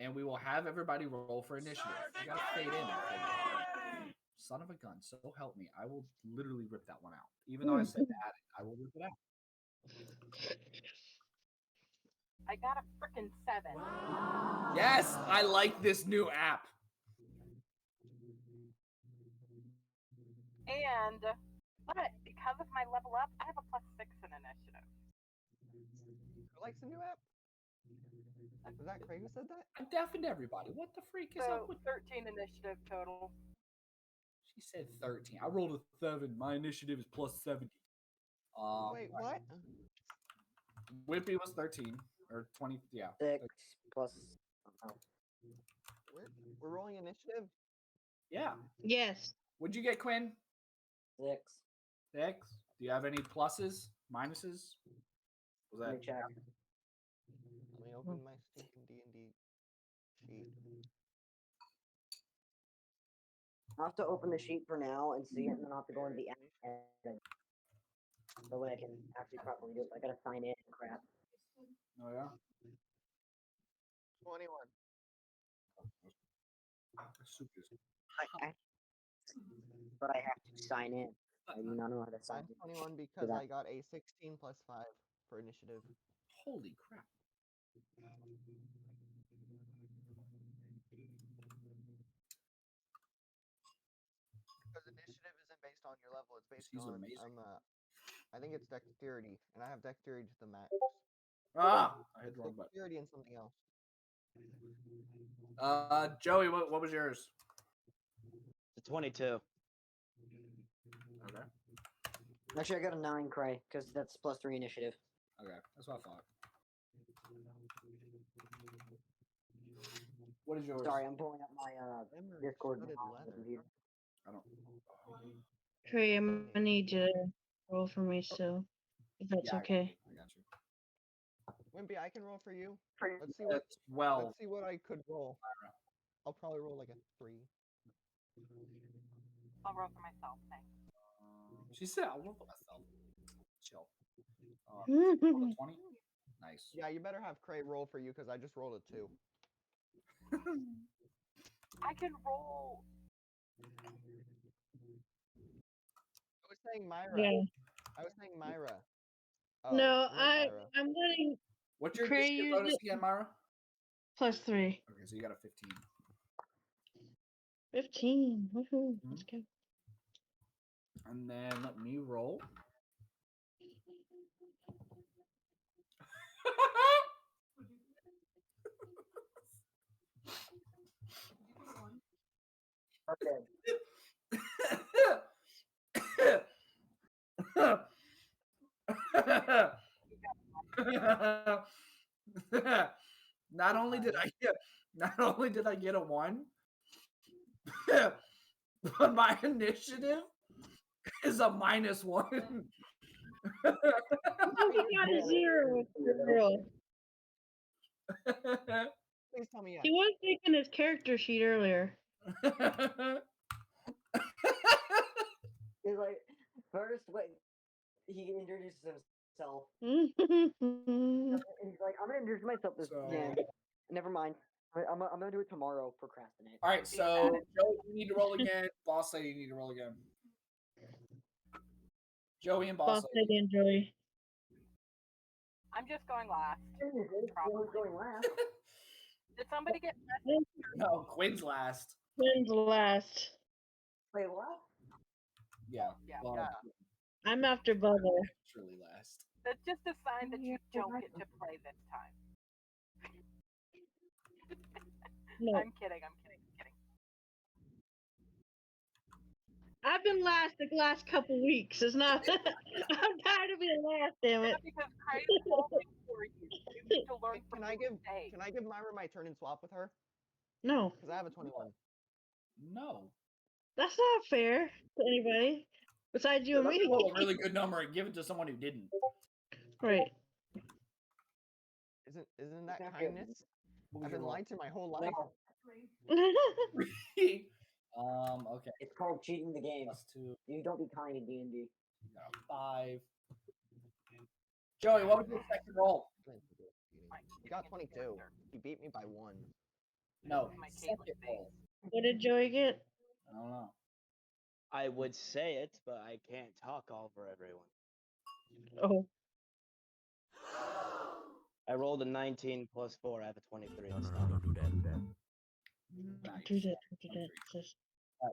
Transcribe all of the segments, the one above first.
and we will have everybody roll for initiative. I gotta fade in. Son of a gun, so help me. I will literally rip that one out. Even though I said add it, I will rip it out. I got a freaking 7. Yes, I like this new app. And, but because of my level up, I have a +6 in initiative. Who likes the new app? Was that Craig who said that? I deafened everybody. What the freak is up So with 13 initiative total. She said 13. I rolled a 7. My initiative is +70. Wait, what? Wimpy was 13 or 20. Yeah. 6 plus. Oh. We're rolling initiative? Yeah. Yes. What'd you get, Quinn? 6. 6. Do you have any pluses, minuses? Was Let me that check. Let me open my stinking D&D sheet. I'll have to open the sheet for now and see it, and then I'll have to go into the app and the way I can actually properly do it. I gotta sign in and crap. Oh yeah. 21. But I have to sign in. I do not know how to sign I'm in. 21 because that. I got a 16 plus 5 for initiative. Holy crap. Because initiative isn't based on your level, it's based She's on amazing. I think it's dexterity, and I have dexterity to the max. Ah, I hit the wrong button. Dexterity and something else. Joey, what was yours? It's 22. Okay. Actually, I got a 9, Cray, because that's +3 initiative. Okay, that's what I thought. What is yours? Sorry, I'm pulling up my Discord Studded now on the leather. computer. I don't. Trey, I'm gonna need you to roll for me still, if that's Yeah, okay. I got you. Wimpy, I can roll for you. Let's see That's 12. Let's see what I could roll. I'll probably roll like a 3. I'll roll for myself, thanks. She said, I'll roll for myself. Chill. 20? Nice. Yeah, you better have Cray roll for you because I just rolled a 2. I can roll. I was saying Myra. Yeah. I was saying Myra. No, you meant Myra. I'm letting What's your Cray initiative use bonus it. again, Myra? +3. Okay, so you got a 15. 15. Woohoo. Let's go. And then let me roll. Not only did I get a 1, but my initiative is a -1. He got a 0 with the girl. Please tell me yes. He was making his character sheet earlier. He's like, first, wait, he introduces himself. Mm. And he's like, I'm gonna introduce myself this weekend. Never mind. I'm gonna do it tomorrow. Procrastinate. All right, so Joey, you need to roll again. Boss lady, you need to roll again. Joey and boss Boss lady. lady and Joey. I'm just going last. Probably going last. Did somebody get No, Quinn's last. Quinn's last. Wait, what? Yeah. Yeah. Well, I'm after Bubba. Truly last. That's just a sign that you don't get to play this time. No, I'm kidding. I've been last the last couple weeks. It's not. I'm tired of being last. Damn it. Yeah, because Craig is rolling for you. You need to learn from Can I your give mistakes. Can I give Myra my turn and swap with her? No, Because I have a 21. No. that's not fair to anybody besides you and Let me me. roll a really good number and give it to someone who didn't. Right. Isn't that Not good. kindness? What was I've your been roll? lied to my whole life. Okay. It's called cheating the game. +2. You don't be kind in D&D. You got a 5. Joey, what was your second roll? You got 22. You beat me by 1. No, My second Caitlyn roll. What did Joey get? I don't know. I would say it, but I can't talk over everyone. Oh, I rolled a 19 plus 4. I have a 23. No, Let's no, not no, don't do that. do that. Nice. Do that, sis. Oh,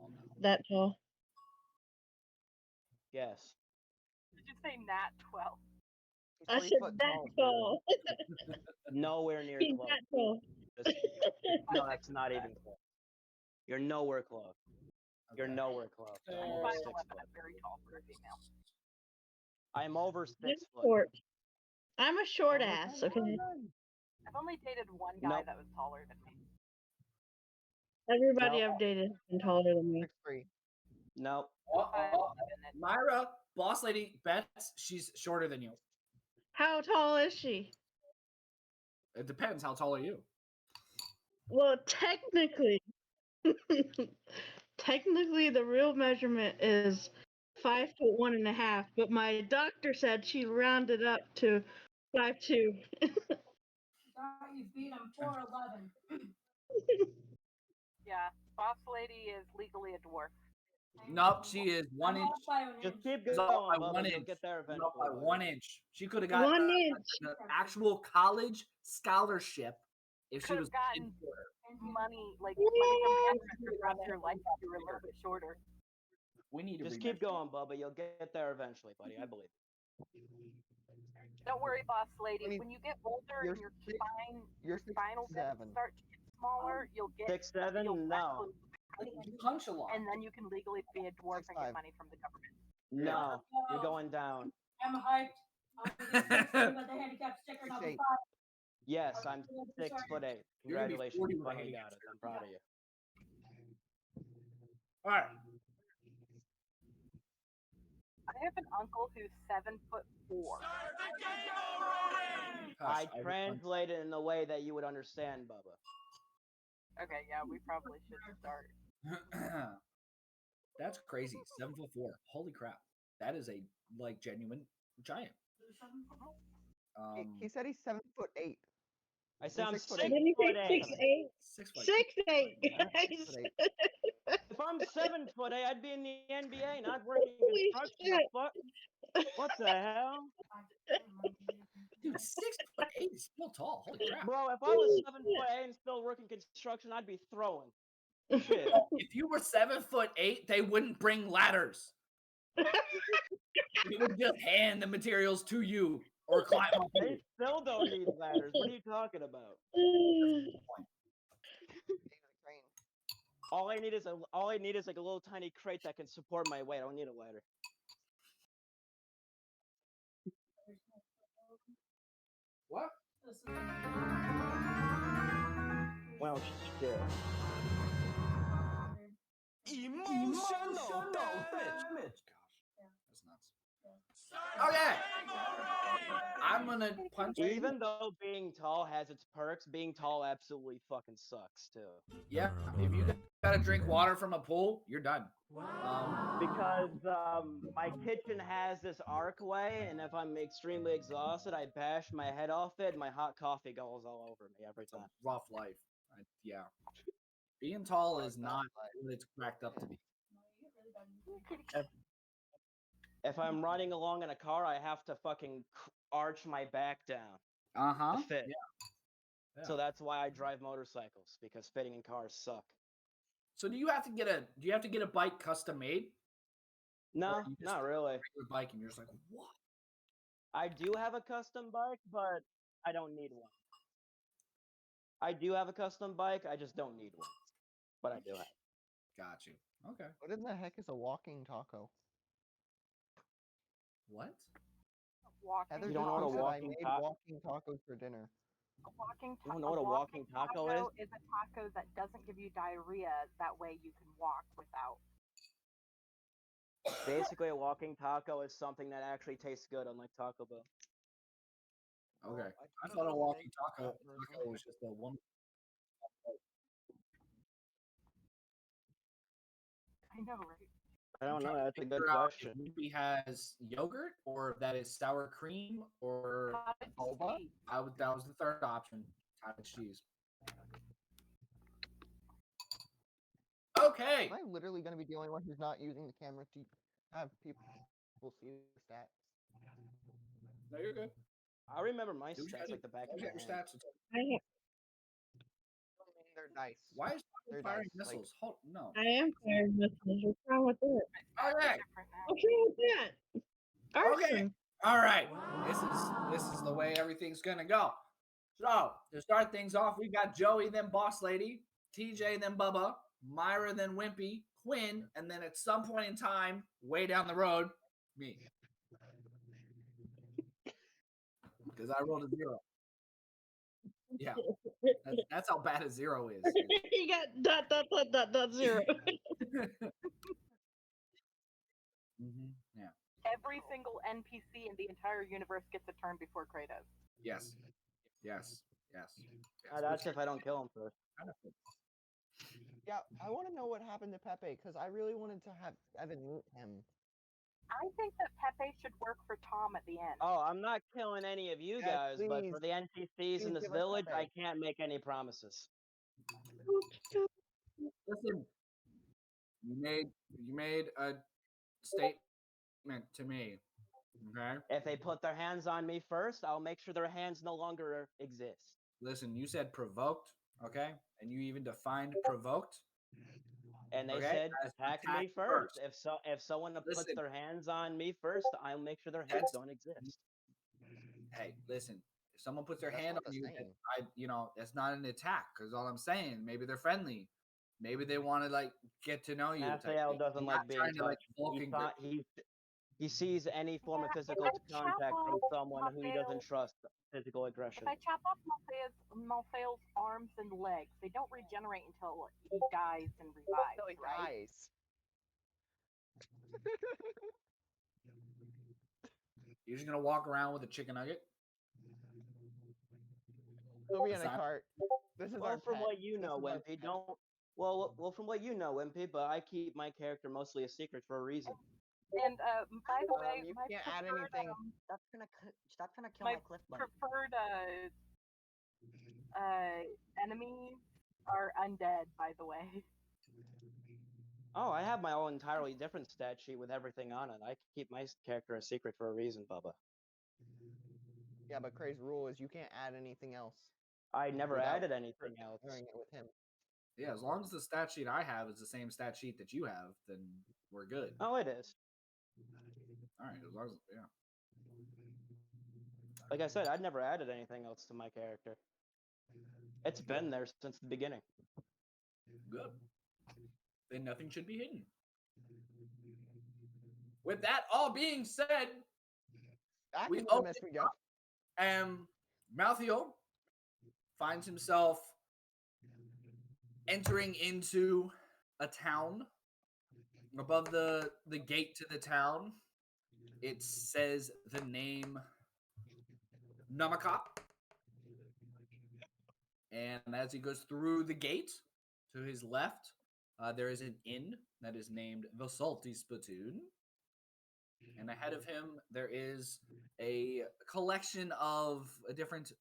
no. That tall. Yes. Did you say nat 12? He's I 3 said foot that tall. tall. Nowhere near He's close. that tall. Just, no, that's not even close. You're nowhere close. You're Okay. nowhere close. I'm I'm over 6 5'11", foot. I'm very tall for a female. I'm over 6 I'm foot. short. I'm a short Oh, ass, okay, okay? I've only dated one guy Nope. that was taller than me. Everybody No. I've dated has been taller than me. 6'3". No. Oh, oh, 5'11", and Myra, boss lady, bets she's shorter than you. How tall is she? It depends. How tall are you? Well, technically, technically, the real measurement is 5'1.5", but my doctor said she rounded up to 5'2". You beat him 4'11". yeah, boss lady is legally a dwarf. Nope, she is 1 inch. Just keep She's going, off by Bubba. 1 You'll inch. get there She's eventually. off by buddy. 1 inch. She could have got 1 inch. an actual college scholarship if she Could was have an gotten inch shorter. money, like money from the government for the rest of your life if you were a little bit shorter. We need to Just remeasure. keep going, Bubba. You'll get there eventually, buddy. I believe. Don't worry, boss lady. I mean, When you get older you're and your six- You're spinal bits 6'7". start to get smaller, you'll get 6'7"? you'll No. You punch a lot. and then you can legally be a dwarf and 6'5". get money from the government. No. You're going down. I'm hyped. I'm about the handicap sticker. And I'll be 6'8". fine. Yes, I'm 6'8". You're gonna be Congratulations. 40 You with a finally handicap got it. I'm proud of you. All right. I have an uncle who's 7'4". I Hush, translate it in a way that you would understand, Bubba. Okay, yeah, we probably should start. That's crazy. 7'4". Holy crap. That is a genuine giant. He said he's 7'8". I said I'm 6'8". 6'8". 6 foot. 6'8", guys. 6'8". If I'm 7'8", I'd be in the NBA, not working Holy construction. shit. What? What the hell? Dude, 6'8" is still tall. Holy crap. Bro, if I was 7'8" and still working construction, I'd be throwing. Shit. If you were 7'8", they wouldn't bring ladders. They would just hand the materials to you or climb up They you. still don't need ladders. What are you talking about? All I need is like a little tiny crate that can support my weight. I don't need a ladder. What? Well, shit. Emotional damage. That's nuts. Okay. I'm gonna punch you. Even though being tall has its perks, being tall absolutely fucking sucks too. Yeah, if you gotta drink water from a pool, you're done. Because my kitchen has this archway, and if I'm extremely exhausted, I bash my head off it, and my hot coffee goes all over me every It's a time. rough life. Yeah. Being tall is not what it's cracked up to be. If I'm running along in a car, I have to fucking arch my back down Uh-huh. to fit. Yeah. So that's why I drive motorcycles, because fitting in cars suck. So do you have to get a bike custom made? No, you just not really. Your bike and you're just like, what? I do have a custom bike, but I don't need one. I do have a custom bike, I just don't need one. But I do have. Got you. Okay. What in the heck is a walking taco? What? Walking Heather You just don't know what a posted, I walking made taco- walking tacos for dinner. A walking You don't know what a walking taco is? Is a taco that doesn't give you diarrhea. That way you can walk without. Basically, a walking taco is something that actually tastes good, unlike Taco Bell. Okay. I thought a walking taco was just a one. I know, right? I don't know. That's a good Figure out question. if Maybe has yogurt or that is sour cream or Cottage Boba? cheese. that was the third option. Cottage cheese. Okay. Am I literally going to be the only one who's not using the camera to have people see the stats? No, you're good. I remember my Do what you stats gotta like do. the back Don't of my get your hand. stats. I am, I mean, they're nice. Why is They're Poppy firing nice, like- missiles? Hold, no. I am firing missiles. What's wrong with that? Okay. Different now. What's wrong with that? Okay. Arson. All right. This is the way everything's gonna go. So to start things off, we got Joey, then Boss Lady, TJ, then Bubba, Myra, then Wimpy, Quinn, and then at some point in time, way down the road, me. Because I rolled a 0. Yeah, that's how bad a 0 is. You got ... 0. Yeah. Every single NPC in the entire universe gets a turn before Kratos. Yes. Yes. Yes. That's if I don't kill him first. Yeah, I want to know what happened to Pepe because I really wanted to have Evan meet him. I think that Pepe should work for Tom at the end. Oh, I'm not killing any of you Yes, guys, but please. for the NPCs in Please this give us village, I Pepe. can't make any promises. Listen, you made a statement to me. Okay. If they put their hands on me first, I'll make sure their hands no longer exist. Listen, you said provoked, okay? And you even defined provoked. And they Okay, said, as attack me attack first. first. If someone puts Listen. their hands on me first, I'll make sure their hands That's- don't exist. Hey, listen. If someone puts their That's hand not on the you, same. it's not an attack. Because all I'm saying, maybe they're friendly. Maybe they want to like get to know you. type Raphael thing. doesn't I'm like not being trying to, like, touched. Vulcan grip. He sees any form of Yeah, physical if I chop contact from off someone who he doesn't Raphael's- trust physical aggression. If I chop off Malthael's arms and legs, they don't regenerate until he dies and revives, Until he right? dies. You're just gonna walk around with a chicken nugget. He'll be in a Aside- cart. This is Well, our from pet. what you This know, is our Wimpy, pet. don't. Well, from what you know, Wimpy, but I keep my character mostly a secret for a reason. And by the way, You my can't add preferred, anything. Stop trying to kill my my cliff bunny. preferred enemies are undead. By the way, Oh, I have my own entirely different stat sheet with everything on it. I keep my character a secret for a reason, Bubba. Yeah, but Cray's rule is you can't add anything else. I never Without added anything else. Doing it with him. Yeah, as long as the stat sheet I have is the same stat sheet that you have, then we're good. Oh, it is. All right, as long as Like I said, I'd never added anything else to my character. It's been there since the beginning. good. Then nothing should be hidden. With that all being said, Back We into the open mess we go. Malthael finds himself entering into a town. Above the gate to the town, it says the name Namakop. And as he goes through the gate, to his left, there is an inn that is named the Salty Spittoon. And ahead of him, there is a collection of different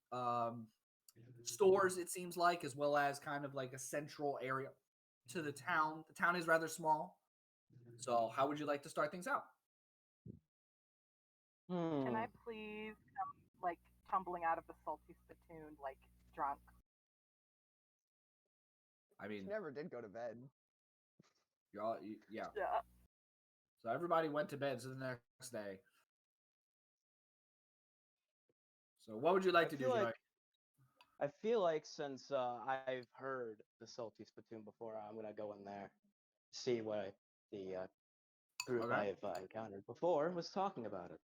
stores, it seems like, as well as kind of like a central area to the town. The town is rather small. So how would you like to start things out? can I please come like tumbling out of the salty spittoon like drunk? I mean, She never did go to bed. yeah. Yeah. So everybody went to bed the next day. So what would you like I to do, feel Joey? like- I feel like since I've heard the Salty Spittoon before, I'm gonna go in there, see what the group Okay. I've encountered before was talking about it.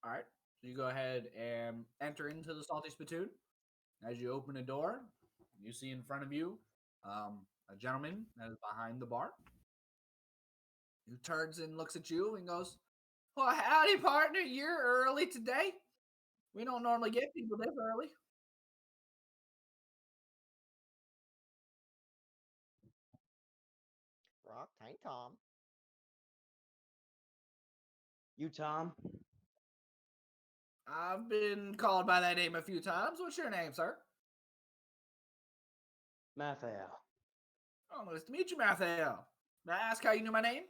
All right. So you go ahead and enter into the Salty Spittoon. As you open a door, you see in front of you a gentleman that is behind the bar. He turns and looks at you and goes, "Oh, howdy, partner. You're early today. We don't normally get people this early." Rock, Tiny Tom. You, Tom? I've been called by that name a few times. What's your name, sir? Mathael. Oh, nice to meet you, Mathael. May I ask how you knew my name?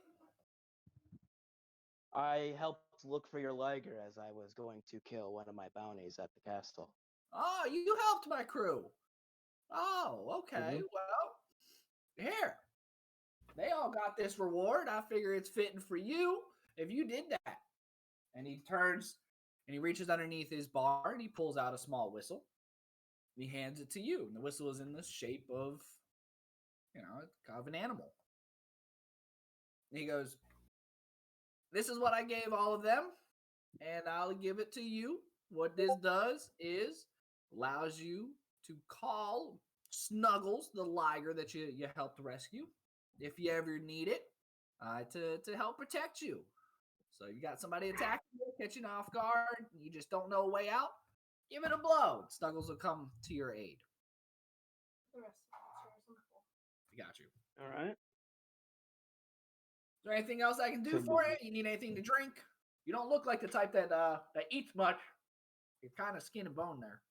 I helped look for your liger as I was going to kill one of my bounties at the castle. Oh, you helped my crew. Oh, okay. Mhm. Well, here. They all got this reward. I figure it's fitting for you if you did that. And he turns and he reaches underneath his bar and he pulls out a small whistle. And he hands it to you. And the whistle is in the shape of, kind of an animal. And he goes, "This is what I gave all of them, and I'll give it to you. What this does is allows you to call Snuggles, the liger that you helped rescue, if you ever need it, to help protect you. So you got somebody attacking you, catching you off guard, you just don't know a way out, give it a blow. And Snuggles will come to your aid. The rest of the chairs I got you. All right. Is there anything else I can do Could for be. you? You need anything to drink? You don't look like the type that eats much. You're kind of skin and bone there.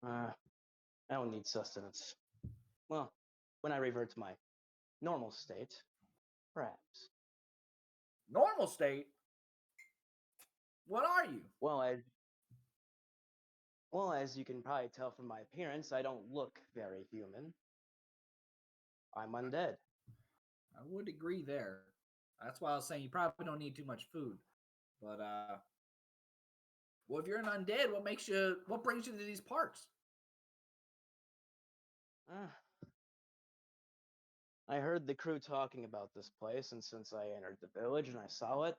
I don't need sustenance. Well, when I revert to my normal state, perhaps. Normal state? What are you? Well, as you can probably tell from my appearance, I don't look very human. I'm undead. I would agree there. That's why I was saying you probably don't need too much food. But well, if you're an undead, what brings you to these parts? Ah. I heard the crew talking about this place, and since I entered the village and I saw it,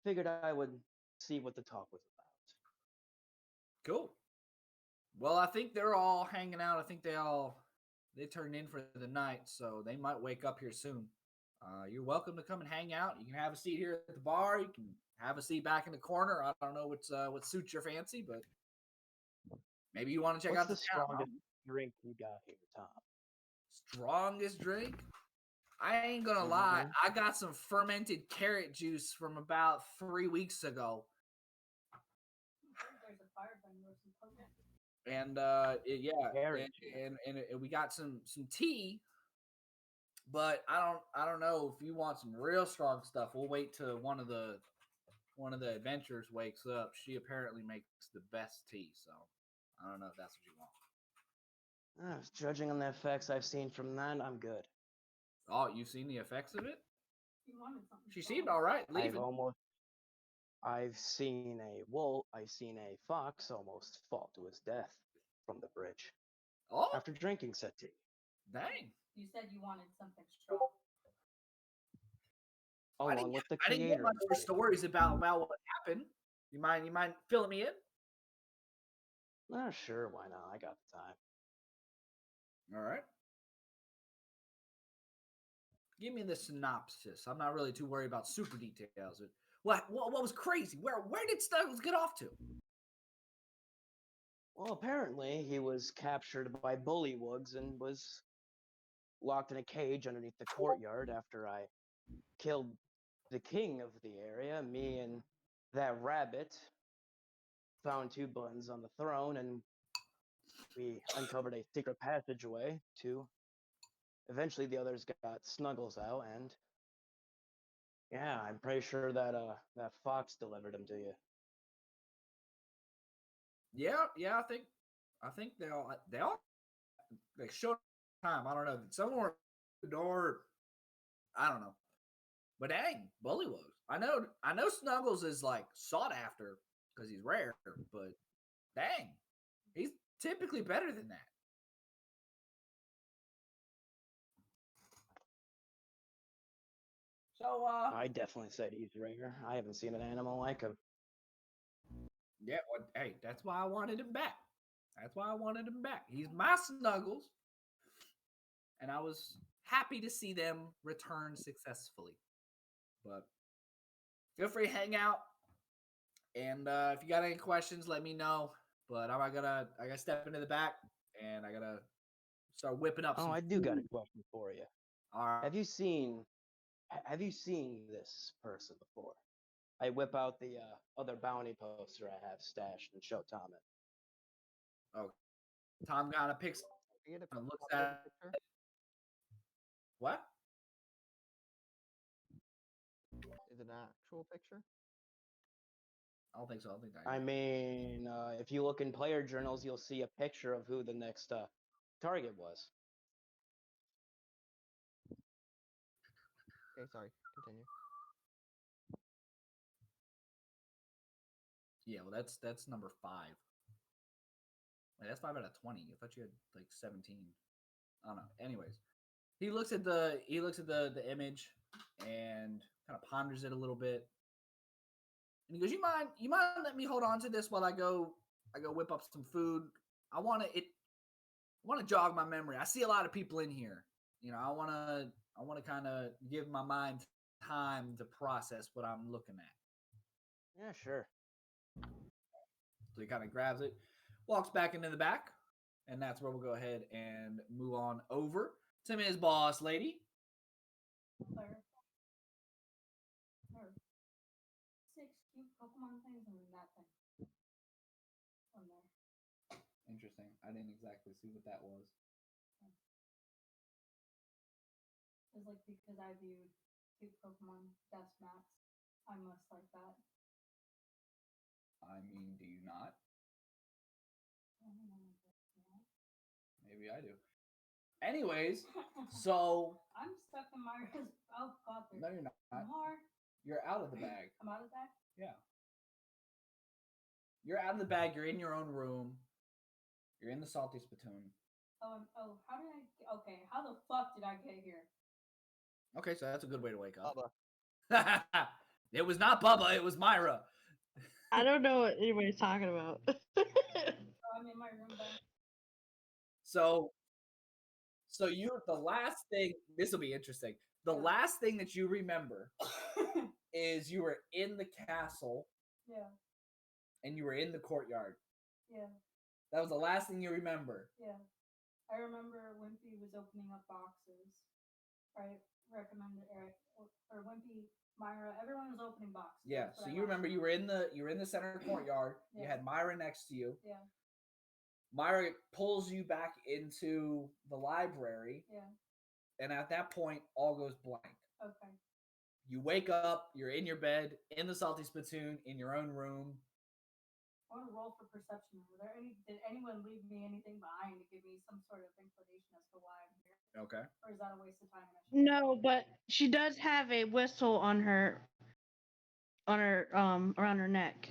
figured I would see what the talk was about. Cool. Well, I think they're all hanging out. I think they turned in for the night, so they might wake up here soon. You're welcome to come and hang out. You can have a seat here at the bar. You can have a seat back in the corner. I don't know what suits your fancy, but maybe you want to check What's out the the town. strongest drink you got here, Tom? Strongest drink? I ain't gonna lie. I got some fermented carrot juice from about 3 weeks ago. There's a fire burning or some potent. And Carrot juice. and we got some tea, but I don't know if you want some real strong stuff. We'll wait till one of the adventurers wakes up. She apparently makes the best tea, so I don't know if that's what you want. Judging on the effects I've seen from that, I'm good. Oh, you've seen the effects of it? You wanted something She strong. seemed all right leaving. I've seen a fox almost fall to his death from the bridge Oh, after drinking said tea. dang! You said you wanted something strong. I didn't Along with the I didn't get creator. much more stories about what happened. You mind filling me in? Sure, why not? I got the time. All right. Give me the synopsis. I'm not really too worried about super details. What was crazy? Where did Snuggles get off to? Well, apparently he was captured by bullywugs and was locked in a cage underneath the courtyard after I killed the king of the area. Me and that rabbit found two buttons on the throne, and we uncovered a secret passageway to. Eventually, the others got Snuggles out, and yeah, I'm pretty sure that that fox delivered him to you. Yeah, I think they showed up time. I don't know. Someone were at the door. I don't know. But dang, Bullywugs. I know Snuggles is like sought after because he's rare, but dang, he's typically better than that. So I definitely said he's rare. I haven't seen an animal like him. yeah, well, hey, that's why I wanted him back. He's my Snuggles. And I was happy to see them return successfully. But feel free to hang out. And if you got any questions, let me know. But I gotta step into the back and I gotta start whipping up. Oh, I do got a question for you. All right. Have you seen this person before? I whip out the other bounty poster I have stashed and show Tom it. Okay. Tom kind of picks, You get a looks copy of the at picture? what? Is it an actual picture? I don't think so. I don't think that. I mean, if you look in player journals, you'll see a picture of who the next target was. Okay, sorry. Continue. Yeah, well, that's number 5. Wait, that's 5 out of 20. I thought you had like 17. I don't know. Anyways, he looks at the image and kind of ponders it a little bit, and he goes, "You mind let me hold on to this while I go whip up some food? I want to jog my memory. I see a lot of people in here. You know, I want to kind of give my mind time to process what I'm looking at." Yeah, sure. So he kind of grabs it, walks back into the back, and that's where we'll go ahead and move on over to Ms. Boss Lady. There. 6 cute Pokemon things and then that thing. From there. Interesting. I didn't exactly see what that was. It's like because I viewed cute Pokemon Death Max, I must like that. I mean, do you not? I don't know what that's about. Maybe I do. Anyways, so I'm stuck in my oh god, no, you're not. more. You're out of the bag. I'm out of that. Yeah. You're out of the bag. You're in your own room. You're in the salty spittoon. Oh, how did I? Okay, how the fuck did I get here? Okay, so that's a good way to wake up. Bubba. It was not Bubba. It was Myra. I don't know what anybody's talking about. Oh, I'm in my room back. So you the last thing. This will be interesting. The last thing that you remember is you were in the castle Yeah, and you were in the courtyard. yeah, That was the last thing you remember. yeah. I remember Wimpy was opening up boxes. Right, recommended Eric or Wimpy, Myra. Everyone was opening boxes. Yeah. That's what So I you remember you remember. were in the center courtyard. You Yeah. had Myra next to you. Yeah, Myra pulls you back into the library, yeah. and at that point, all goes blank. Okay. You wake up. You're in your bed in the salty spittoon in your own room. I want to roll for perception. Did anyone leave me anything behind to give me some sort of inclination as to why I'm here? Okay. Or is that a waste of time? And I should No, but she does have a whistle on her around her neck.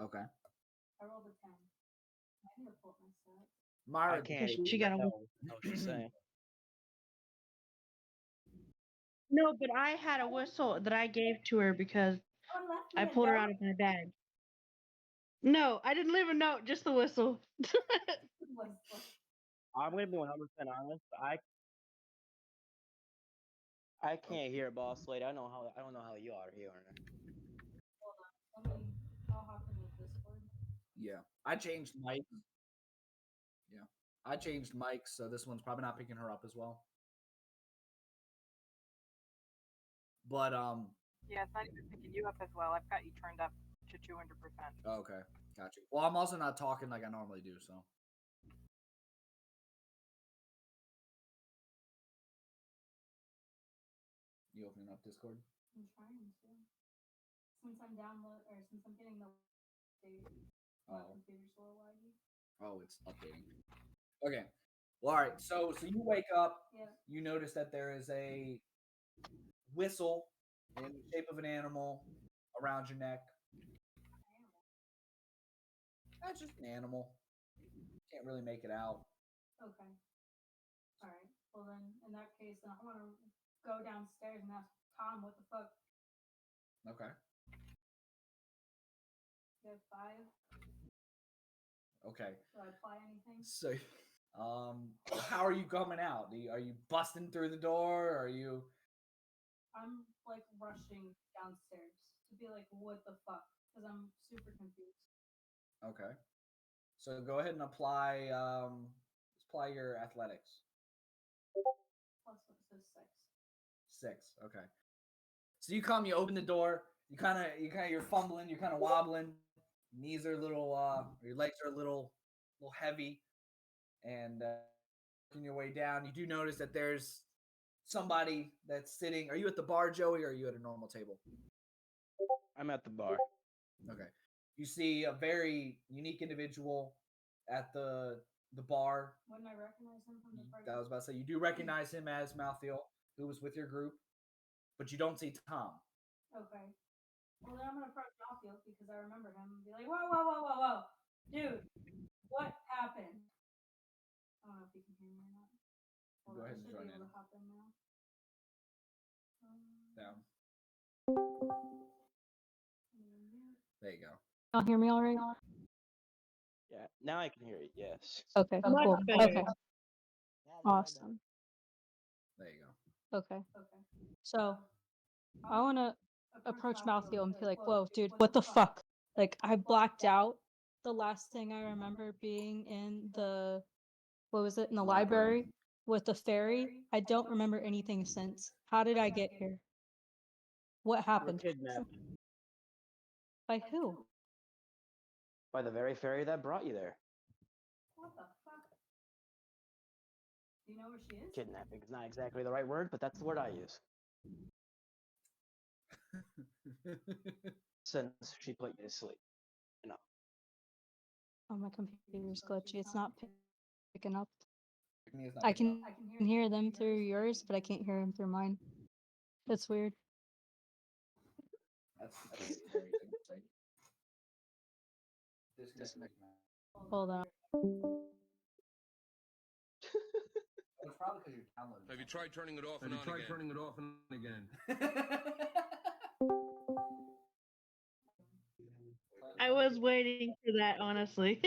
Okay. I rolled a 10. I need to pull up my stats. Myra, I can't she even got a tell what she's saying. No, but I had a whistle that I gave to her because Someone left I me a pulled her note? out of my bag. No, I didn't leave a note, just the whistle. I'm gonna be 100% honest. I can't hear Boss Lady. I don't know how you are hearing her. Hold on. I'll hop in with Discord. Yeah, I changed mics. Yeah, I changed mics, so this one's probably not picking her up as well. But Yeah, it's not even picking you up as well. I've got you turned up to 200%. okay, got you. Well, I'm also not talking like I normally do, so. You opening up Discord? I'm trying to. Since I'm getting the update, my Oh. computer's a little laggy. Oh, it's updating. Okay. Well, all right. So you wake up. Yeah. You notice that there is a whistle in the shape of an animal around your neck. That's just an animal. Can't really make it out. Okay. All right. Well then, in that case, then I want to go downstairs and ask Tom what the fuck. Okay. You have 5. Okay. Do I apply anything? So, how are you coming out? Are you busting through the door? Are you? I'm like rushing downstairs to be like, what the fuck? Because I'm super confused. Okay. So go ahead and apply your athletics. Plus what says 6. 6. Okay. So you come, you open the door, you're fumbling, you're kind of wobbling. Knees are a little, your legs are a little heavy. and working your way down, you do notice that there's somebody that's sitting. Are you at the bar, Joey, or are you at a normal table? I'm at the bar. Okay. You see a very unique individual at the bar. Wouldn't I recognize him from the party? I was about to say you do recognize him as Malthiel, who was with your group, but you don't see Tom. Okay. Well, then I'm gonna approach Malfield because I remember him and be like, whoa, whoa, whoa, whoa, whoa, dude, what happened? I don't know if you can hear me or not. Hold Go on, ahead I and should join be able in. to hop in now. Down. There you go. Y'all hear me all right? Yeah, now I can hear you. Yes. Okay, Much cool. better. Okay, awesome. There you go. Okay, Okay. so I want to approach Malthiel and be like, whoa, dude, what the fuck? Like, I blacked out. The last thing I remember being in the, what was it, in the library with the fairy. I don't remember anything since. How did I get here? What You were happened? kidnapped By who? by the very fairy that brought you there. What the fuck? Do you know where she is? Kidnapping is not exactly the right word, but that's the word I use. Since she put you to sleep. Oh, my computer's glitchy. It's not picking up. Me is not I picking can hear them through yours, but I can't hear them through mine. That's weird. up. That's very interesting. Disconnect now. Hold on. It's probably because you're downloading. Have you tried turning it off and on again? I was waiting for that, honestly.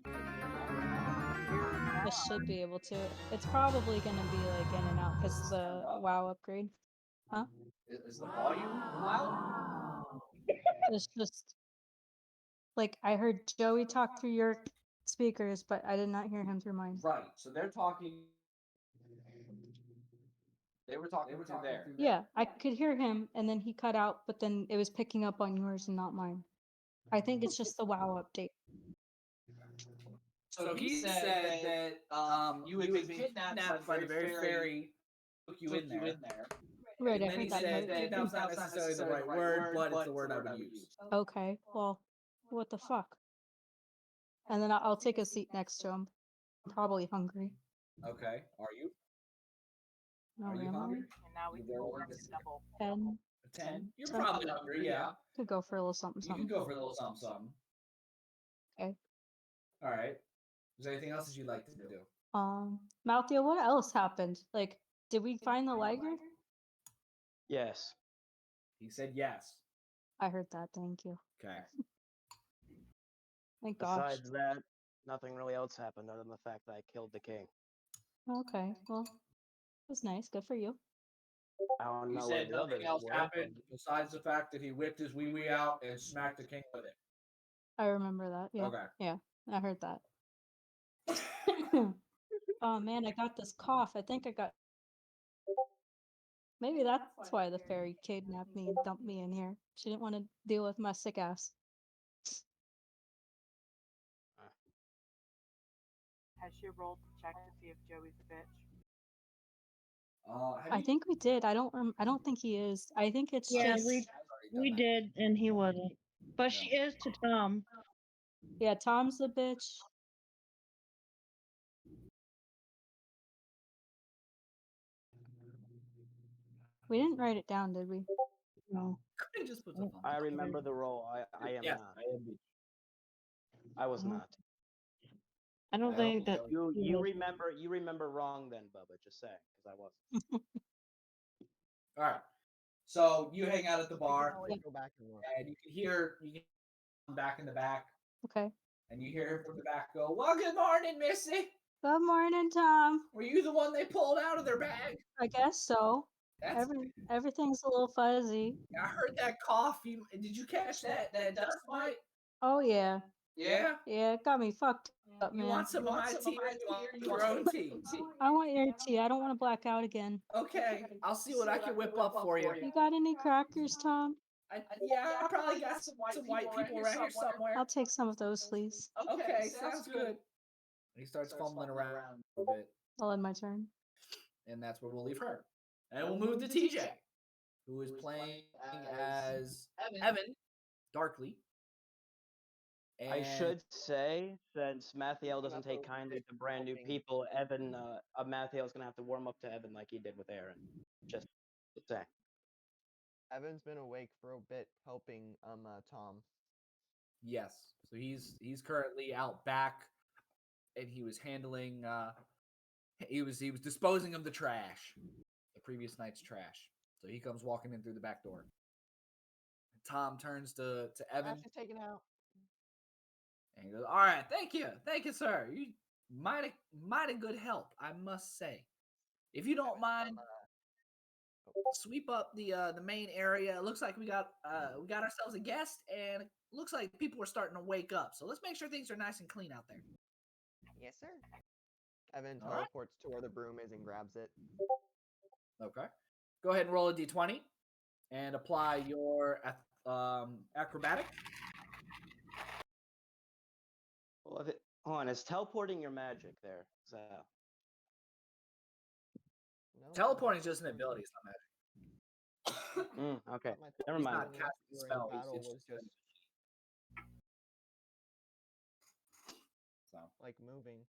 I should be able to. It's probably gonna be like in and out because of the WoW upgrade. Is the volume loud? It's just like I heard Joey talk through your speakers, but I did not hear him through mine. Right. So they're talking. They were talking through there. Yeah, I could hear him, and then he cut out, but then it was picking up on yours and not mine. I think it's just the WoW update. So he said that you had been kidnapped by the very fairy, took you in there. Right, And I then he heard that. said part. kidnap's not necessarily the right word, but it's the word I would use. Okay, well, what the fuck? And then I'll take a seat next to him. I'm probably hungry. Okay. Are you? No, Are you am I? hungry? And now we You can roll work this- double. 10. 10. You're So- probably hungry, yeah. Could go for a little something, You can something. go for a little something, something. Okay. All right. Is there anything else that you'd like to do? Malthea, what else happened? Like, did we find the liger? Yes. He said yes. I heard that. Thank you. Okay. Thank gosh. Besides that, nothing really else happened other than the fact that I killed the king. Okay. Well, that's nice. Good for you. I don't He know said what the nothing others else were, happened besides the fact that he whipped his wee wee out and smacked the king with it. I remember that. Yeah. Okay. Yeah. I heard that. Oh man, I got this cough. I think I got. Maybe that's why the fairy kidnapped me and dumped me in here. She didn't want to deal with my sick ass. Has she rolled to check to see if Joey's a bitch? I think we did. I don't think he is. I think it's Yeah, just. we did, and he wasn't. But she is to Tom. Yeah, Tom's the bitch. We didn't write it down, did we? No. Just put the I remember the role. I am not. I was Oh. not. I don't think that. You remember wrong then, Bubba. Just saying, because I wasn't. All right. So you hang out at the We can bar, always go back and look. and you can hear back in the back, Okay. and you hear him from the back go, "Well, good morning, Missy. Good morning, Tom. Were you the one they pulled out of their bag?" I guess so. That's. Everything's a little fuzzy. I heard that cough. Did you catch that dust mite? Oh yeah. Yeah. Yeah, it got me fucked up, You man. want some of my tea or you want your own tea? I want your tea. I don't want to black out again. Okay, I'll see what I can whip up for you. You got any crackers, Tom? Yeah, I probably got some white people around here somewhere. I'll take some of those, please. Okay, sounds good. He starts fumbling around a little bit, I'll end my turn. and that's where we'll leave her. And we'll move to TJ, who is playing as Evan Darkly. I And should say, since Mathiel doesn't take kindly to brand new people, Evan, Mathiel's gonna have to warm up to Evan like he did with Aaron. Just to say. Evan's been awake for a bit, helping Tom. yes, so he's currently out back, and he was handling. He was disposing of the trash, the previous night's trash. So he comes walking in through the back door. Tom turns to Evan. Trash is taken out. And he goes, "All right, thank you, sir. You mighty good help, I must say. If you don't mind, sweep up the main area. It looks like we got ourselves a guest, and it looks like people are starting to wake up. So let's make sure things are nice and clean out there." Yes, sir. Evan All right. teleports to where the broom is and grabs it. Okay. Go ahead and roll a d20 and apply your acrobatic. Well, if it, hold on, is teleporting your magic there? So, No, Teleporting is just an ability, it's not magic. okay, my never He's mind. not casting a during spell. battle It's was just just so like moving.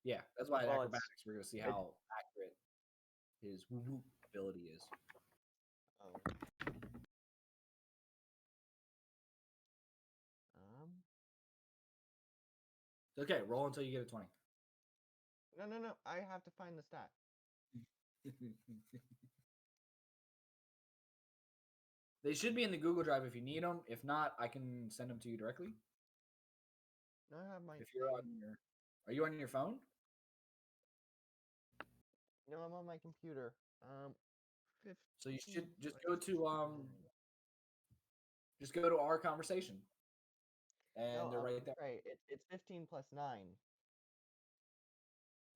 yeah, that's why in Well, acrobatics we're gonna see how accurate his woo ability is. Oh. Okay, roll until you get a 20. No. I have to find the stat. They should be in the Google Drive if you need them. If not, I can send them to you directly. No, I have my. If you're on are you on your phone? No, I'm on my computer. So you should just go to our conversation, and No, they're right there. Right, it's 15 plus 9.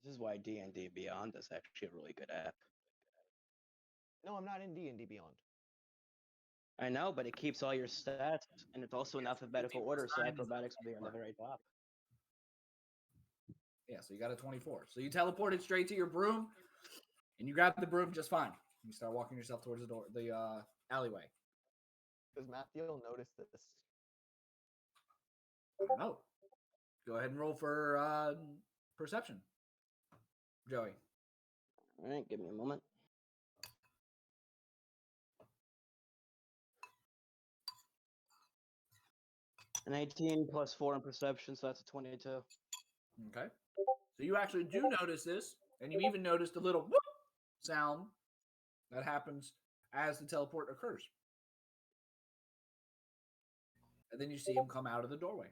This is why D&D Beyond is actually a really good app. No, I'm not in D&D Beyond. I know, but it keeps all your stats, and it's also in alphabetical order, so acrobatics will be on the very top. Yeah, so you got a 24. So you teleported straight to your broom, and you grab the broom just fine. You start walking yourself towards the alleyway. Does Matthew notice this? I don't know. Go ahead and roll for perception, Joey. All right, give me a moment. An 18 plus 4 in perception, so that's a 22. Okay. So you actually do notice this, and you even noticed a little whoop sound that happens as the teleport occurs. And then you see him come out of the doorway.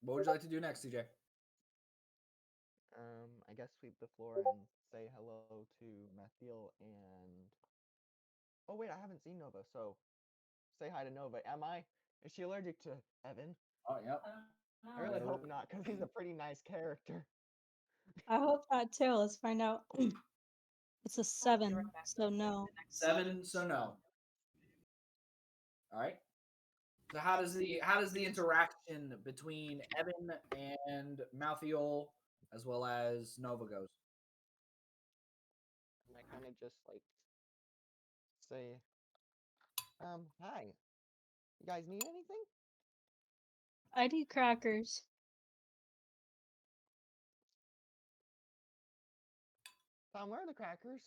What would you like to do next, CJ? I guess sweep the floor and say hello to Mathiel and. Oh wait, I haven't seen Nova, so say hi to Nova. Is she allergic to Evan? Oh, yep. I really hope not, because he's a pretty nice character. I hope not too. Let's find out. It's a 7, so no. 7, so no. All right. So how does the interaction between Evan and Malthiel as well as Nova goes? And I kind of just like say, hi. You guys need anything? I need crackers. Tom, where are the crackers?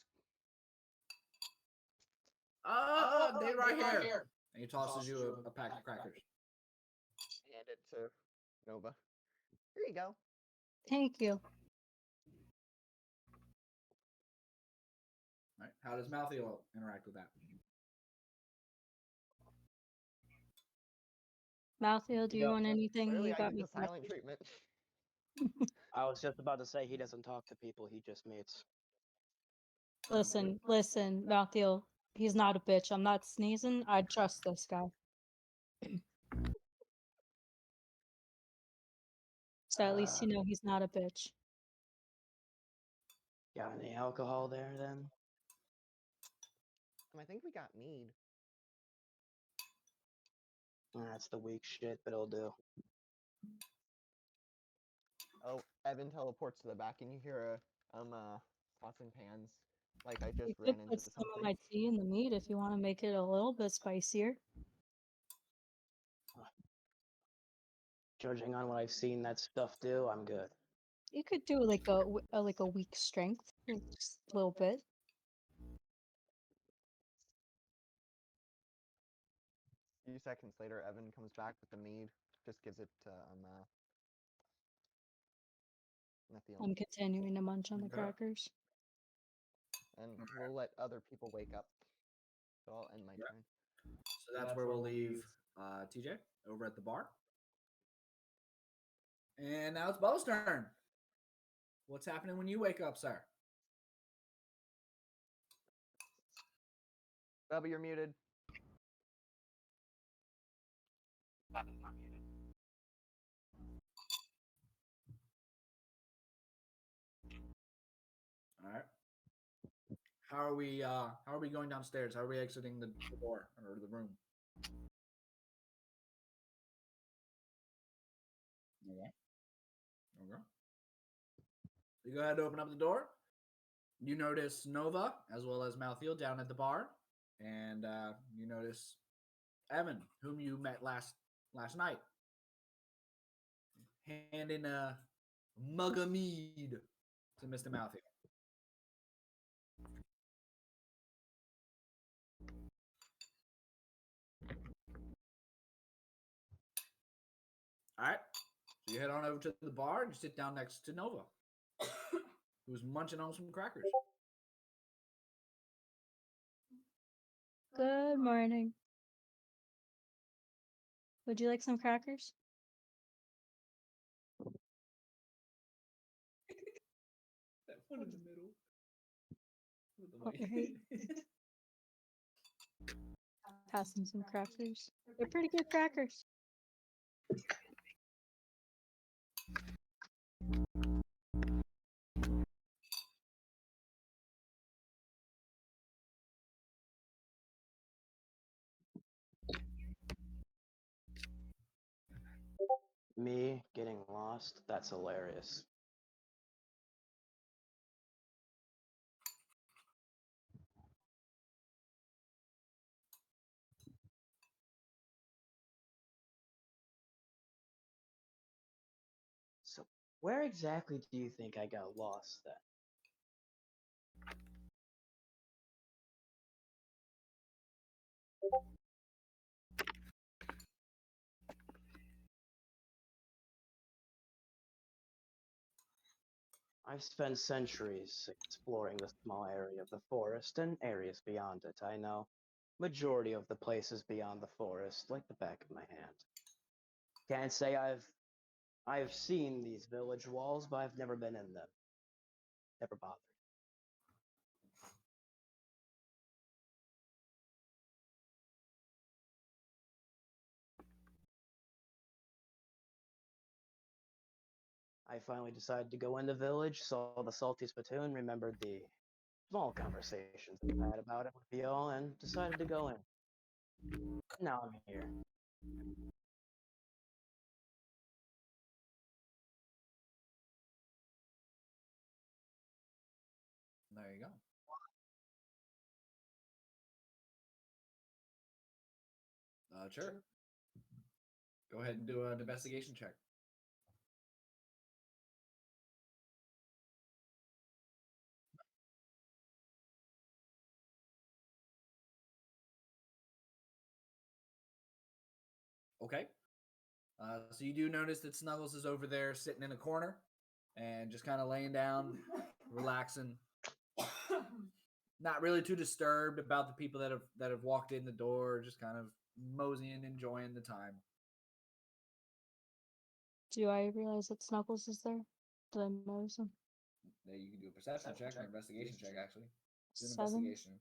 They right here. And he tosses you a pack of crackers. Hand it to Nova. Here you go. Thank you. All right. How does Malthiel interact with that? Malthiel, do you want anything? Clearly, You I got get me the silent treatment. I was just about to say he doesn't talk to people, he just meets. Listen, Malthiel. He's not a bitch. I'm not sneezing. I trust this guy. So at least you know he's not a bitch. Got any alcohol there then? I think we got Mead. That's the weak shit, but it'll do. Oh, Evan teleports to the back, and you hear pots and pans. Like I You just could ran put into some of something. my tea in the meat if you want to make it a little bit spicier. Judging on what I've seen that stuff do, I'm good. You could do like a weak strength, like just a little bit. A few seconds later, Evan comes back with the mead. Just gives it to Matthew. I'm continuing to munch on the Okay. crackers. And we'll let other people wake up. So I'll end my Yeah. turn. So that's where we'll leave TJ over at the bar. And now it's Bubba's turn. What's happening when you wake up, sir? Bubba, you're muted. All right. How are we going downstairs? How are we exiting the door or the room? Okay. Okay. You go ahead and open up the door. You notice Nova as well as Malthiel down at the bar, and you notice Evan, whom you met last night, handing a mug of mead to Mr. Malthiel. All right. So you head on over to the bar and you sit down next to Nova, who's munching on some crackers. Good morning. Would you like some crackers? That one in the middle. Pass him some crackers. They're pretty good crackers. Me getting lost, that's hilarious. So, where exactly do you think I got lost then? I've spent centuries exploring the small area of the forest and areas beyond it. I know majority of the places beyond the forest like the back of my hand. Can't say I've seen these village walls, but I've never been in them. Never bothered. I finally decided to go in the village, saw the salty spittoon, remembered the small conversations we had about it with y'all, and decided to go in. Now I'm here. There you go. Sure. Go ahead and do an investigation check. Okay. So you do notice that Snuggles is over there sitting in a corner and just kind of laying down, relaxing. Not really too disturbed about the people that have walked in the door, just kind of moseying, enjoying the time. Do I realize that Snuggles is there? Did I notice him? Yeah, you can do a perception check or an investigation check, actually. Do an 7. investigation.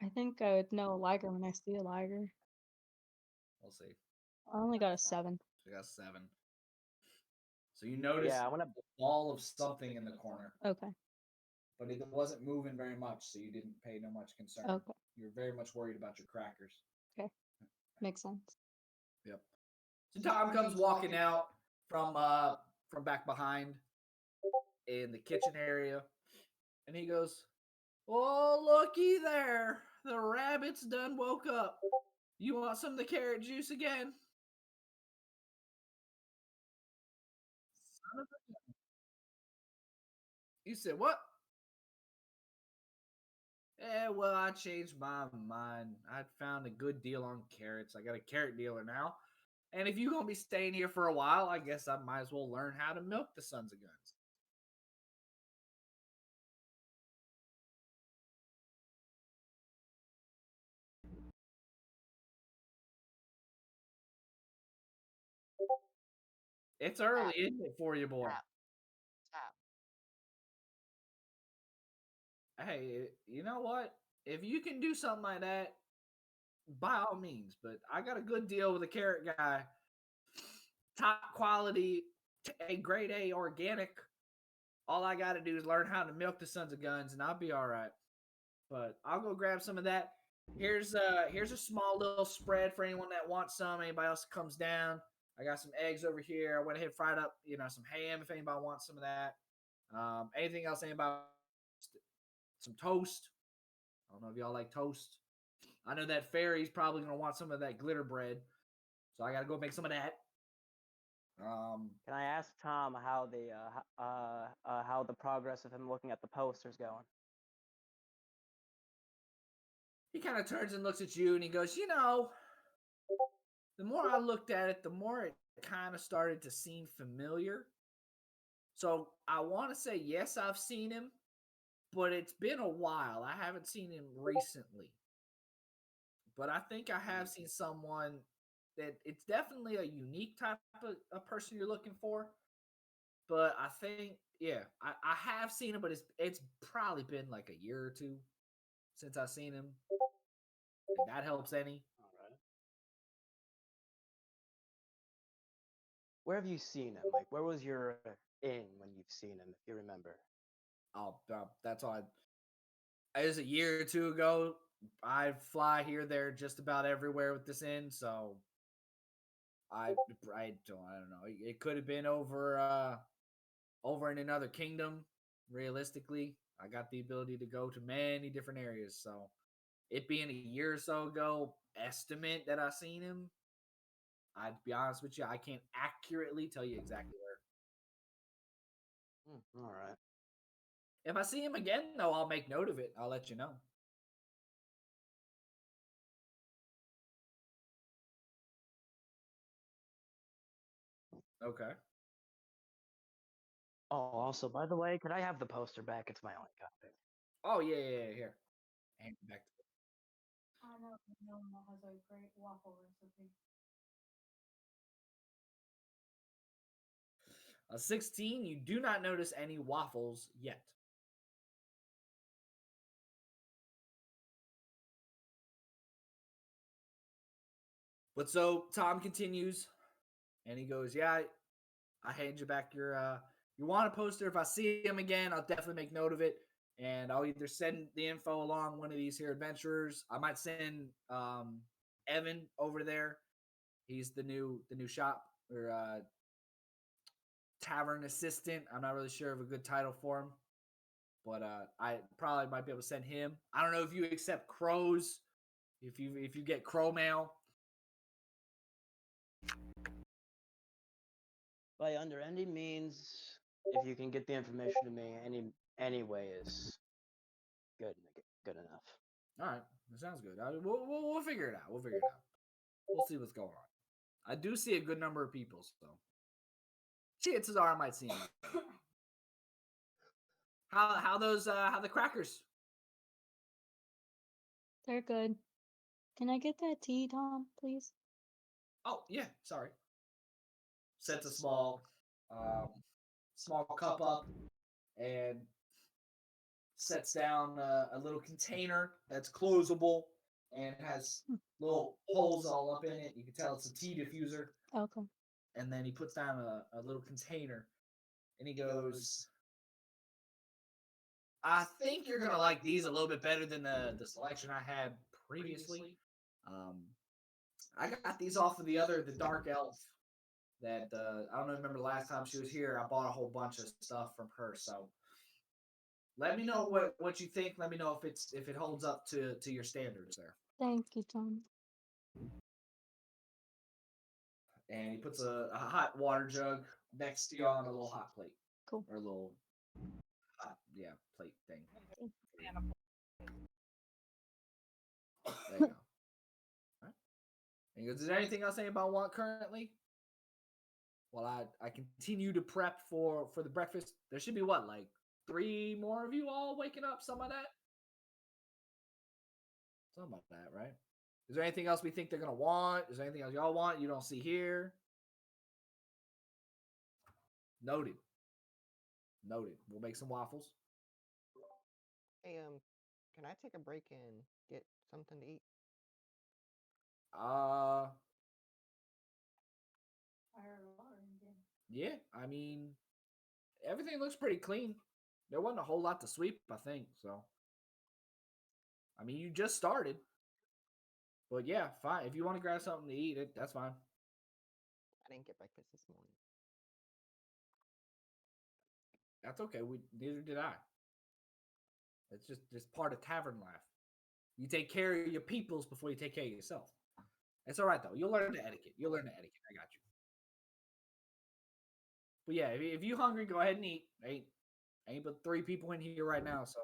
I think I would know a liger when I see a liger. We'll see. I only got a 7. So you got 7. So you notice Yeah, I want to. a ball of something in the corner, Okay. but it wasn't moving very much, so you didn't pay no much concern. Okay. You were very much worried about your crackers. Makes sense. Yep. So Tom comes walking out from back behind in the kitchen area, and he goes, "Oh, looky there! The rabbits done woke up. You want some of the carrot juice again?" Son of a gun. You said what? Well, I changed my mind. I found a good deal on carrots. I got a carrot dealer now. And if you're gonna be staying here for a while, I guess I might as well learn how to milk the sons of guns. It's early, isn't it, for you, boy? Tap. Hey, you know what? If you can do something like that, by all means. But I got a good deal with a carrot guy. Top quality, a grade A organic. All I got to do is learn how to milk the sons of guns, and I'll be all right. But I'll go grab some of that. Here's a small little spread for anyone that wants some. Anybody else that comes down. I got some eggs over here. I went ahead and fried up, some ham if anybody wants some of that. Anything else? Anybody? Some toast. I don't know if y'all like toast. I know that fairy's probably gonna want some of that glitter bread, so I gotta go make some of that. Can I ask Tom how the progress of him looking at the posters going? He kind of turns and looks at you, and he goes, the more I looked at it, the more it kind of started to seem familiar. So I want to say yes, I've seen him, but it's been a while. I haven't seen him recently. But I think I have seen someone that it's definitely a unique type of a person you're looking for. But I think, yeah, I have seen him, but it's probably been like a year or two since I've seen him. If that helps any. All right. Where have you seen him? Like, where was your inn when you've seen him, if you remember? Oh, that's all. It was a year or two ago. I fly here, there, just about everywhere with this inn, so I don't know. It could have been over in another kingdom. Realistically, I got the ability to go to many different areas, so it being a year or so ago, estimate that I seen him. I'd be honest with you, I can't accurately tell you exactly where. All right. If I see him again, though, I'll make note of it. I'll let you know. Okay. Oh, also, by the way, could I have the poster back? It's my only copy. Oh, yeah, here. Hand it back to I know Noma has a great waffle recipe. a 16. You do not notice any waffles yet. But so Tom continues, and he goes, "Yeah, I hand you back your want a poster. If I see him again, I'll definitely make note of it, and I'll either send the info along one of these here adventurers. I might send Evan over there. He's the new shop or tavern assistant. I'm not really sure of a good title for him, but I probably might be able to send him. I don't know if you accept crows. If you get crow mail." By under any means, if you can get the information to me any way is good enough. All right, that sounds good. We'll figure it out. We'll see what's going on. I do see a good number of people, so chances are I might see him. How the crackers? They're good. Can I get that tea, Tom, please? Oh yeah, sorry. Sets a small cup up and sets down a little container that's closable and has little holes all up in it. You can tell it's a tea diffuser. Okay. and then he puts down a little container, and he goes, I think you're gonna like these a little bit better than the selection I had previously. I got these off of the dark elf that I don't remember the last time she was here. I bought a whole bunch of stuff from her. So let me know what you think. Let me know if it holds up to your standards there. Thank you, Tom. And he puts a hot water jug next to you on a little hot plate. Cool. Or a little hot, plate thing. There you go. Right. And he goes, is there anything else anybody want currently? Well, I continue to prep for the breakfast. There should be what, like 3 more of you all waking up? Something like that? Something like that, right? Is there anything else we think they're going to want? Is there anything else y'all want you don't see here? Noted. We'll make some waffles. Hey, can I take a break and get something to eat? I heard a water engine. Yeah, I mean, everything looks pretty clean. There wasn't a whole lot to sweep, I think, so. I mean, you just started. But yeah, fine. If you want to grab something to eat, that's fine. I didn't get breakfast this morning. That's okay. Neither did I. It's just part of tavern life. You take care of your peoples before you take care of yourself. It's all right though. You'll learn the etiquette. I got you. But yeah, if you hungry, go ahead and eat. Ain't but 3 people in here right now, so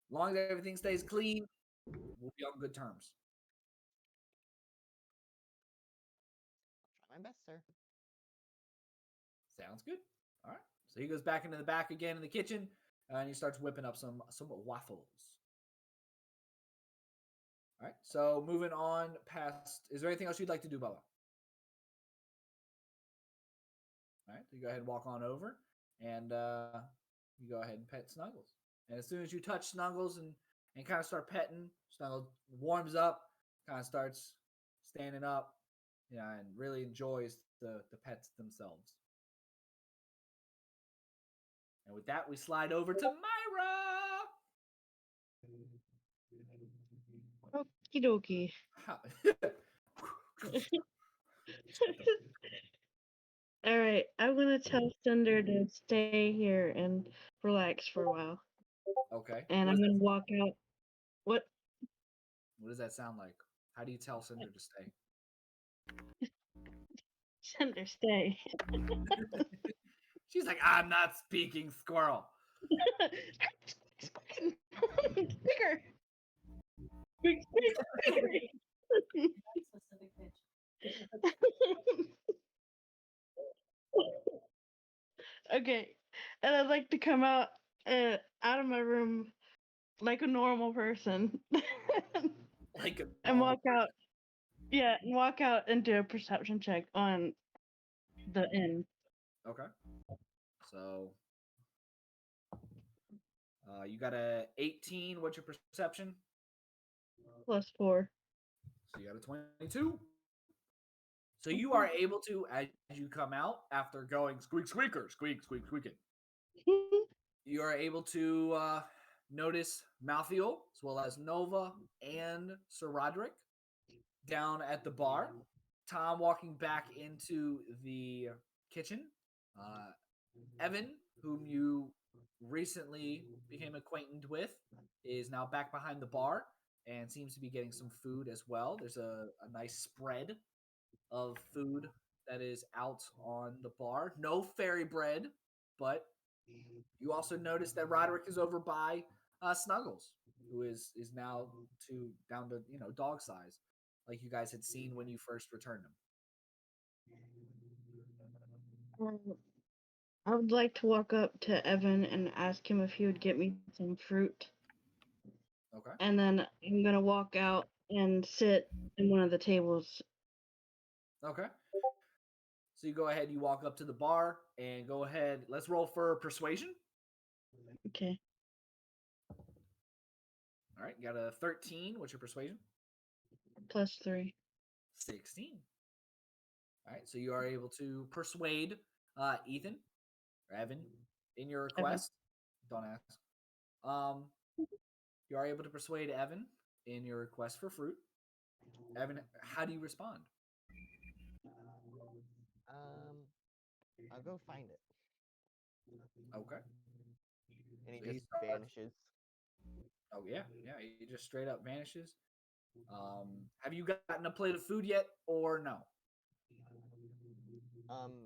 as long as everything stays clean, we'll be on good terms. I'll try my best, sir. Sounds good. All right. So he goes back into the back again in the kitchen, and he starts whipping up some waffles. All right. So moving on past, is there anything else you'd like to do, Bella? All right. So you go ahead and walk on over, and you go ahead and pet Snuggles. And as soon as you touch Snuggles and kind of start petting, Snuggles warms up, kind of starts standing up, and really enjoys the pets themselves. And with that, we slide over to Myra. Okie dokie. All right, I'm gonna tell Cinder to stay here and relax for a while, Okay. and I'm gonna walk out. What? What does that sound like? How do you tell Cinder to stay? Cinder, stay. She's like, I'm not speaking, squirrel. Bigger. Bigger. Specific pitch. Okay, and I'd like to come out of my room like a normal person. Like and walk out. Yeah, and walk out and do a perception check on the inn. Okay. So you got a 18. What's your perception? +4. So you got a 22. So you are able to, as you come out after going squeak squeaker, squeak squeak squeaking, you are able to notice Malthiel as well as Nova and Sir Roderick down at the bar. Tom walking back into the kitchen. Evan, whom you recently became acquainted with, is now back behind the bar and seems to be getting some food as well. There's a nice spread of food that is out on the bar. No fairy bread, but you also notice that Roderick is over by Snuggles, who is now down to dog size, like you guys had seen when you first returned him. I would like to walk up to Evan and ask him if he would get me some fruit. Okay. And then I'm gonna walk out and sit in one of the tables. Okay. So you go ahead, you walk up to the bar, and go ahead. Let's roll for persuasion. Okay. All right, you got a 13. What's your persuasion? +3. 16. All right, so you are able to persuade Ethan or Evan in your request. Don't ask. You are able to persuade Evan in your request for fruit. Evan, how do you respond? I'll go find it. Okay. And he So he just starts- vanishes. Oh yeah, he just straight up vanishes. Have you gotten a plate of food yet, or no?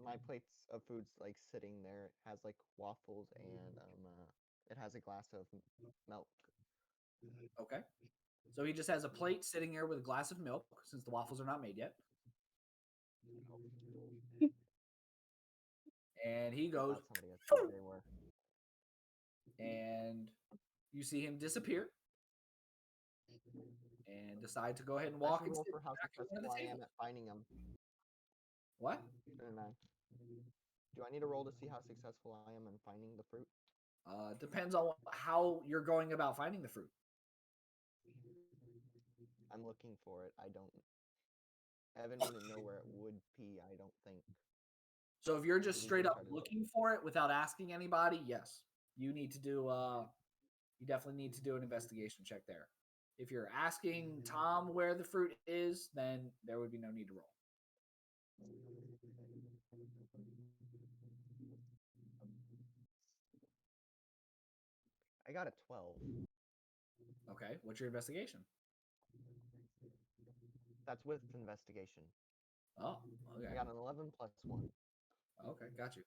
My plates of food's like sitting there. It has like waffles and it has a glass of milk. Okay. So he just has a plate sitting there with a glass of milk, since the waffles are not made yet. And he I goes, thought somebody had said they were. and you see him disappear, and decide to go ahead and I walk should and roll sit for how back in front successful of the I am table. at finding them. What? Shouldn't I? Do I need to roll to see how successful I am in finding the fruit? Depends on how you're going about finding the fruit. I'm looking for it. I don't. Evan wouldn't know where it would be, I don't think. So if you're just We straight can up try to look. looking for it without asking anybody, yes, you need to do. You definitely need to do an investigation check there. If you're asking Tom where the fruit is, then there would be no need to roll. I got a 12. Okay, what's your investigation? That's with investigation. Oh, I okay. got an 11 plus 1. Okay, got you.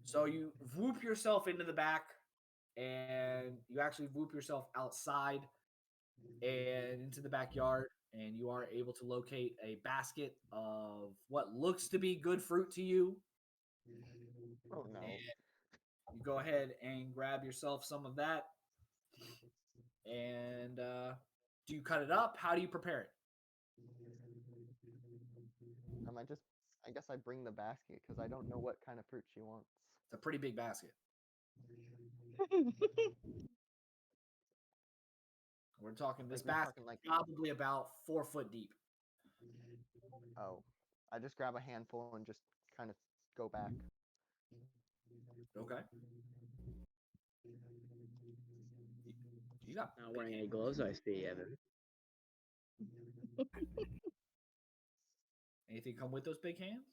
So you whoop yourself into the back, and you actually whoop yourself outside and into the backyard, and you are able to locate a basket of what looks to be good fruit to you. Oh no. You go ahead and grab yourself some of that. And do you cut it up? How do you prepare it? I guess I bring the basket because I don't know what kind of fruit she wants. It's a pretty big basket. We're talking this Like, we're basket talking like, probably about 4 foot deep. oh, I just grab a handful and just kind of go back. Okay. You got Not wearing any gloves, I see, Evan. anything come with those big hands?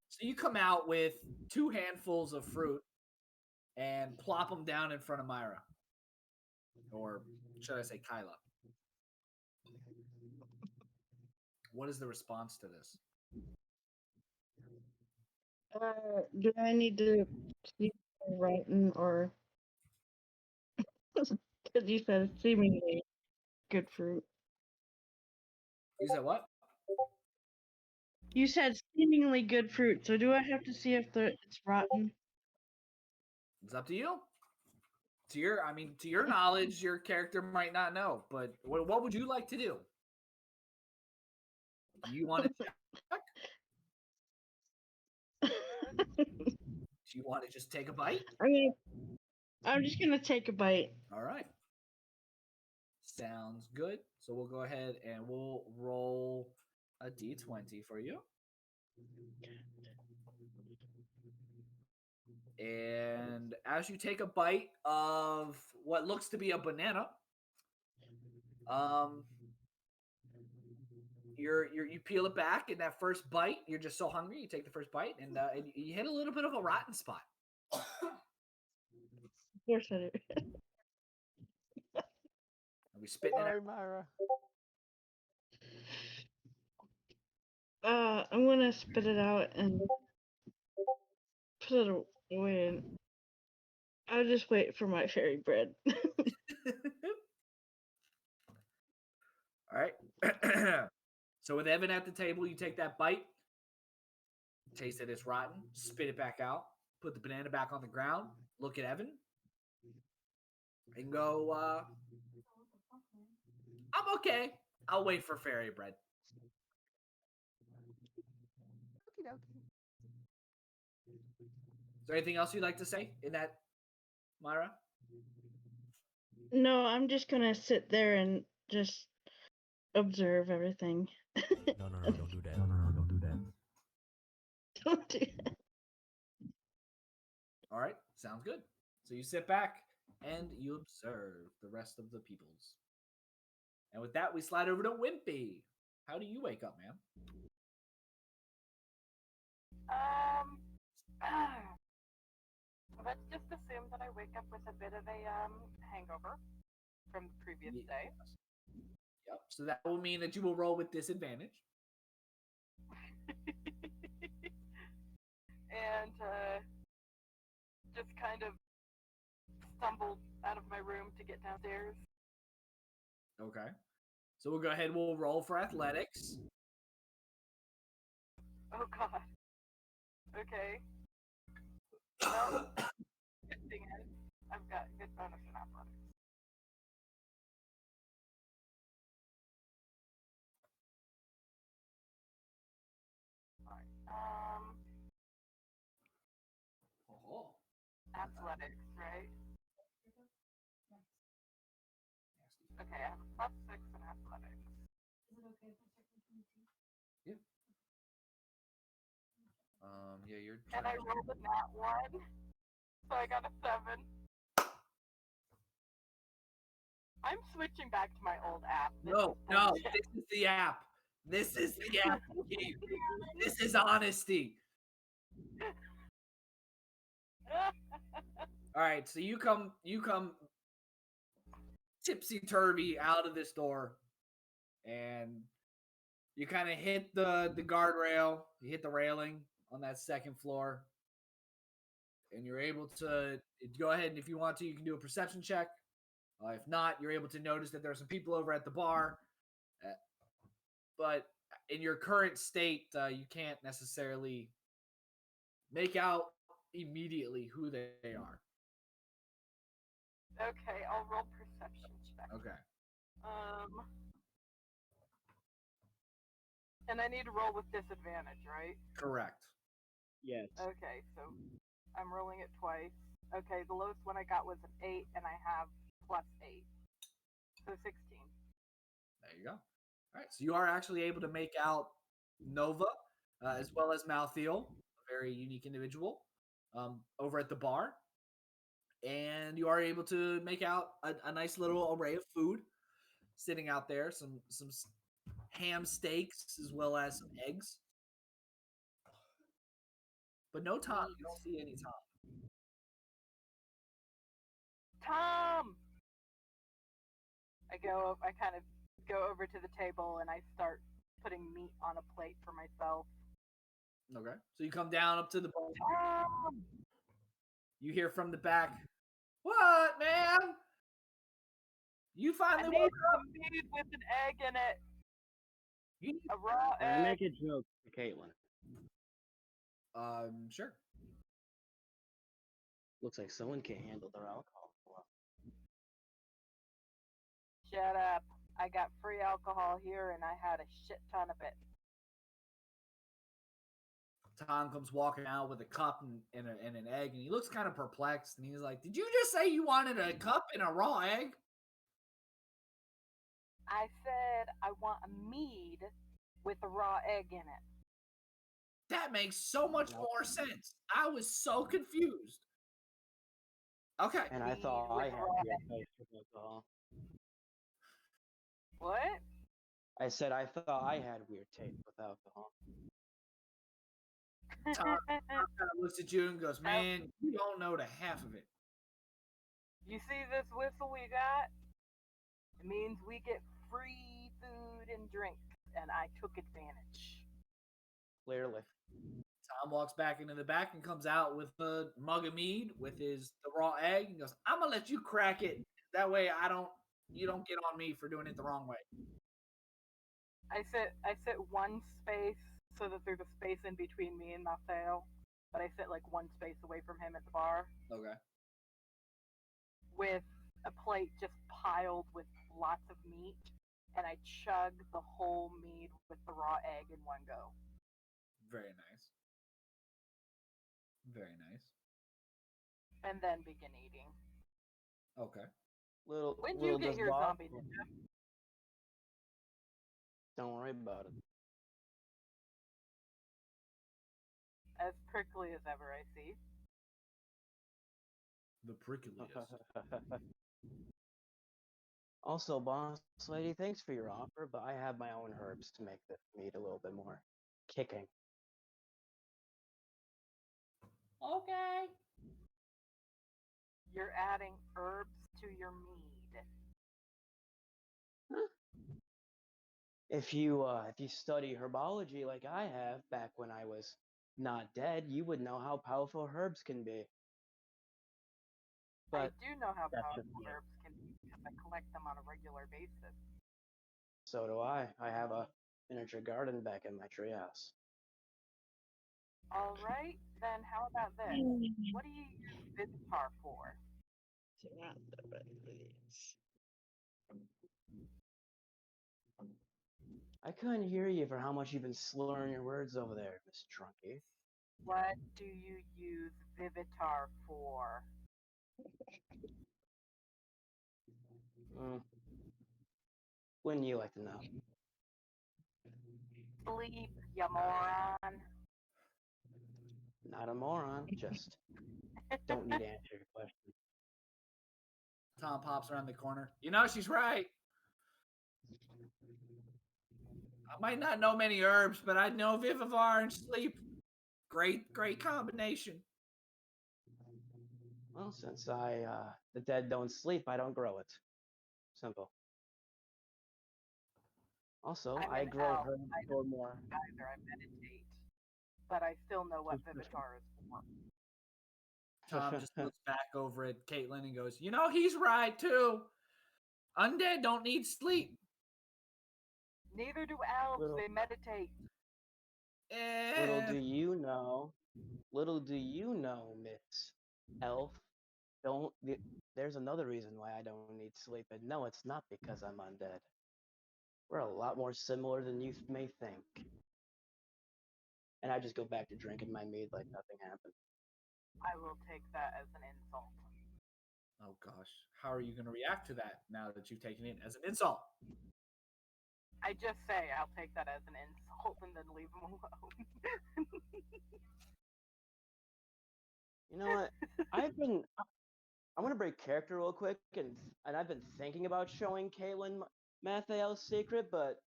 So you come out with 2 handfuls of fruit and plop them down in front of Myra. Or should I say Kyla? What is the response to this? Do I need to see rotten or because you said seemingly good fruit? You said what? You said seemingly good fruit, so do I have to see if it's rotten? It's up to you. To your knowledge, your character might not know, but what would you like to do? Do you want to check? Do you want to just take a bite? I'm just gonna take a bite. All right. Sounds good. So we'll go ahead and we'll roll a d20 for you. And as you take a bite of what looks to be a banana, you peel it back, and that first bite, you're just so hungry, you take the first bite, and you hit a little bit of a rotten spot. Of course I do. Are we spitting it Sorry, out? Myra. I'm gonna spit it out and put it away. And I'll just wait for my fairy bread. All right. So with Evan at the table, you take that bite, taste that it's rotten, spit it back out, put the banana back on the ground, look at Evan, and go, I'm okay. I'll wait for fairy bread. Okie dokie. Is there anything else you'd like to say in that, Myra? No, I'm just gonna sit there and just observe everything. No, don't do that. No, don't do that. Don't do that. All right, sounds good. So you sit back and you observe the rest of the peoples. And with that, we slide over to Wimpy. How do you wake up, man? Let's just assume that I wake up with a bit of a hangover from the previous day. Yep. So that will mean that you will roll with disadvantage. And just kind of stumbled out of my room to get downstairs. Okay. So we'll go ahead. We'll roll for athletics. Oh God. Okay. Well, good thing is I've got good bonus in athletics. Alright. Oh. Athletics, right? Okay, I have a +6 in athletics. Is it okay if I start from 22? Yeah. Yeah, you're. And I rolled a nat 1, so I got a 7. I'm switching back to my old app. No, this is the app. This is the app. This is honesty. All right, so you come tipsy turvy out of this door, and you kind of hit the guardrail. You hit the railing on that second floor, and you're able to go ahead, and if you want to, you can do a perception check. If not, you're able to notice that there are some people over at the bar, but in your current state, you can't necessarily make out immediately who they are. Okay, I'll roll perception check. Okay. And I need to roll with disadvantage, right? Correct. Yes. Okay, so I'm rolling it twice. Okay, the lowest one I got was an 8, and I have +8. So 16. There you go. All right, so you are actually able to make out Nova, as well as Malthiel, a very unique individual, over at the bar. And you are able to make out a nice little array of food sitting out there, some ham steaks as well as some eggs. But no Tom. You don't see any Tom. Tom! I kind of go over to the table and I start putting meat on a plate for myself. Okay. So you come down up to the bar. Tom! You hear from the back, "What, man? You I finally need woke up? some meat with an egg in it. You need- A raw Can I egg. make a joke to Caitlin? Sure. Looks like someone can't handle their alcohol. Shut up. I got free alcohol here and I had a shit ton of it. Tom comes walking out with a cup and an egg, and he looks kind of perplexed. And he's like, "Did you just say you wanted a cup and a raw egg?" I said I want a mead with a raw egg in it. That makes so much more sense. I was so confused. Okay. And I thought I had weird taste with alcohol. What? I said I thought I had weird taste with alcohol. Tom kind of looks at you and goes, "Man, you don't know the half of it." You see this whistle we got? It means we get free food and drinks, and I took advantage. Clearly. Tom walks back into the back and comes out with a mug of mead with the raw egg and goes, "I'm gonna let you crack it. That way you don't get on me for doing it the wrong way." I sit one space so that there's a space in between me and Mateo, but I sit like one space away from him at the bar Okay. with a plate just piled with lots of meat, and I chug the whole mead with the raw egg in one go. Very nice. Very nice. And then begin eating. Okay. Little. When'd you get does your Bob- zombie ninja? Don't worry about it. As prickly as ever, I see. The prickliest. Also, boss lady, thanks for your offer, but I have my own herbs to make this meat a little bit more kicking. Okay. You're adding herbs to your mead. If you study herbology like I have back when I was not dead, you would know how powerful herbs can be. I But do know how that's powerful just me. herbs can be because I collect them on a regular basis. So do I. I have a miniature garden back in my treehouse. All right, then how about this? What do you use Vivitar for? I couldn't hear you for how much you've been slurring your words over there, Miss Trunky. What do you use Vivitar for? Wouldn't you like to know? Sleep, you moron. Not a moron, just don't need to answer your question. Tom pops around the corner. You know, she's right. I might not know many herbs, but I know Vivivar and sleep. Great combination. Well, since the dead don't sleep, I don't grow it. Simple. Also, I'm I an grow elf. herbs I for don't more. either. I meditate. But I still know what Vivitar is for. Tom just looks back over at Caitlin and goes, you know, he's right too. Undead don't need sleep. Neither do elves. They meditate. Little do you know, Miss Elf. There's another reason why I don't need sleep, and no, it's not because I'm undead. We're a lot more similar than you may think. And I just go back to drinking my mead like nothing happened. I will take that as an insult. Oh gosh, how are you going to react to that now that you've taken it as an insult? I just say I'll take that as an insult and then leave him alone. You know what? I'm gonna break character real quick, and I've been thinking about showing Caitlin Mathael's secret, but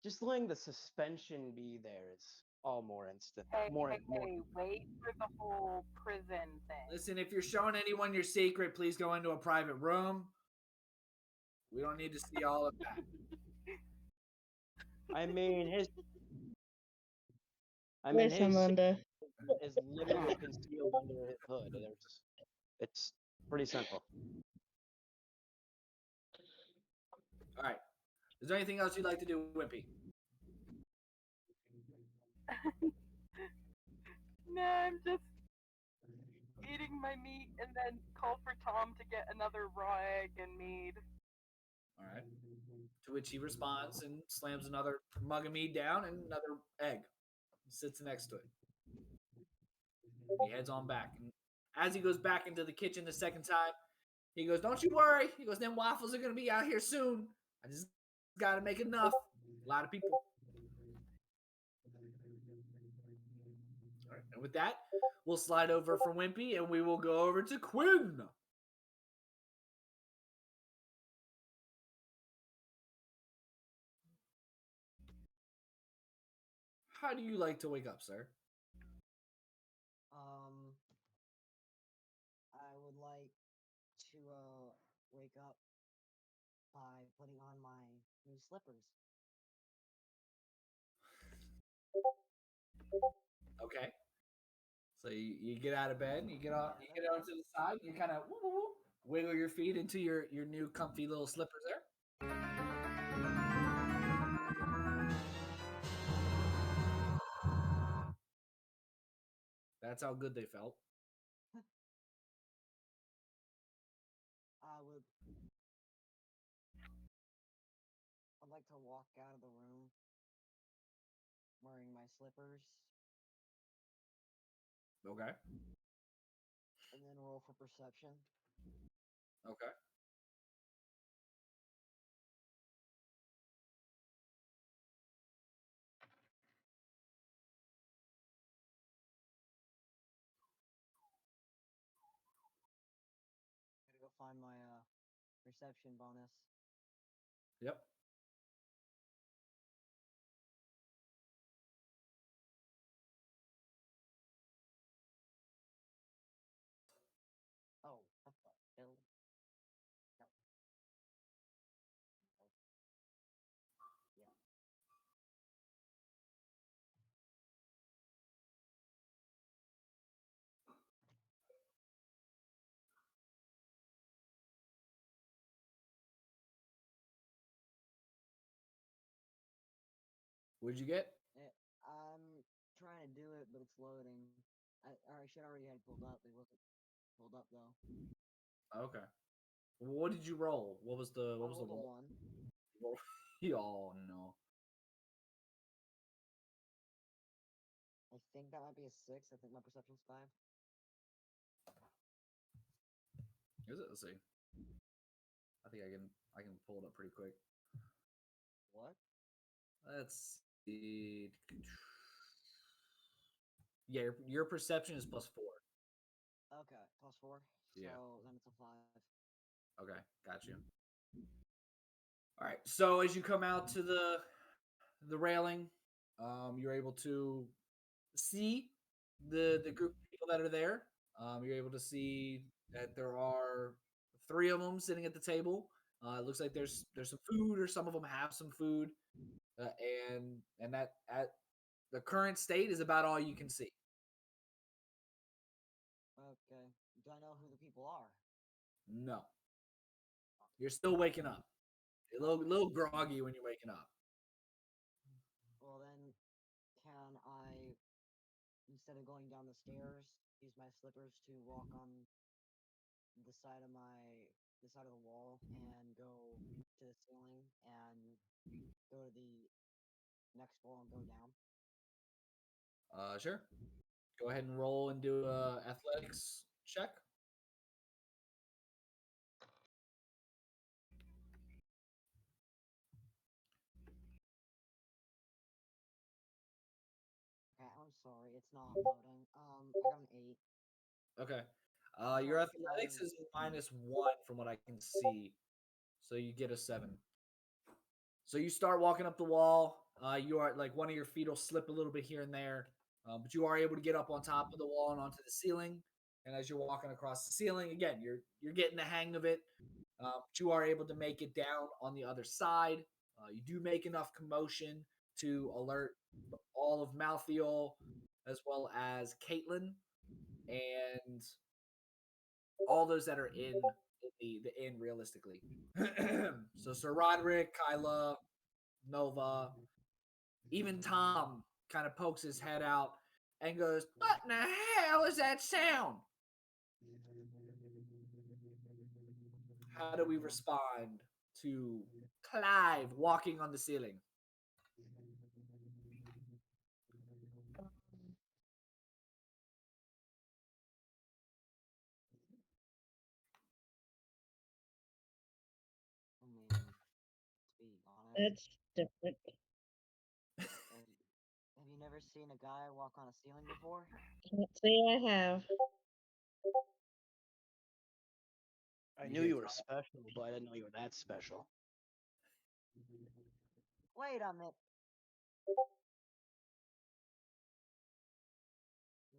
just letting the suspension be there is all more instant. Hey, wait for the whole prison thing. Listen, if you're showing anyone your secret, please go into a private room. We don't need to see all of that. I mean, his Amanda. is literally concealed under his hood. It's pretty simple. All right. Is there anything else you'd like to do, Wimpy? No, I'm just eating my meat and then call for Tom to get another raw egg and mead. All right. To which he responds and slams another mug of mead down and another egg. Sits next to it. He heads on back. And as he goes back into the kitchen the second time, he goes, don't you worry. He goes, them waffles are going to be out here soon. I just got to make enough. A lot of people. All right. And with that, we'll slide over from Wimpy and we will go over to Quinn. How do you like to wake up, sir? I would like to wake up by putting on my new slippers. Okay. So you get out of bed, you get out to the side, you kind of wiggle your feet into your new comfy little slippers there. That's how good they felt. I'd like to walk out of the room wearing my slippers. Okay. And then roll for perception. Okay. find my perception bonus. Yep. Oh, what the hell? No. Yeah. What'd you get? I'm trying to do it, but it's loading. I should already had pulled up. It wasn't pulled up though. Okay. What did you roll? What was the I what was the rolled a roll? one. Oh no. I think that might be a 6. I think my perception's 5. Is it? Let's see. I think I can pull it up pretty quick. What? Let's see. Yeah, your perception is +4. Okay, +4. Yeah. So then it's a 5. Okay, got you. All right. So as you come out to the railing, you're able to see the group of people that are there. You're able to see that there are 3 of them sitting at the table. It looks like there's some food, or some of them have some food, and that at the current state is about all you can see. Okay. Do I know who the people are? No, you're still waking up. You're a little groggy when you're waking up. Well then, can I, instead of going down the stairs, use my slippers to walk on the side of the wall and go to the ceiling and go to the next floor and go down? Sure. Go ahead and roll and do a athletics check. Okay, I'm sorry, it's not loading. I got an 8. Okay. Your athletics is -1 from what I can see, so you get a 7. So you start walking up the wall. You are like, one of your feet will slip a little bit here and there, but you are able to get up on top of the wall and onto the ceiling. And as you're walking across the ceiling, again, you're getting the hang of it. But you are able to make it down on the other side. You do make enough commotion to alert all of Malthiel, as well as Caitlin, and all those that are in the inn realistically. So Sir Roderick, Kyla, Nova, even Tom kind of pokes his head out and goes, "What in the hell is that sound?" How do we respond to Clive walking on the ceiling? I mean, to be honest, That's different. have you never seen a guy walk on a ceiling before? Can't say I have. I You knew get you were special, but I didn't know you were that special. Wait a minute.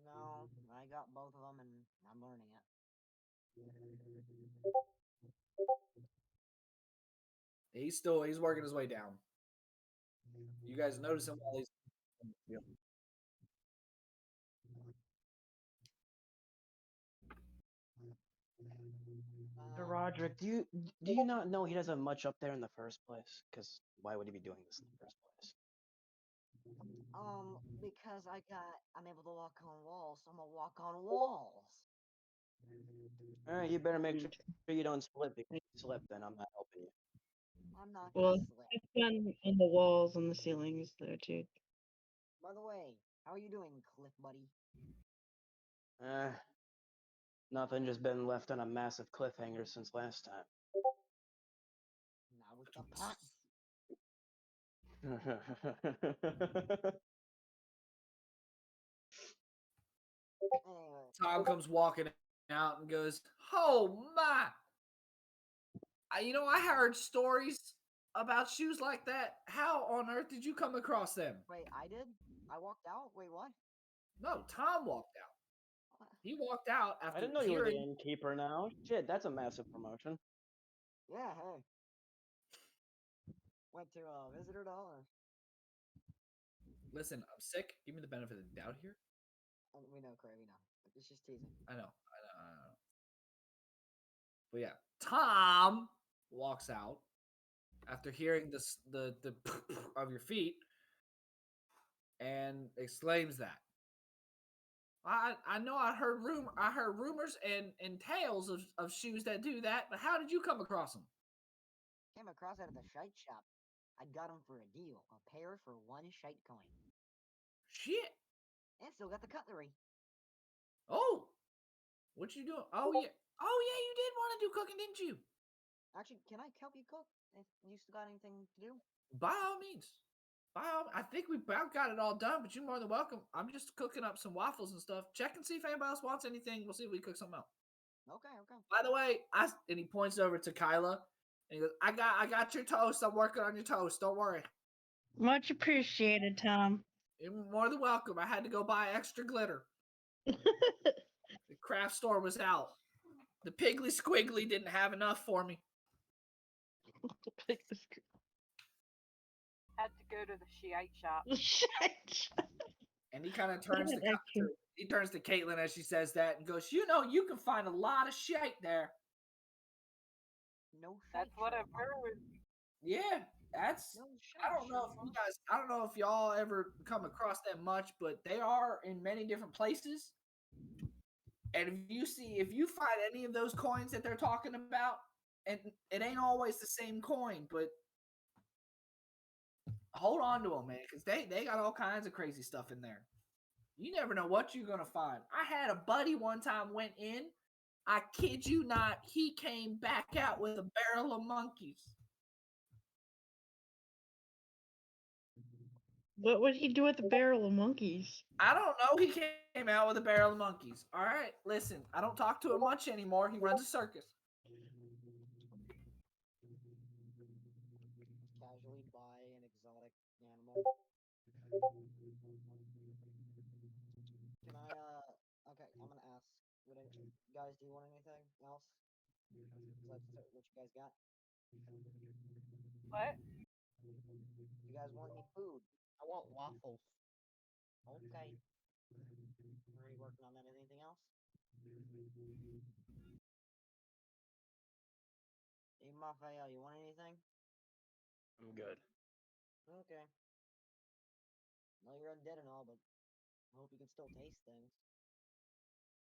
No, I got both of them and I'm learning it. He's working his way down. You guys notice him while he's Roderick, do you not know he doesn't have much up there in the first place? Because why would he be doing this in the first place? Because I'm able to walk on walls, so I'm gonna walk on walls. All right, you better make sure you don't slip. If you slip, then I'm not helping you. I'm not Well, gonna slip. I've done on the walls and the ceilings there too. By the way, how are you doing, Cliff buddy? Nothing, just been left on a massive cliffhanger since last time. Not with the puns. Anyway, Tom comes walking out and goes, "Oh my! I heard stories about shoes like that. How on earth did you come across them? Wait, I did? I walked out? Wait, what? No, Tom walked out. He walked out after I didn't know you were the hearing. innkeeper now. Shit, that's a massive promotion. Yeah, hey. Went to visitor doll or Listen, I'm sick. Give me the benefit of the doubt here. we know, Cray, we know. It's just teasing. I know. But yeah, Tom walks out after hearing the of your feet and exclaims that. I know I heard rumors and tales of shoes that do that, but how did you come across them? Came across it at the shite shop. I got them for a deal. A pair for 1 shite coin. Shit. And still got the cutlery. Oh, what you doing? Oh yeah, you did want to do cooking, didn't you? Actually, can I help you cook? If you still got anything to do? By all means. I think we about got it all done, but you're more than welcome. I'm just cooking up some waffles and stuff. Check and see if anybody else wants anything. We'll see if we cook something else. Okay, okay. By the way, and he points over to Kyla and he goes, I got your toast. I'm working on your toast. Don't worry. Much appreciated, Tom. You're more than welcome. I had to go buy extra glitter. The craft store was out. The Piggly Squiggly didn't have enough for me. Had to go to the shite shop. And he kind of turns to Caitlin as she says that and goes, you can find a lot of shite there. No, that's what I've heard. Yeah, that's. I don't know if y'all ever come across that much, but they are in many different places. And if you find any of those coins that they're talking about, and it ain't always the same coin, but hold on to them, man, because they got all kinds of crazy stuff in there. You never know what you're gonna find. I had a buddy one time went in. I kid you not, he came back out with a barrel of monkeys. What would he do with a barrel of monkeys? I don't know. He came out with a barrel of monkeys. All right, listen, I don't talk to him much anymore. He runs a circus. Casually buy an exotic animal. Can I, okay, I'm gonna ask. Guys, do you want anything else? What you guys got? What? You guys want any food? I want waffles. Okay. Are you working on that? Anything else? Hey, Raphael, you want anything? I'm good. Okay. Well, you're undead and all, but I hope you can still taste things.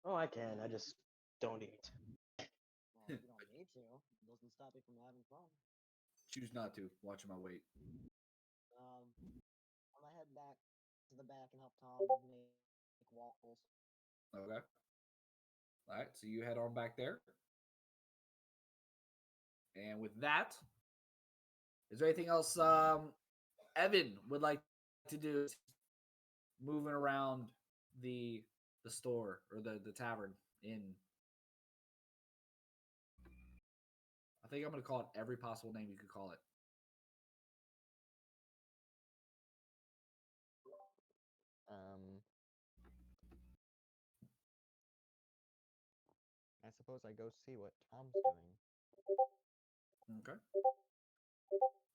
Oh, I can. I just don't eat. Well, you don't need to. It doesn't stop you from having fun. Choose not to. Watching my weight. I'm gonna head back to the back and help Tom make waffles. Okay. All right, so you head on back there. And with that, is there anything else Evan would like to do? Moving around the store or the tavern in. I think I'm going to call it every possible name you could call it. I suppose I go see what Tom's doing. Okay.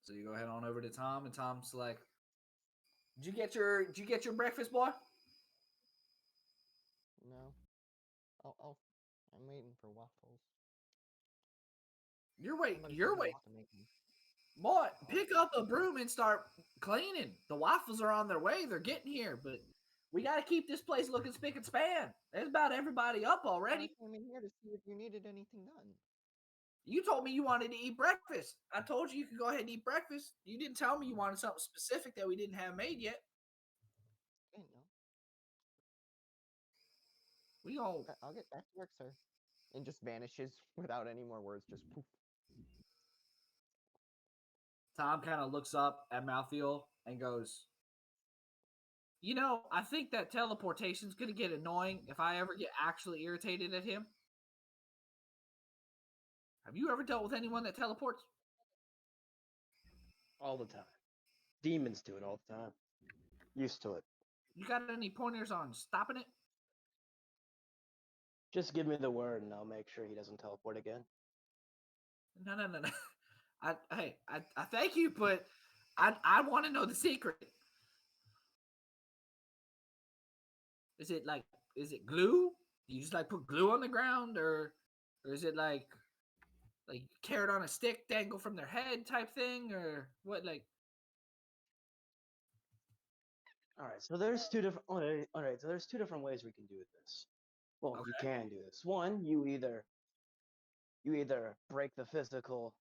So you go head on over to Tom, and Tom's like, Did you get your breakfast, boy? No. I'm waiting for waffles. You're waiting. Boy, pick up a broom and start cleaning. The waffles are on their way. They're getting here, but we got to keep this place looking spick and span. There's about everybody up already. I came in here to see if you needed anything done. You told me you wanted to eat breakfast. I told you could go ahead and eat breakfast. You didn't tell me you wanted something specific that we didn't have made yet. I didn't know. I'll get back to work, sir. And just vanishes without any more words. Just poof. Tom kind of looks up at Malthael and goes, I think that teleportation's going to get annoying if I ever get actually irritated at him. Have you ever dealt with anyone that teleports? All the time. Demons do it all the time. Used to it. You got any pointers on stopping it? Just give me the word and I'll make sure he doesn't teleport again. No. I thank you, but I want to know the secret. Is it glue? Do you just like put glue on the ground, or is it like carrot on a stick dangle from their head type thing, or what? Like, All right, so there's two different. All right, so there's two different ways we can do this. Well, you Okay. can do this. One, you either break the physical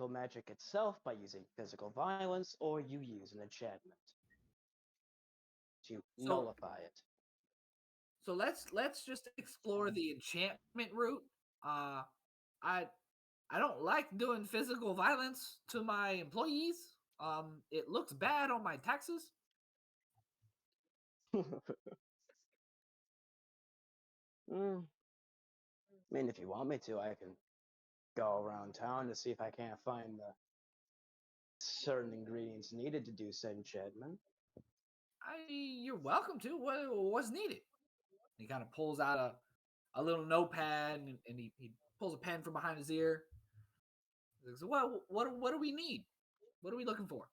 magic itself by using physical violence, or you use an enchantment to So- nullify it. so let's just explore the enchantment route. I don't like doing physical violence to my employees. It looks bad on my taxes. I mean, if you want me to, I can go around town to see if I can't find the certain ingredients needed to do said enchantment. You're welcome to. What's needed? He kind of pulls out a little notepad and he pulls a pen from behind his ear. He says, what do we need? What are we looking for?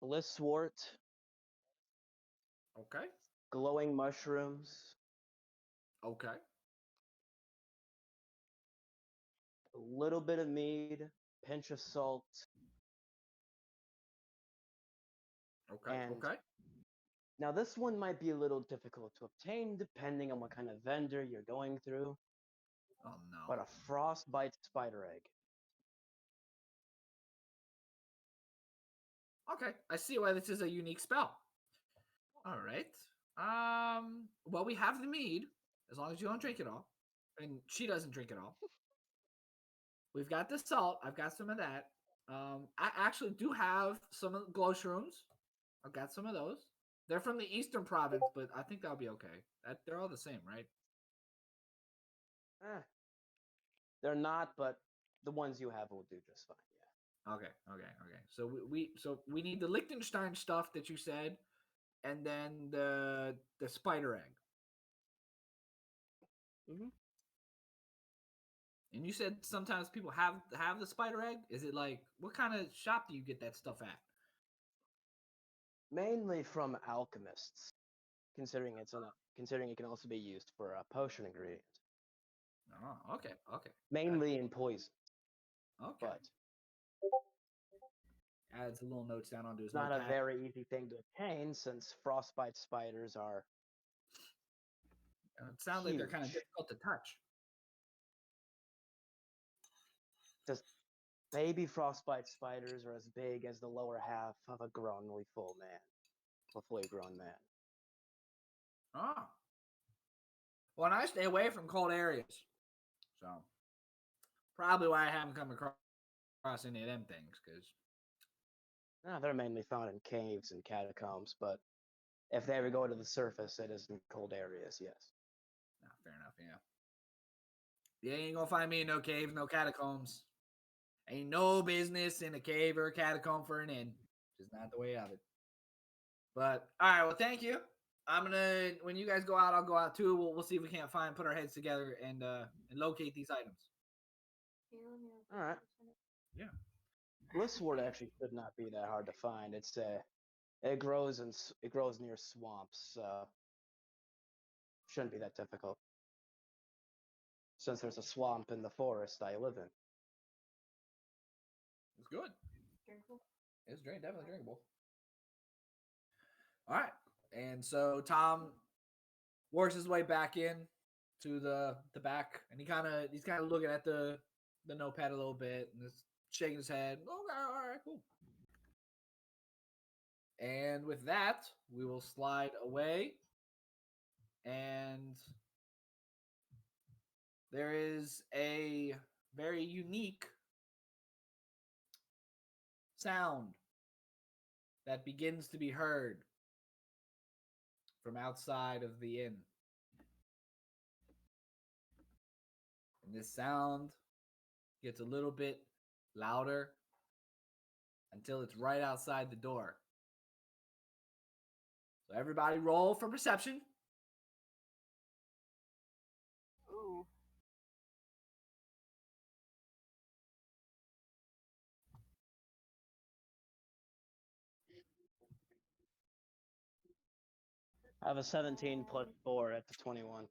Blisswort, Okay. glowing mushrooms, Okay. a little bit of mead, pinch of salt, Okay. and Okay. now this one might be a little difficult to obtain depending on what kind of vendor you're going through, Oh no. but a frostbite spider egg. Okay. I see why this is a unique spell. All right. Well, we have the mead, as long as you don't drink it all. And she doesn't drink it all. We've got the salt. I've got some of that. I actually do have some of the glow shrooms. I've got some of those. They're from the Eastern Province, but I think that'll be okay. They're all the same, right? They're not, but the ones you have will do just fine. Yeah. Okay. So we need the Liechtenstein stuff that you said, and then the spider egg. Mhm. And you said sometimes people have the spider egg. Is it like, what kind of shop do you get that stuff at? Mainly from alchemists, considering it can also be used for a potion ingredient. Oh, okay. Mainly in poison, Okay. but Adds a little notes down onto his it's not a notepad. very easy thing to obtain since frostbite spiders are It sounds like they're kind of huge. difficult to touch. just baby frostbite spiders are as big as the lower half of a fully grown man. Oh. Well, and I stay away from cold areas. So, probably why I haven't come across any of them things, because... They're mainly found in caves and catacombs, but if they ever go to the surface, it is in cold areas, yes. Fair enough, yeah. You ain't gonna find me in no caves, no catacombs. Ain't no business in a cave or a catacomb for an inn. Just not the way of it. But, alright, well, thank you. I'm gonna, when you guys go out, I'll go out too. We'll see if we can't put our heads together and locate these items. All right. Yeah. Blisswort actually should not be that hard to find. It grows near swamps, so shouldn't be that difficult. Since there's a swamp in the forest I live in. It's good. It's definitely drinkable. All right, and so Tom works his way back in to the back, and he's kind of looking at the notepad a little bit and just shaking his head. Okay, all right, cool. And with that, we will slide away, and there is a very unique sound that begins to be heard from outside of the inn. And this sound gets a little bit louder until it's right outside the door. So everybody roll for perception. Ooh. I have a 17 plus 4 at the 21.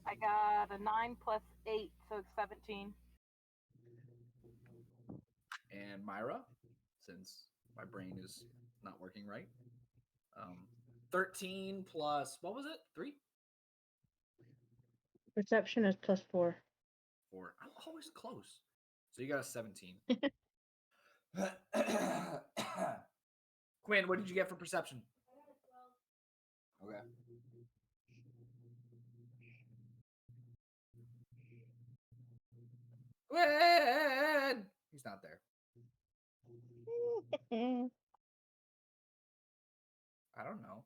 I got a 9 plus 8, so it's 17. And Myra, since my brain is not working right. 13 plus, what was it? 3? Perception is +4. 4. I'm always close. So you got a 17. Quinn, what did you get for perception? Okay. Quinn! He's not there. I don't know.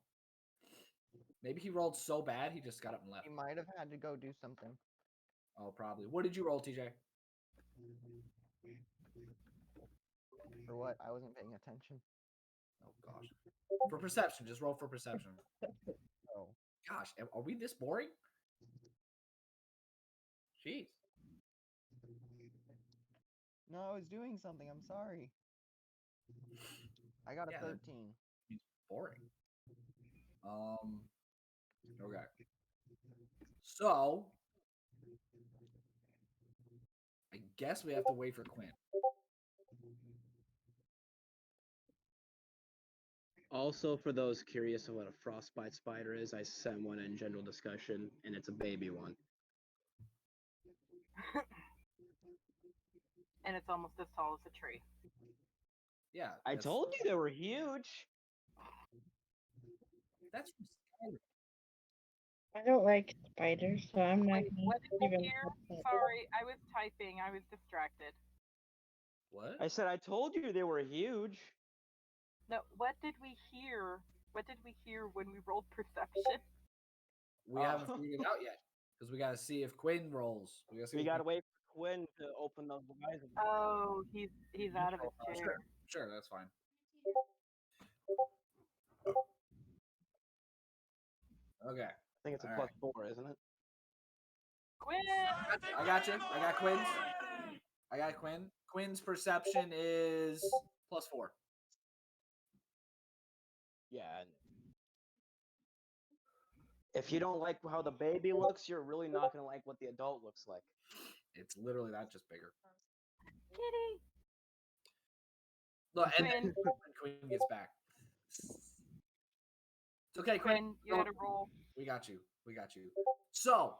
Maybe he rolled so bad he just got up and left. He might have had to go do something. Oh, probably. What did you roll, TJ? For what? I wasn't paying attention. Oh gosh. For perception, just roll for perception. Oh. Gosh, are we this boring? Jeez. No, I was doing something. I'm sorry. I got a Yeah, 13. He's boring. Okay. So I guess we have to wait for Quinn. Also, for those curious of what a frostbite spider is, I sent one in general discussion, and it's a baby one. And it's almost as tall as a tree. Yeah. I told you they were huge. That's from Skyrim. I don't like spiders, so I'm not Wait, what did you even. hear? Sorry, I was typing. I was distracted. What? I said I told you they were huge. No, what did we hear? What did we hear when we rolled perception? We haven't figured it out yet because we got to see if Quinn rolls. We gotta wait for Quinn to open those eyes. Oh, he's out of his chair. Sure, that's fine. Okay. I think it's a All plus 4, isn't it? Quinn! I got you. I got Quinn's. I got Quinn. Quinn's perception is +4. Yeah. If you don't like how the baby looks, you're really not gonna like what the adult looks like. It's literally that, just bigger. Kitty! Look, and then Quinn. when Quinn gets back. It's okay, Quinn. You had to roll. We got you. We got you. So,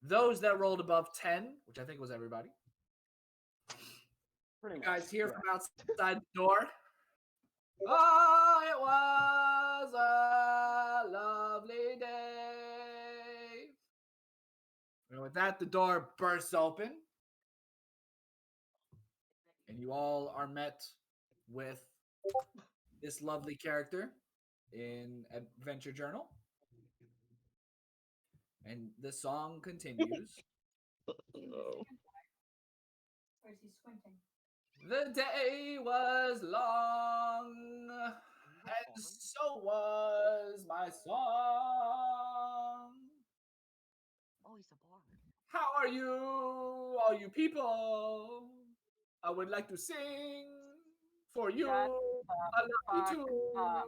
those that rolled above 10, which I think was everybody. Pretty You much. guys hear yeah. from outside the door. Oh, it was a lovely day. And with that, the door bursts open. And you all are met with this lovely character in Adventure Journal. And the song continues. No. Or is he squinting? The day was long, and so was my song. Oh, he's a bard. How are you, all you people? I would like to sing for you. Shut I love you too. up.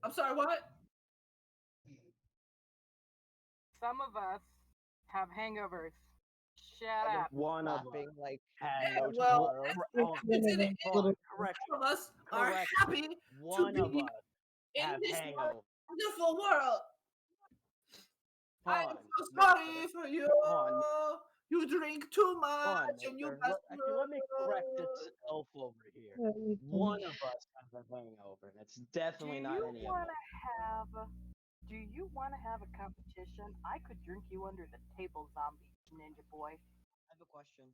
I'm sorry, what? Some of us have hangovers. Shut up. One of Not being us like, had Yeah, no well, tomorrow. it's in it. Hold on, correction. Some of us are Correction. happy One to of be us in have this hangover. wonderful world. I'm Fun. so sorry for you. Fun. You drink too much Fun. and you Mister. pass Actually, let me correct this elf over here. One of us has a hangover, and it's definitely not any of us. Do you want to have a competition? I could drink you under the table, zombie ninja boy. I have a question.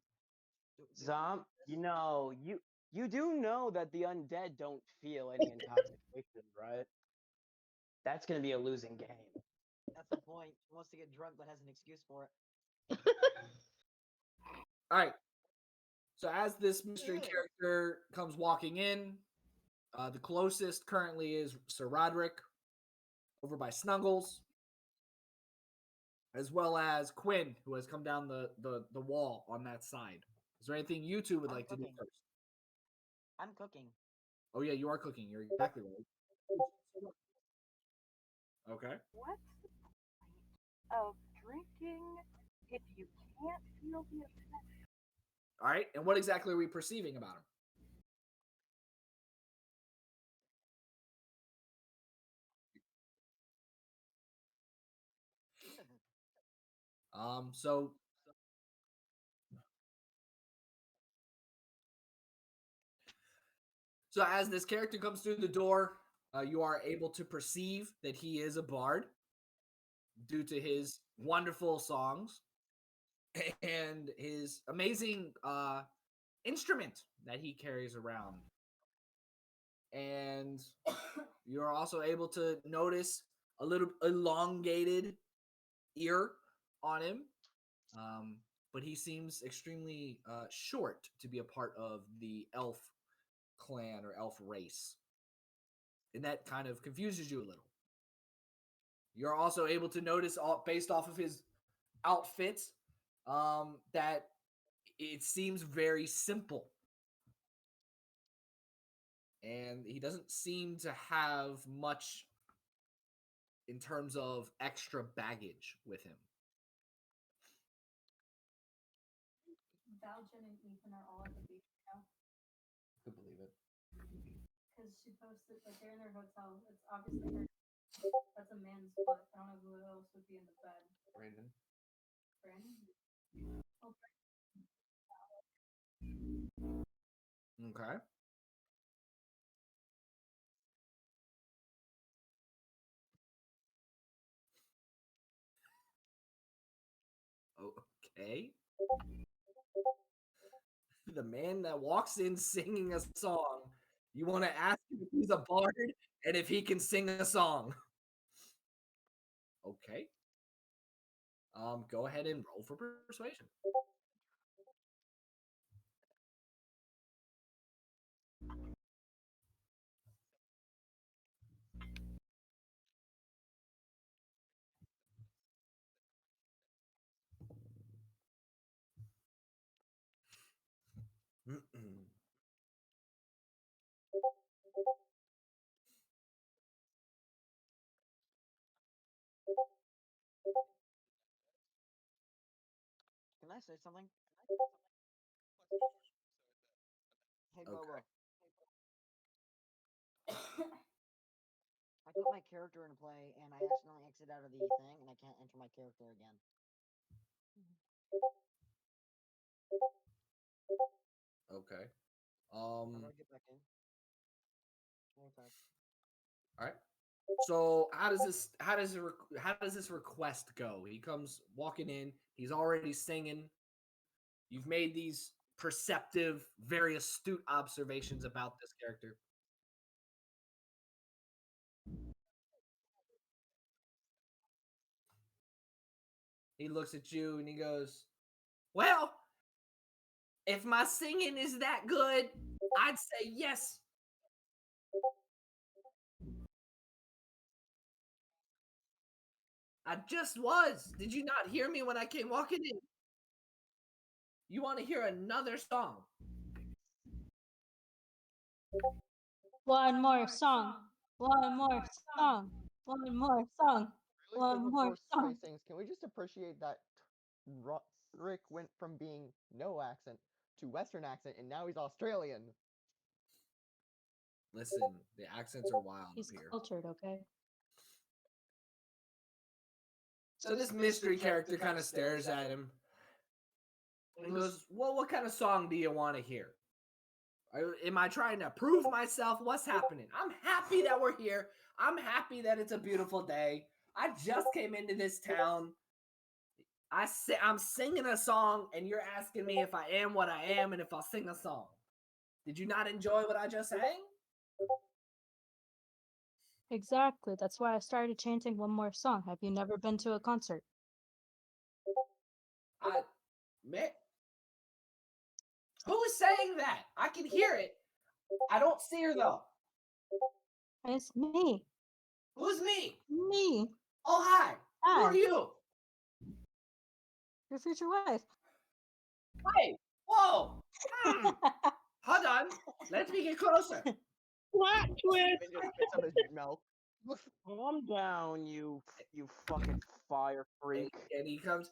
You do know that the undead don't feel any intoxication, right? That's gonna be a losing game. That's the point. He wants to get drunk but has an excuse for it. All right. So as this mystery character comes walking in, the closest currently is Sir Roderick, over by Snuggles, as well as Quinn, who has come down the wall on that side. Is there anything you two would I'm like to do cooking. first? I'm cooking. Oh yeah, you are cooking. You're exactly right. Okay. What's the point of drinking if you can't feel the effect? All right. And what exactly are we perceiving about him? So as this character comes through the door, you are able to perceive that he is a bard due to his wonderful songs and his amazing instrument that he carries around. And you're also able to notice a little elongated ear on him. But he seems extremely short to be a part of the elf clan or elf race. And that kind of confuses you a little. You're also able to notice, based off of his outfits, that it seems very simple. And he doesn't seem to have much in terms of extra baggage with him. Valjen and Ethan are all at the beach now. Could believe it. Because she posted, like, they're in their hotel. It's obviously her. That's a man's foot. I don't know who else would be in the bed. Brandon. Brandon? Oh, Okay. Okay. The man that walks in singing a song, you want to ask him if he's a bard and if he can sing a song. Okay. Go ahead and roll for persuasion. Can I say something? Hey, Okay. Bobo. I put my character in play and I accidentally exit out of the thing and I can't enter my character again. Okay. How do I get back in? 25. All right. So how does this request go? He comes walking in. He's already singing. You've made these perceptive, very astute observations about this character. He looks at you and he goes, "Well, if my singing is that good, I'd say yes." I just was. Did you not hear me when I came walking in? You want to hear another song? One more song. One more song. One more song. Really quick One more before song. Somebody sings, can we just appreciate that Rick went from being no accent to Western accent, and now he's Australian? Listen, the accents are wild He's up here. cultured, okay? So this mystery character kind of stares at him and goes, "Well, what kind of song do you want to hear? Am I trying to prove myself? What's happening? I'm happy that we're here. I'm happy that it's a beautiful day. I just came into this town. I'm singing a song, and you're asking me if I am what I am and if I'll sing a song. Did you not enjoy what I just sang?" Exactly. That's why I started chanting one more song. Have you never been to a concert? Man, who is saying that? I can hear it. I don't see her though. It's me. Who's me? Me. Oh, hi. Who are Hi. you? Your future wife. Hey, whoa. Hold on. Let me get closer. Plot twist. Steven just spits out his milk. Calm down, you fucking fire freak. And he comes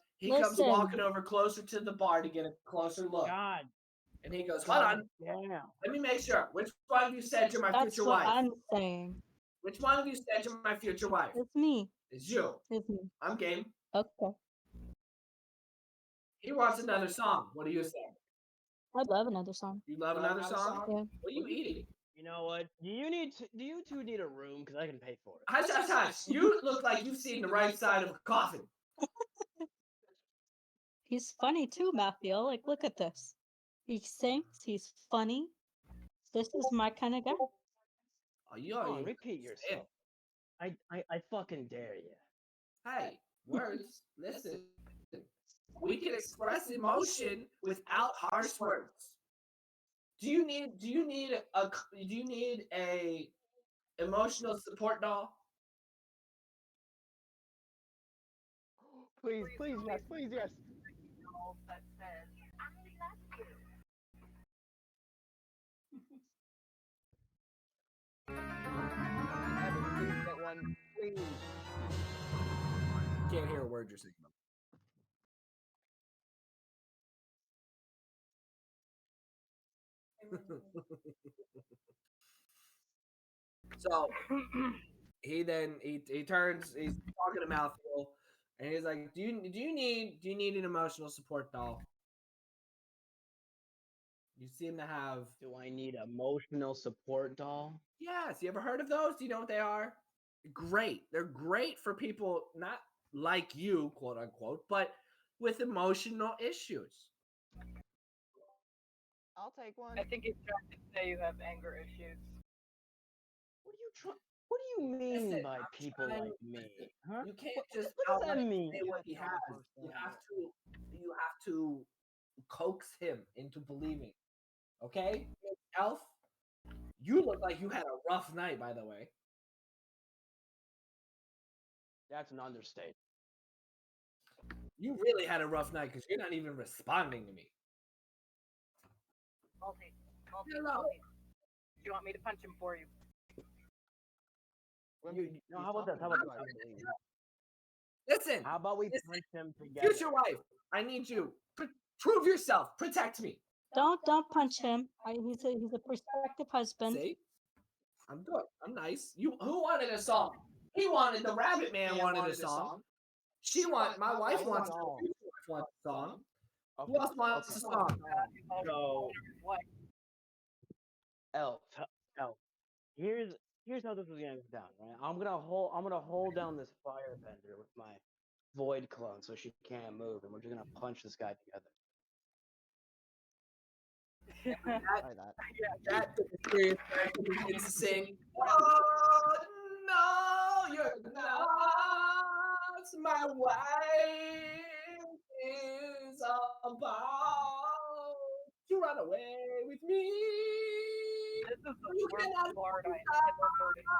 walking over closer to the bar to get a closer look. God. And he goes, hold on. Damn. Let me make sure. Which one of you said you're my That's future what wife? I'm saying. Which one of you said you're my future wife? It's me. It's you. It's me. I'm game. Okay. He wants another song. What do you say? I'd love another song. You love another song? Yeah. What are you eating? You know what? Do you two need a room? Because I can pay for it. Hush, hush, hush. You look like you've seen the right side of a coffin. He's funny too, Matthew. Like, look at this. He sings. He's funny. This is my kind of guy. Oh, you Come on, are repeat yourself. I fucking dare you. Hey, words. Listen. We can express emotion without harsh words. Do you need a emotional support doll? Please, please, yes, please, yes. That says, I love you. Evan, please get one, please. Can't hear a word you're saying. So he turns. He's talking to Mouthful, and he's like, "Do you need an emotional support doll?" You seem to have. Do I need emotional support doll? Yes. You ever heard of those? Do you know what they are? Great. They're great for people not like you, quote unquote, but with emotional issues. I'll take one. I think he's trying to say you have anger issues. What do you mean Listen, by I'm people trying- like me? Huh? You can't just What does that outright mean? say what he has. You have to coax him into believing. Okay, Elf, you look like you had a rough night, by the way. That's an understatement. You really had a rough night because you're not even responding to me. Multi. Hello. Do you want me to punch him for you? No, how about this? How about this? Listen. How about we punch him together? Future wife, I need you. Prove yourself. Protect me. Don't punch him. He's a prospective husband. See? I'm good. I'm nice. Who wanted a song? He wanted the Rabbit Man wanted a song. My wife wants a song. Who else wants a song? So, Elf. Here's how this is gonna go down, right? I'm gonna hold down this firebender with my void clone so she can't move, and we're just gonna punch this guy together. That took a serious time to begin to sing. Oh no, you're not my wife. Is about to run away with me. This is the You worst cannot Lord I ever heard in my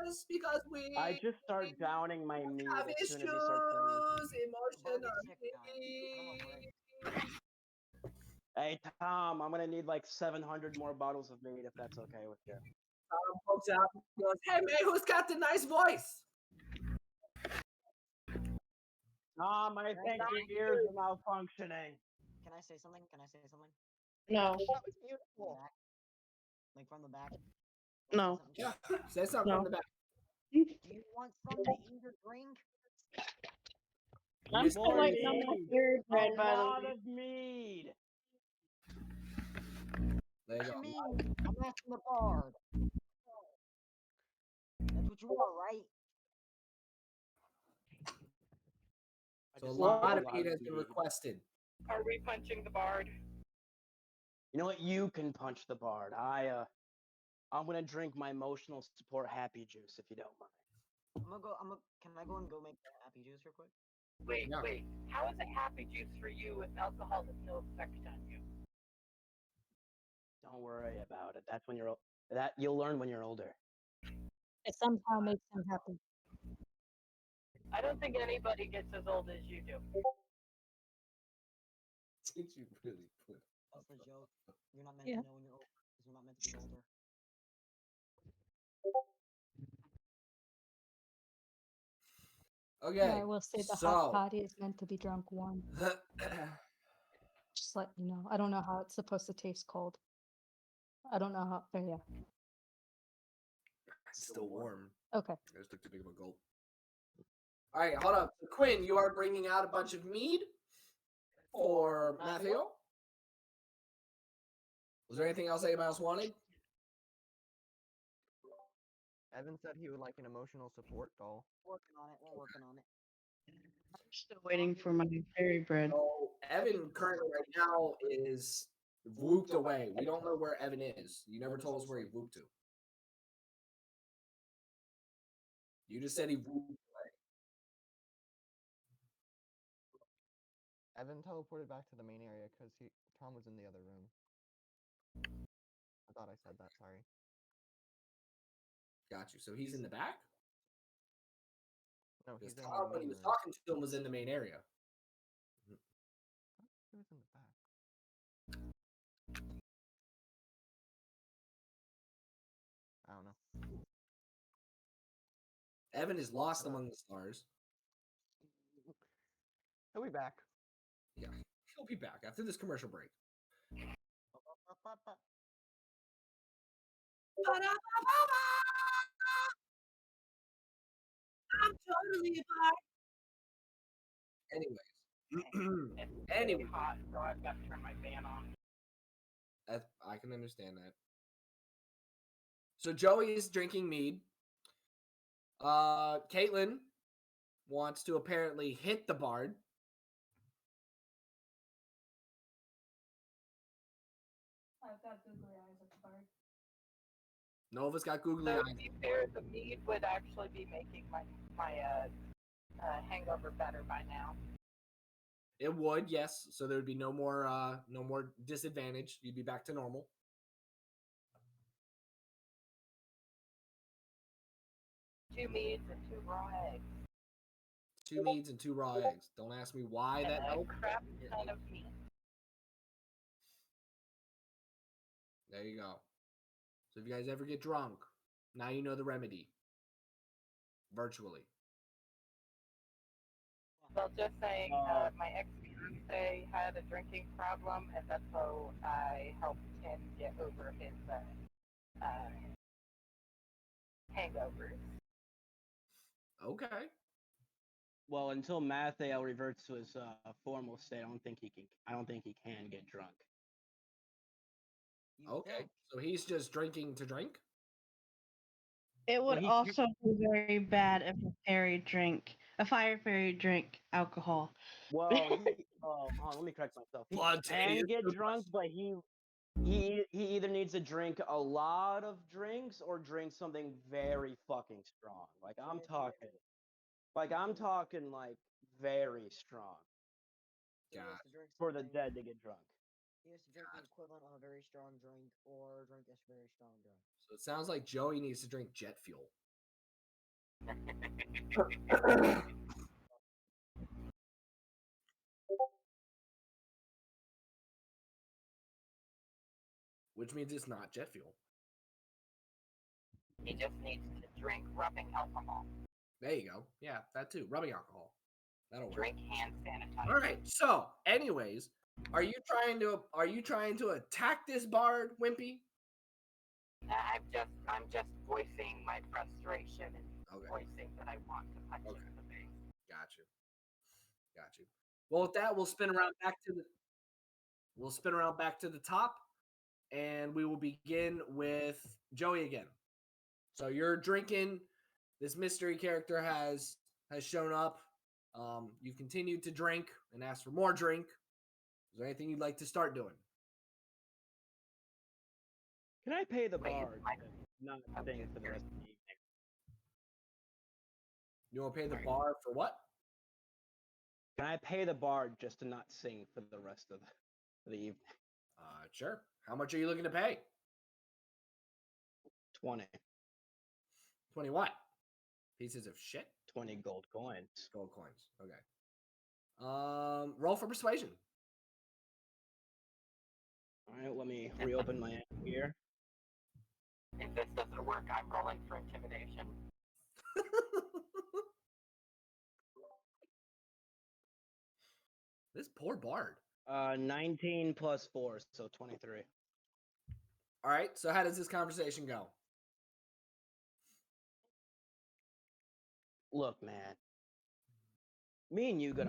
life. us because we I just start downing my meat have as soon as issues he starts singing. emotionally. Hey Tom, I'm gonna need like 700 more bottles of meat if that's okay with you. Pokes out and goes, hey man, who's got the nice voice? Tom, I think your ears are malfunctioning. Can I say something? No. That was beautiful. Back? Like from the back? No. Yeah, say something from the back. Do you want something to eat or drink? I'm still waiting on my third bread, by the A lot way. of mead. There you What go. you mean? I'm asking the bard. That's what you are, right? So a lot of meat has been requested. Are we punching the bard? You know what? You can punch the bard. I'm gonna drink my emotional support happy juice if you don't mind. Can I go and go make the happy juice real quick? Wait, Yeah. wait. How is it happy juice for you if alcohol has no effect on you? Don't worry about it. That's when that you'll learn when you're older. It somehow makes him happy. I don't think anybody gets as old as you do. Did you really put? That's the joke. You're not meant Yeah. to know when you're old because you're not meant to be older. Okay. Yeah, I will say the hot so potty is meant to be drunk warm. Just let you know. I don't know how it's supposed to taste cold. I don't know how. But yeah. it's still warm. Okay. I just took too big of a gulp. All right, hold up. Quinn, you are bringing out a bunch of mead for Matthew. Was there anything else anybody else wanted? Evan said he would like an emotional support doll. Working on it. We're working on it. I'm still waiting for my fairy bread. So Evan currently right now is whooped away. We don't know where Evan is. You never told us where he whooped to. You just said he whooped away. Evan teleported back to the main area because Tom was in the other room. I thought I said that. Sorry. Got you. So he's in the back? No, Because he's in Tom, the when main he was room. talking to him, was in the main area. He was in the back. I don't know. Evan is lost among the stars. He'll be back. Yeah, he'll be back after this commercial break. I'm totally Anyways. It's Anyway. hot, so I've got to turn my fan on. I can understand that. So Joey is drinking mead. Caitlin wants to apparently hit the bard. I've got googly eyes at the bard. Nova's got googly So eyes. to be fair, the mead would actually be making my hangover better by now. It would, yes. So there would be no more disadvantage. You'd be back to normal. Two meads and 2 raw eggs. 2 meads and 2 raw eggs. Don't ask me why that And a helped. crap ton of meat. There you go. So if you guys ever get drunk, now you know the remedy. Virtually. Well, just saying, my ex-fiance had a drinking problem, and that's how I helped him get over his hangovers. Okay. Well, until Mathael reverts to his formal state, I don't think he can get drunk. Okay. So he's just drinking to drink? It would he- also be very bad if a fire fairy drank alcohol. Well, let me correct myself. He Spontaneous can get food drunk, but he either needs to drink a lot of drinks or drink something very fucking strong. Like I'm talking like very strong So he has to drink for the something- dead to get drunk. He has to drink the equivalent of a very strong drink or drink a very strong drink. So it sounds like Joey needs to drink jet fuel. Which means it's not jet fuel. He just needs to drink rubbing alcohol. There you go. Yeah, that too. Rubbing alcohol. That'll work. Drink hand sanitizer. All right. So, anyways, are you trying to attack this bard, Wimpy? I'm just voicing my frustration and Okay. voicing that I want to punch him in the face. Got you. Well, with that, we'll spin around back to the top, and we will begin with Joey again. So you're drinking. This mystery character has shown up. You continued to drink and ask for more drink. Is there anything you'd like to start doing? Can I pay the Wait, bard? not sing for the rest of the evening. You want to pay the bar for what? Can I pay the bard just to not sing for the rest of the evening? Sure. How much are you looking to pay? 20. 20 what? Pieces of shit? 20 gold coins. Gold coins. Okay. Roll for persuasion. All right, let me reopen my app here. If this doesn't work, I'm rolling for intimidation. This poor bard. 19 plus 4, so 23. All right. So how does this conversation go? Look, man. Me and you got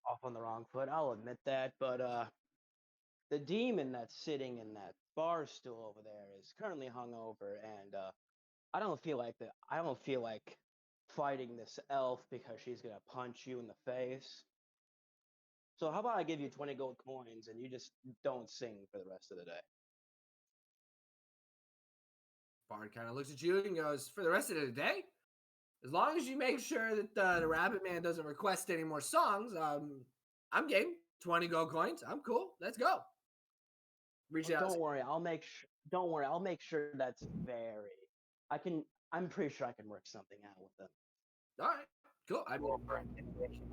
off on the wrong foot. I'll admit that, but the demon that's sitting in that bar stool over there is currently hungover, and I don't feel like fighting this elf because she's gonna punch you in the face. So how about I give you 20 gold coins and you just don't sing for the rest of the day? Bard kind of looks at you and goes, "For the rest of the day, as long as you make sure that the Rabbit Man doesn't request any more songs, I'm game. 20 gold coins. I'm cool. Let's go." Reach out. Don't worry, I'll make sure that's very. I'm pretty sure I can work something out with them. All right, cool. I Roll for intimidation.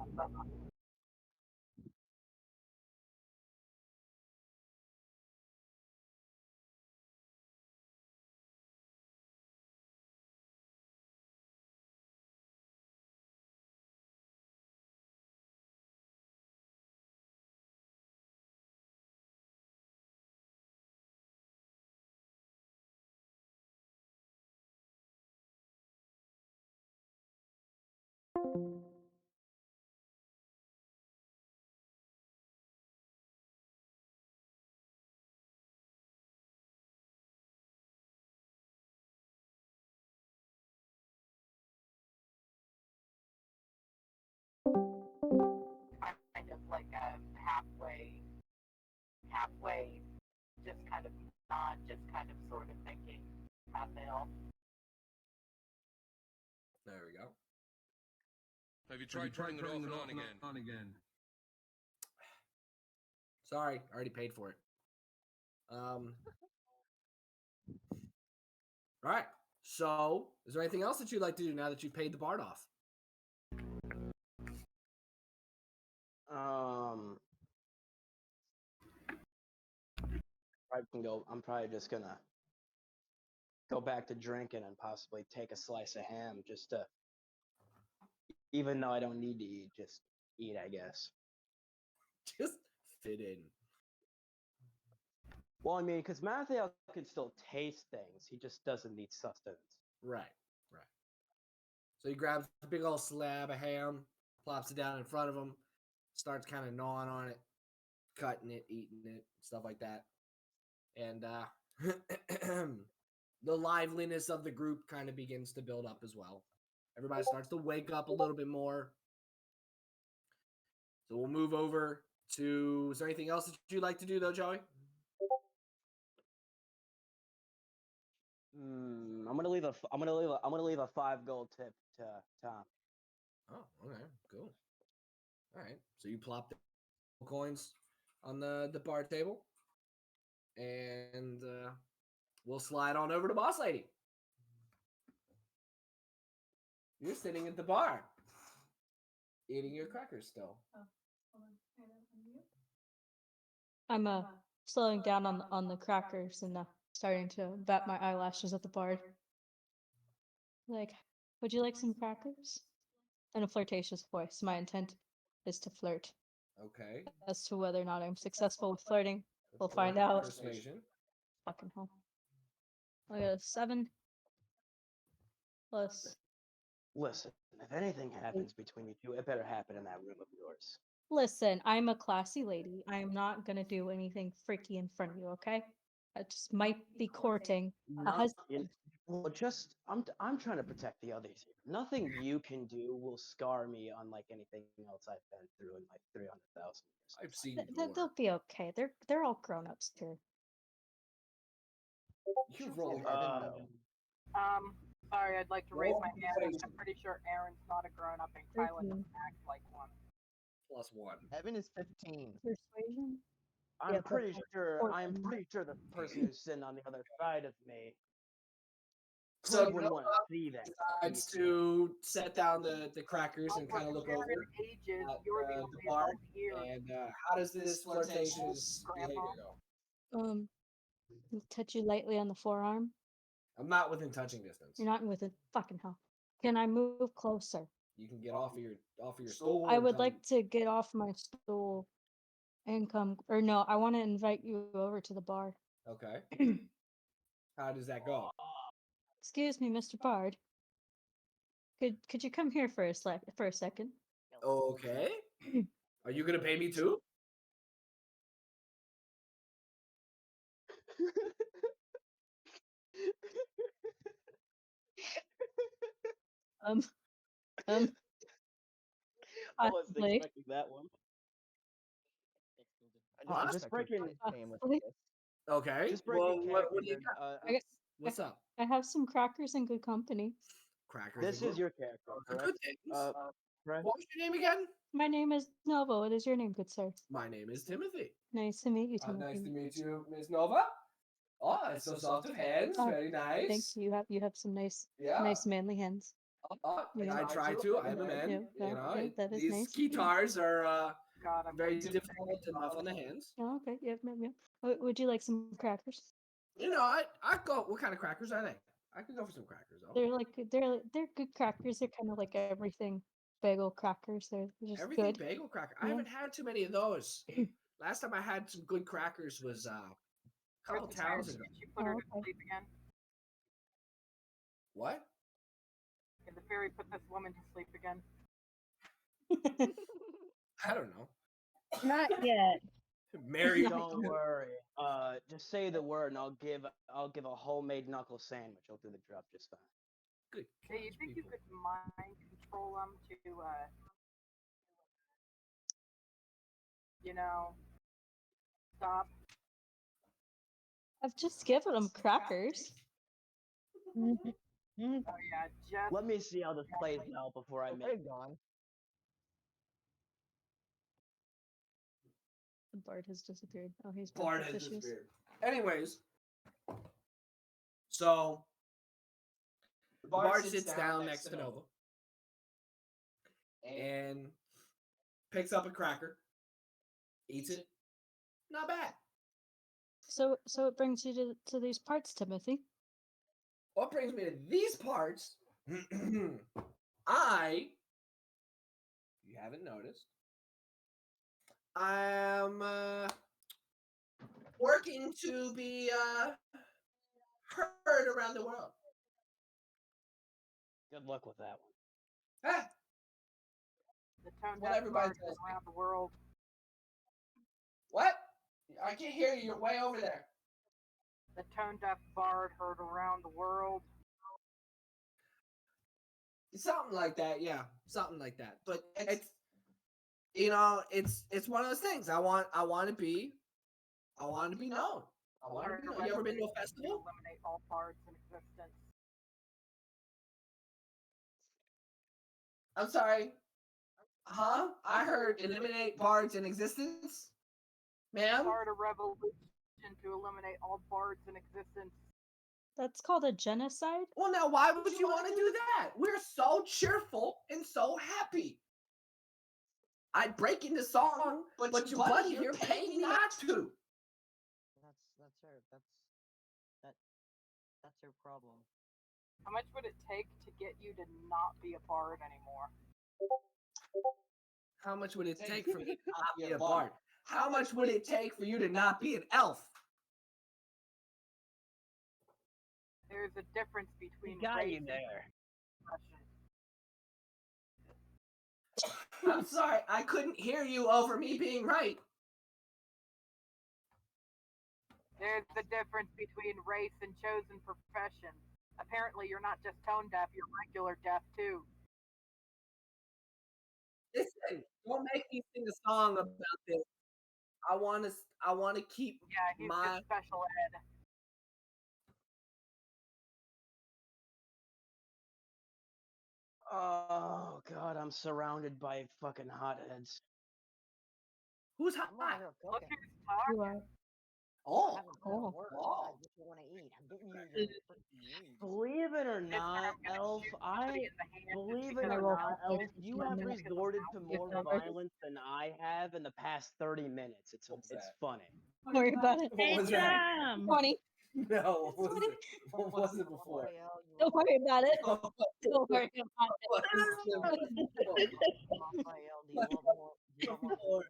Kind of like a halfway, just kind of not, just kind of sort of thinking, Mathael. There we go. Have you tried turning it off and on again? Sorry, I already paid for it. All right. So, is there anything else that you'd like to do now that you've paid the bard off? I'm probably just gonna go back to drinking and possibly take a slice of ham just to, even though I don't need to eat, just eat, I guess. Just fit in. Well, I mean, because Mathael can still taste things. He just doesn't need sustenance. Right. So he grabs a big old slab of ham, plops it down in front of him, starts kind of gnawing on it, cutting it, eating it, stuff like that. And the liveliness of the group kind of begins to build up as well. Everybody starts to wake up a little bit more. So we'll move over to, is there anything else that you'd like to do though, Joey? I'm gonna leave a 5 gold tip to Tom. Oh, okay, cool. All right, so you plop the coins on the bar table, and we'll slide on over to Boss Lady. You're sitting at the bar, eating your crackers still. I'm slowing down on the crackers and starting to bat my eyelashes at the bard. Like, would you like some crackers? In a flirtatious voice. My intent is to flirt. Okay. As to whether or not I'm successful with flirting, we'll find out. Persuasion. Fucking hell. I got a 7 plus. Listen, if anything happens between you two, it better happen in that room of yours. Listen, I'm a classy lady. I am not gonna do anything freaky in front of you, okay? I just might be courting a husband. Well, just I'm trying to protect the others here. Nothing you can do will scar me unlike anything else I've been through in my 300,000 years. I've seen They'll be okay. They're all grown ups here. You Shoot rolled. his head in, though. Sorry, I'd like to raise Roll my hand. persuasion. I'm pretty sure Aaron's not a grown-up and Kyla doesn't act like one. +1. Evan is 15. Persuasion. I'm Yeah, pretty but- sure. or- I'm pretty sure the person who's sitting on the other side of me So would want to see that. decides to set down the crackers and kind of look over Different ages, at you're the the only bar. adult here. And how does this flirtatious behavior Grandma? go? Touch you lightly on the forearm. I'm not within touching distance. You're not with it. Fucking hell. Can I move closer? You can get off of your stool. I and would come- like to get off my stool and come. Or no, I want to invite you over to the bar. Okay. How does that go? Excuse me, Mr. Bard. Could you come here for a second? Okay. Are you gonna pay me too? Um. I wasn't possibly. expecting that one. I Just expected breaking. Pam with Possibly. this. Okay. Just breaking Well, what do you character. got? I got- What's up? I have some crackers and good company. Crackers. This and is your character, good correct? things. Right? What was your name again? My name is Novo. What is your name, good sir? My name is Timothy. Nice to meet you, Nice Timothy. to meet you, Miss Nova. Oh, it's so soft of hands. Oh, Very nice. Thank you. You have some nice Yeah. manly hands. I try to. I'm a man. Yeah, You well, know, yeah, that is these nice. guitars are God, I'm very difficult and rough on the hands. Oh, okay. Yeah. Would you like some crackers? You know, I go. What kind of crackers are they? I could go for some crackers. Though. They're good crackers. They're kind of like everything bagel crackers. They're just Everything good. bagel cracker. I Yeah. haven't had too many of those. Last time I had some good crackers was a couple towns ago. Did you put her Oh, to okay. sleep again? What? Did the fairy put this woman to sleep again? I don't know. Not yet. Mary. Don't worry. Just say the word, and I'll give a homemade knuckle sandwich. I'll do the drop just fine. Good. Hey, you think you could mind control them to, stop? I've just given them crackers. Oh yeah, just Let me see how this plays out before I Oh, make. they've gone. The Bard has disappeared. Oh, he's back Bard with has issues. disappeared. Anyways, so Bard sits down next to Nova and picks up a cracker, eats it. Not bad. So it brings you to these parts, Timothy. What brings me to these parts? You haven't noticed, I'm working to be heard around the world. Good luck with that one. Ah, the tone What deaf everybody bards tells me. around the world. what? I can't hear you. You're way over there. The tone deaf bard heard around the world. Something like that, yeah. Something like that. But it's it's one of those things. I want to be known. I want to be known. You ever been to a festival? Eliminate all bards in existence. I'm sorry. Huh? I heard eliminate bards in existence. Ma'am? Start a revolution to eliminate all bards in existence. That's called a genocide. Well, now why would you want to do that? We're so cheerful and so happy. I'd break into song, but you buddy here paying me not to. That's her problem. How much would it take to get you to not be a bard anymore? How much would it take for me to not be a bard? How much would it take for you to not be an elf? There's a difference between Got race you and there. profession. I'm sorry, I couldn't hear you over me being right. There's a difference between race and chosen profession. Apparently, you're not just tone deaf; you're regular deaf too. Listen, don't make me sing a song about this. I want to keep Yeah, he's my just special ed. Oh god, I'm surrounded by fucking hotheads. Who's I'm over hot? here Look cooking. who's talking. You are. I Oh, haven't been Oh. at work. You guys what you want to eat? I'm getting you your freaking needs. Believe it or This time not, I'm gonna Elf, shoot somebody I in the hand just believe it because I or I'm roll not, for Elf, you one have minute. resorted to Your more number? violence than I have in the past 30 minutes. It's that? funny. Don't worry about it. What Hey, was that? Tom! 20. No, what was Funny. it? What was it before? Raphael, you Don't want worry about it. What Don't worry about it. was it before? Raphael, do you want more? Do you want more? Before.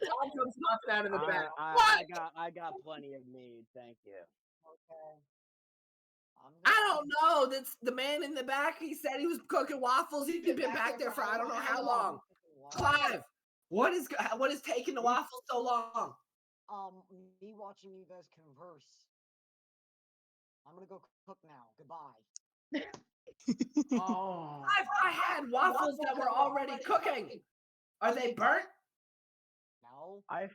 Tom comes knocking out of the back. I got plenty of mead, thank you. Okay. I'm I gonna- don't know. That's the man in the back. He said he was cooking waffles. He's been back there for I don't know how long. Clive, what is taking the waffles so long? Me watching you guys converse. I'm gonna go cook now. Goodbye. Oh, I had waffles that were already cooking. Are they burnt? No. I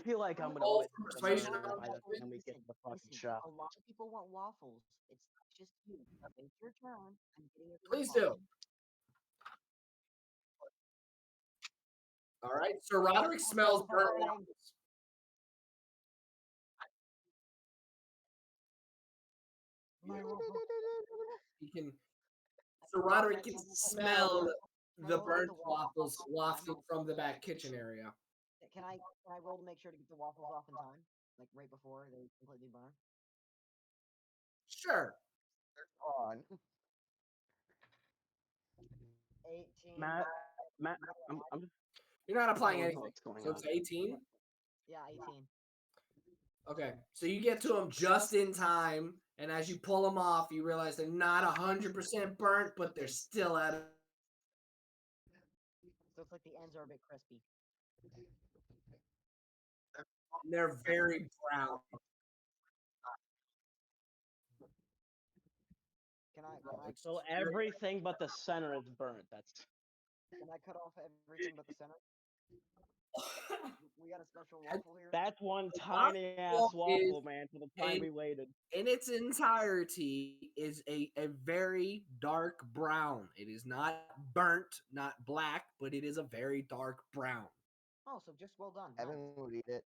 feel like I'm gonna roll witness for the persuasion. murder by the time we get to the fucking Listen, shop. a lot of people want waffles. It's not just you. It's your turn. I'm getting everyone Please do. waffles. All right. Sir Roderick smells burnt waffles. My waffles. He can. Sir Roderick can smell the burnt waffles wafting from the back kitchen area. Can I roll to make sure to get the waffles off in time? Like right before they completely burn? Sure. On. 18. Matt, I'm just You're not applying I don't anything. know what's going So it's on. 18. Yeah, 18. Okay. So you get to them just in time, and as you pull them off, you realize they're not 100% burnt, but they're still at a. So it's like the ends are a bit crispy. They're very brown. Can I So everything but the center is burnt. That's can I cut off everything but the center? We got a special waffle here. that's one The tiny ass waffle waffle, is man. For the time a- we waited. In its entirety is a very dark brown. It is not burnt, not black, but it is a very dark brown. Oh, so just well done. Evan Nice. would eat it.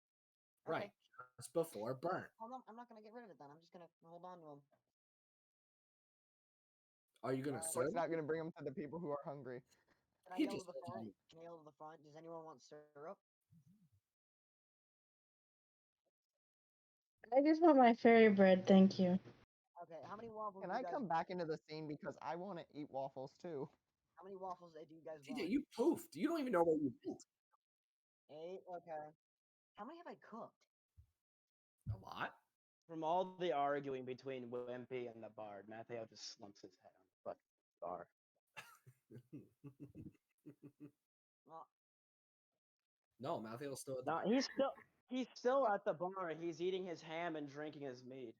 Okay. Right. Just before burnt. Hold on, I'm not gonna get rid of it then. I'm just gonna hold on to them. Are you gonna So serve? it's not gonna bring them to the people who are hungry. Can I He yell to just the told front? you. Can I yell to the front? Does anyone want syrup? I just want my fairy bread, thank you. Okay, how many waffles Can do you I guys come back into the scene because I want to eat waffles too? How many waffles do you guys TJ, want? you poofed. You don't even know where you went. 8? Okay. How many have I cooked? A lot. From all the arguing between Wimpy and the Bard, Matthew just slumps his head on the fucking bar. Well, No, Matthew's still at the No, he's still at the bar. He's eating his ham and drinking his mead.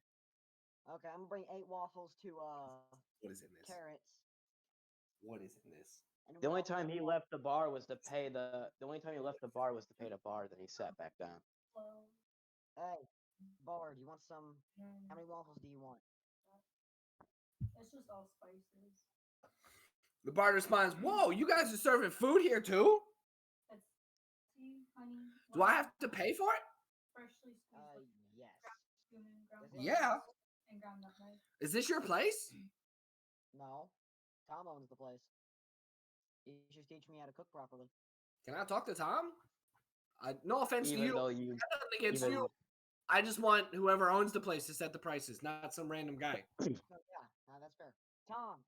okay, I'm gonna bring 8 waffles to What is in this? Carrots. What is in this? And The only Ralph, time he left the bar was to pay the. The only time he left the bar was to pay the bar. Then he sat back down. Hey, Bard, you want some? How many waffles do you want? It's just all spices. The bard responds, "Whoa, you guys are serving food here too? It's tea, honey. Do I have to pay for it? Freshly squeezed with Yes. cumin and ground Is it? Yeah. spices and ground nutmeg. Is this your place? No. Tom owns the place. You should teach me how to cook properly. Can I talk to Tom? No offense to Even you. though you, Nothing against even- you. I just want whoever owns the place to set the prices, not some random guy. No, yeah, that's fair. Tom,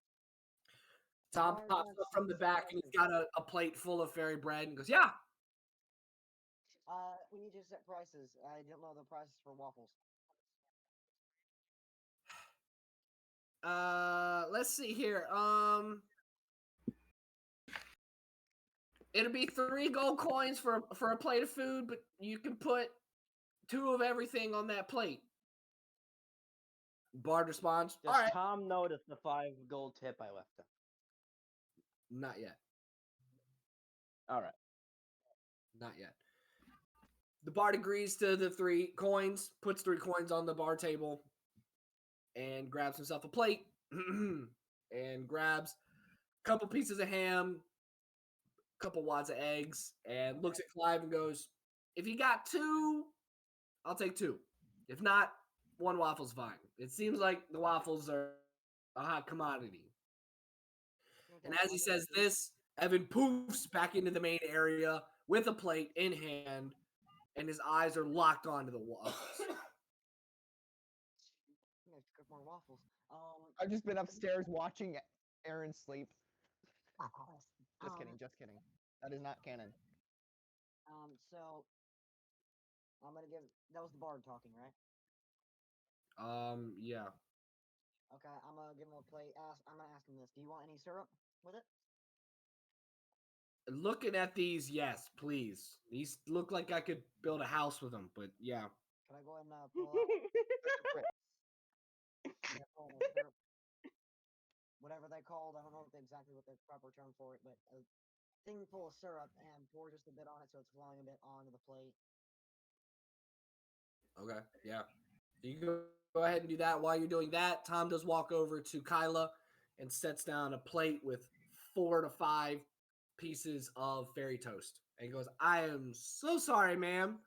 Tom Bard pops wants up from the some back and he's prices. got a plate full of fairy bread and goes, "Yeah, We need to set prices. I don't know the prices for waffles. let's see here. It'll be 3 gold coins for a plate of food, but you can put 2 of everything on that plate." Bard responds, "All does right." Tom notice the 5 gold tip I left him? Not yet. All right. Not yet. The bard agrees to the 3 coins, puts 3 coins on the bar table, and grabs himself a plate. and grabs a couple pieces of ham, a couple wads of eggs, and looks at Clive and goes, "If you got 2, I'll take 2. If not, 1 waffle's fine." It seems like the waffles are a hot commodity. And as he says this, Evan poofs back into the main area with a plate in hand, and his eyes are locked onto the waffles. I have to cook more waffles. I've just been upstairs watching Aaron sleep. Just Um, kidding, just kidding. That is not canon. So I'm gonna give. That was the bard talking, right? Yeah. Okay, I'm gonna give him a plate. I'm gonna ask him this. Do you want any syrup with it? Looking at these, yes, please. These look like I could build a house with them, but yeah. Can I go ahead and pull out? Yeah, pull out a syrup. Whatever they called, I don't know exactly what the proper term for it, but a thing full of syrup and pour just a bit on it so it's flowing a bit onto the plate. Okay, yeah. You can go ahead and do that. While you're doing that, Tom does walk over to Kyla and sets down a plate with 4 to 5 pieces of fairy toast. And he goes, "I am so sorry, ma'am.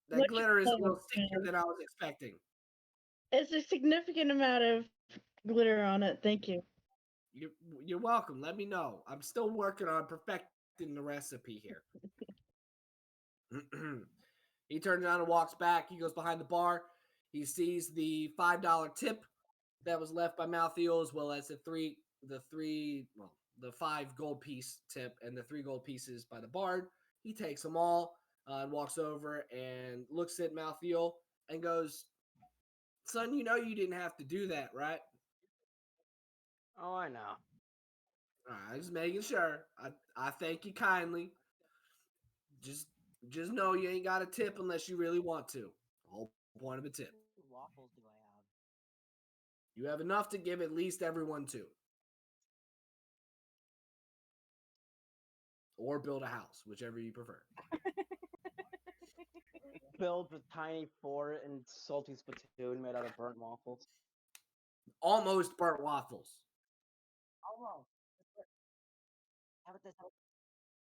That What glitter is a color, little stickier ma'am? than I was expecting." It's a significant amount of glitter on it. Thank you. You're welcome. Let me know. I'm still working on perfecting the recipe here. He turns around and walks back. He goes behind the bar. He sees the $5 tip that was left by Malthiel, as well as the 5 gold piece tip and the 3 gold pieces by the bard. He takes them all and walks over and looks at Malthiel and goes, "Son, you know you didn't have to do that, right?" Oh, I know. All right, just making sure. I thank you kindly. Just know you ain't got a tip unless you really want to. The whole point of a tip. What waffles do I have? You have enough to give at least everyone 2. Or build a house, whichever you prefer. Filled with tiny fort and salty spittoon made out of burnt waffles. Almost burnt waffles. Oh, how about this?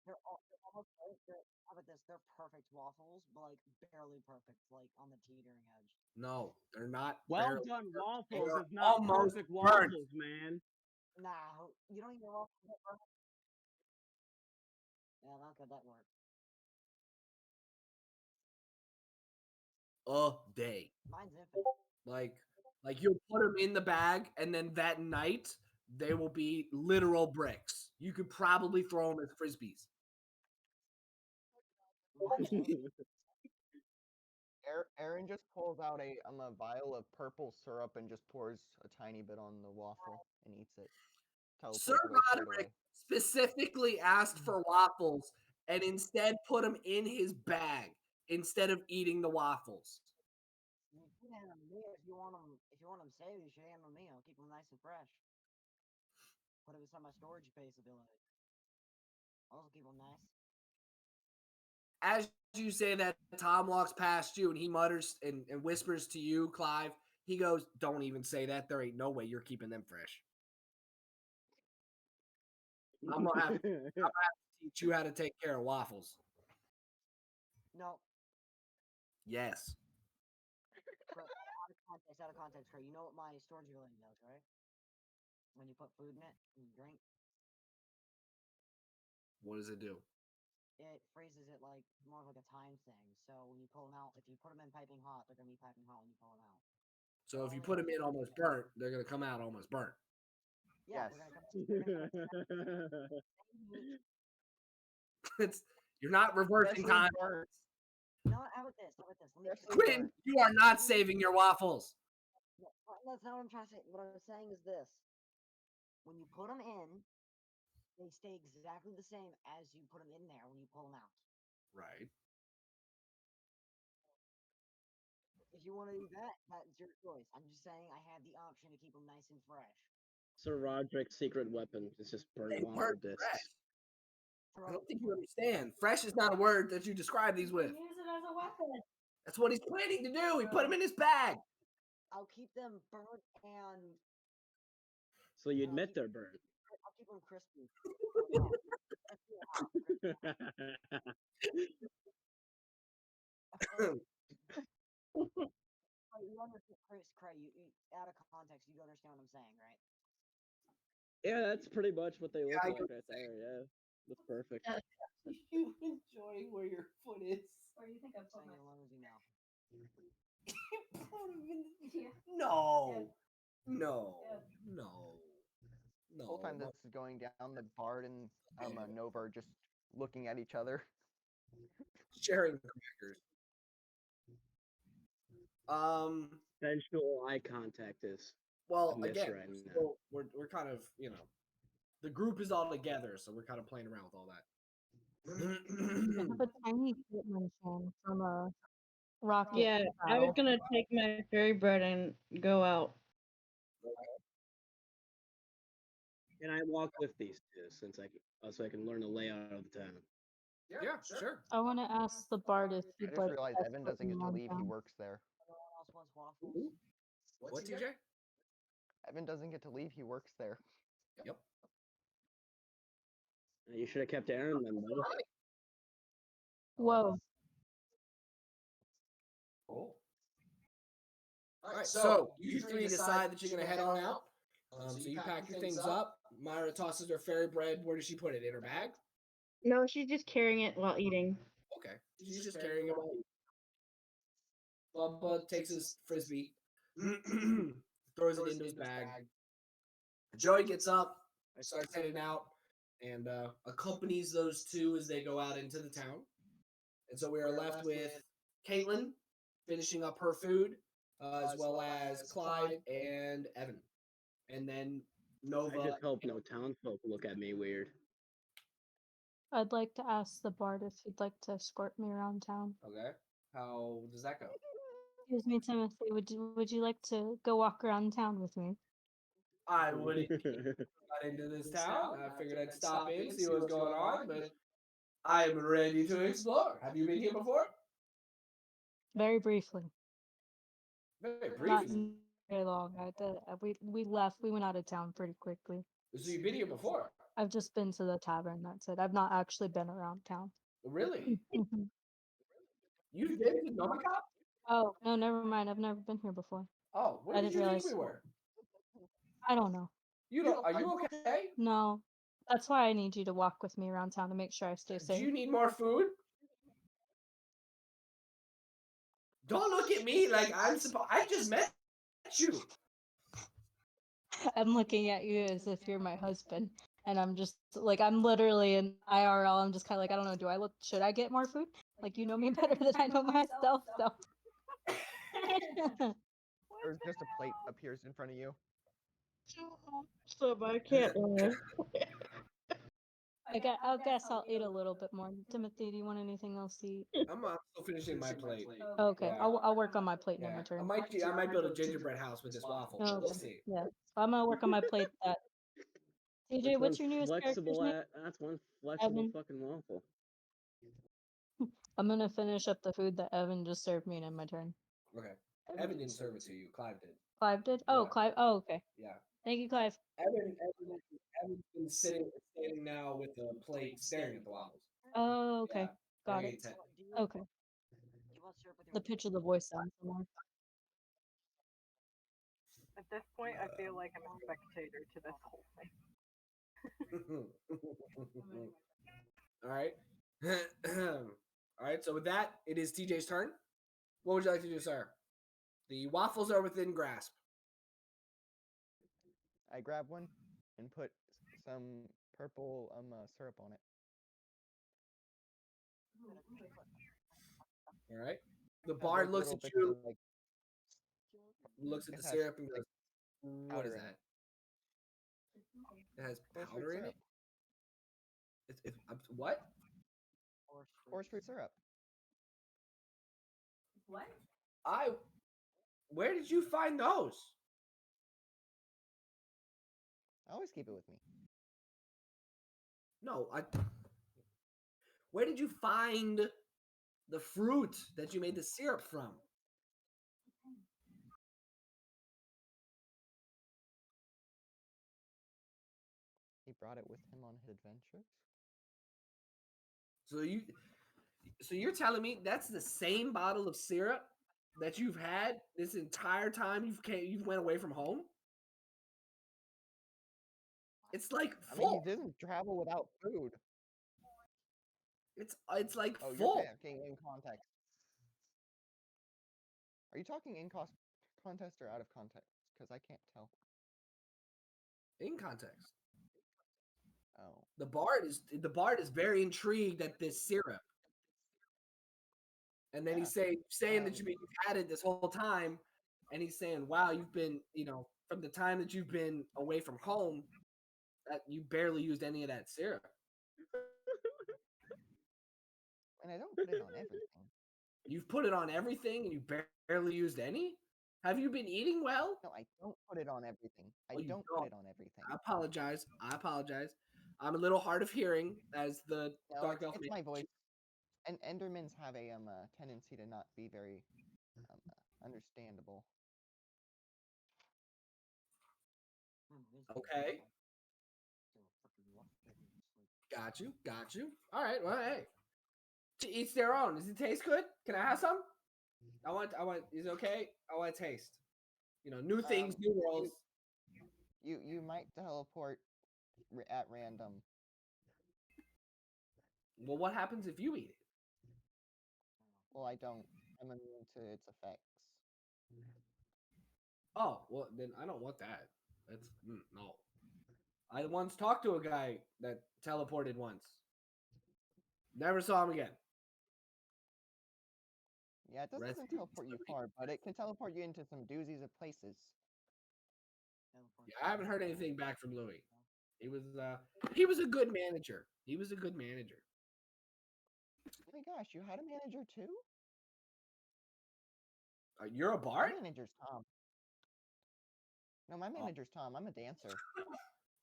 They're almost right. How about this? They're perfect waffles, but like barely perfect, like on the teetering edge. No, they're not. Well barely done burnt. They waffles are is not almost perfect burnt. waffles, man. Nah, you don't even waffles that perfect. Yeah, how could that work? A day. Mine's infinite. Like you'll put them in the bag, and then that night they will be literal bricks. You could probably throw them as frisbees. Aaron just pulls out a vial of purple syrup and just pours a tiny bit on the waffle and eats it. Teleports Sir away straight Roderick away. specifically asked for waffles and instead put them in his bag instead of eating the waffles. You should hand them to me if you want them. If you want them saved, you should hand them to me. I'll keep them nice and fresh. Put it beside my storage space ability. I'll also keep them nice. As you say that, Tom walks past you and he mutters and whispers to you, Clive. He goes, "Don't even say that. There ain't no way you're keeping them fresh. I'm gonna have to teach you how to take care of waffles." No, Yes. out of context, Kurt. You know what my storage ability does, right? When you put food in it and you drink, What does it do? it freezes it like more of like a time thing. So when you pull them out, if you put them in piping hot, they're gonna be piping hot when you pull them out. So if you put them in almost burnt, they're gonna come out almost burnt. Yeah, Yes. You're not reversing Especially time. burnt. No, how about this? How about this? Let me Especially Quinn, burnt. you are not saving your waffles. No, that's not what I'm trying to say. What I'm saying is this: when you put them in, they stay exactly the same as you put them in there when you pull them out. Right. If you want to do that, that's your choice. I'm just saying I have the option to keep them nice and fresh. Sir Roderick's secret weapon is just burnt They waffle weren't discs. fresh. I don't think you understand. Fresh is not a word that you describe these with. Use it as a weapon. That's what he's planning to do. He put them in his bag. I'll keep them burnt and So you I'll admit keep they're burnt. I'll keep them crispy. Or hot. Crispy or hot. Crispy or hot. But you understand, Chris, Cray, you out of context, you understand what I'm saying, right? Yeah, that's pretty much what they look I like get right there. Yeah, that's perfect. You enjoying where your foot is? Where do you think I put Saying my as long as you know. Yeah. No. No. Yeah. No. The whole time No. this is going down, the Bard and Nova are just looking at each other. Sharing crackers. Sensual eye contact is Well, a miss again, right now. so we're kind of, the group is all together, so we're kind of playing around with all that. I have a tiny Hitman fan from a rocket. Yeah, I was battle. gonna take my fairy bread and go out. And I walk with these two so I can learn the layout of the town. Yeah, sure. I want to ask the Bard if I he'd just like realized to Evan escort doesn't me get to around leave. He town. works there. Anyone else wants waffles? What, TJ? Evan doesn't get to leave. He works there. Yep. You should have kept Aaron then, though. Whoa. Cool. All right, so you three decide that you're gonna head on out. So you pack your things up. Myra tosses her fairy bread. Where does she put it? In her bag? No, she's just carrying it while eating. Okay. She's just carrying it. Bubba takes his frisbee, throws it into his bag. Joey gets up, starts heading out, and accompanies those two as they go out into the town. And so we are left with Caitlin finishing up her food, as well as Clyde and Evan. And then Nova. I just hope no townsfolk look at me weird. I'd like to ask the Bard if he'd like to escort me around town. Okay. How does that go? Excuse me, Timothy. Would you like to go walk around town with me? I would got into this town. I figured I'd stop in, see what's going on, but I am ready to explore. Have you been here before? Very briefly. Very Not briefly. very long. We left. We went out of town pretty quickly. So you've been here before? I've just been to the tavern. That's it. I've not actually been around town. Really? Mhm. You've been to Novacop? Oh no, never mind. I've never been here before. Oh, where I did didn't you realize. think we were? I don't know. You don't? Are you okay? No, that's why I need you to walk with me around town to make sure I stay Do safe. you need more food? Don't look at me like I'm supposed. I just met you. I'm looking at you as if you're my husband, and I'm just like I'm literally in IRL. I'm just kind of like I don't know. Do I look? Should I get more food? Like you know me better than I know myself. So. There's just a plate appears in front of you. So, but I can't lie. I guess I'll eat a little bit more. Timothy, do you want anything else to eat? I'm still finishing my plate. Okay, Yeah. I'll work on my plate in Yeah. my turn. I might build a gingerbread house with this waffle. Okay. We'll see. Yeah, I'm gonna work on my plate. That TJ, what's your newest character's flexible name? That's one flexible Evan. fucking waffle. I'm gonna finish up the food that Evan just served me and in my turn. Okay. Evan didn't serve it to you. Clive did. Clive did? Oh, Yeah. Clive. Oh, okay. Yeah. Thank you, Clive. Evan's been standing now with a plate staring at the waffles. Oh, okay. Yeah. Got Very it. intent. Okay. Do you want syrup with your The pitch of the voice sounds similar. At this point, I feel like I'm a spectator to this whole thing. All right. All right. So with that, it is TJ's turn. What would you like to do, sir? The waffles are within grasp. I grab one and put some purple syrup on it. All right. The Have, bard like, looks little at bits you, of, like, looks at it the has, syrup and like, goes, "What powder is in that? it. It has Force fruit powder in syrup. it. What? Force fruit syrup. What? Where did you find those? I always keep it with me. No, where did you find the fruit that you made the syrup from? He brought it with him on his adventures. So you're telling me that's the same bottle of syrup that you've had this entire time you've went away from home? It's like I mean, full. he didn't travel without food. It's like Oh, full. you're talking in context. Are you talking in context or out of context? Because I can't tell. In context. Oh. The bard is very intrigued at this syrup. And then he's saying that you've had it this whole time, and he's saying, "Wow, you've been, from the time that you've been away from home, that you barely used any of that syrup." And I don't put it on everything. You've put it on everything, and you barely used any. Have you been eating well? No, I don't put it on everything. I Oh, you don't put it on everything. I apologize. I'm a little hard of hearing as the No, dark elf. it's my voice. And Endermans have a tendency to not be very understandable. Okay. Got you. All right. Well, hey, to each their own. Does it taste good? Can I have some? I want. Is it okay? I want to taste. New things, new worlds. You might teleport at random. Well, what happens if you eat it? Well, I don't. I'm immune to its effects. Oh, well, then I don't want that. That's no. I once talked to a guy that teleported once. Never saw him again. Yeah, it doesn't teleport you far, but it can teleport you into some doozies of places. Yeah, I haven't heard anything back from Louis. He was a good manager. Oh my gosh, you had a manager too? You're a bard? My manager's Tom. No, my manager's Tom. I'm a dancer.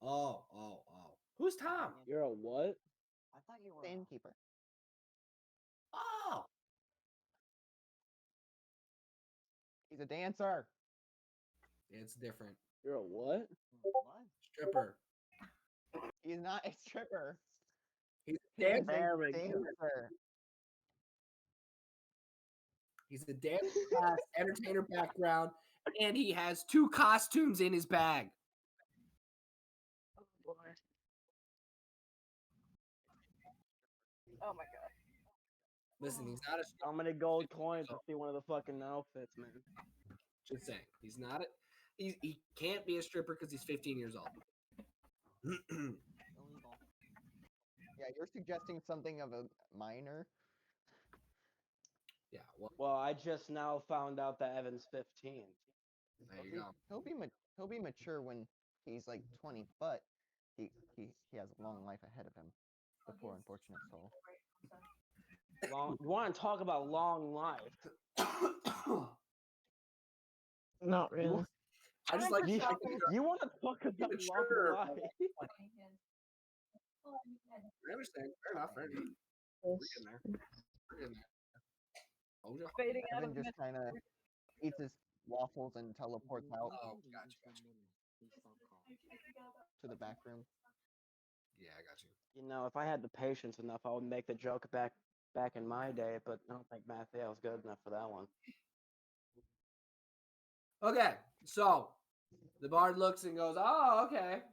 Oh. Who's Tom? You're a what? I thought you were The innkeeper. Oh. He's a dancer. It's different. You're a what? What? Stripper. He's not a stripper. He's a He's a dancer. dancer. He's a dance class entertainer background, and he has 2 costumes in his bag. Oh boy. Oh my god. Listen, he's not a stripper. How many gold coins to see one of the fucking outfits, man? Just saying, he's not a. He can't be a stripper because he's 15 years old. Illegal. Yeah, you're suggesting something of a minor. Yeah. Well, I just now found out that Evan's 15. There you go. He'll be mature when he's like 20, but he has a long life ahead of him. The poor unfortunate soul. You want to talk about long life? Not really. I just like you want to talk about mature. long life? I understand. Fair enough. We're getting there. Oh, yeah. Fading out Evan of just kind of eats his waffles and teleports out Oh, gotcha. to the back room. Yeah, I got you. You know, if I had the patience enough, I would make the joke back in my day, but I don't think Mattheo's good enough for that one. Okay, so the bard looks and goes, "Oh, okay.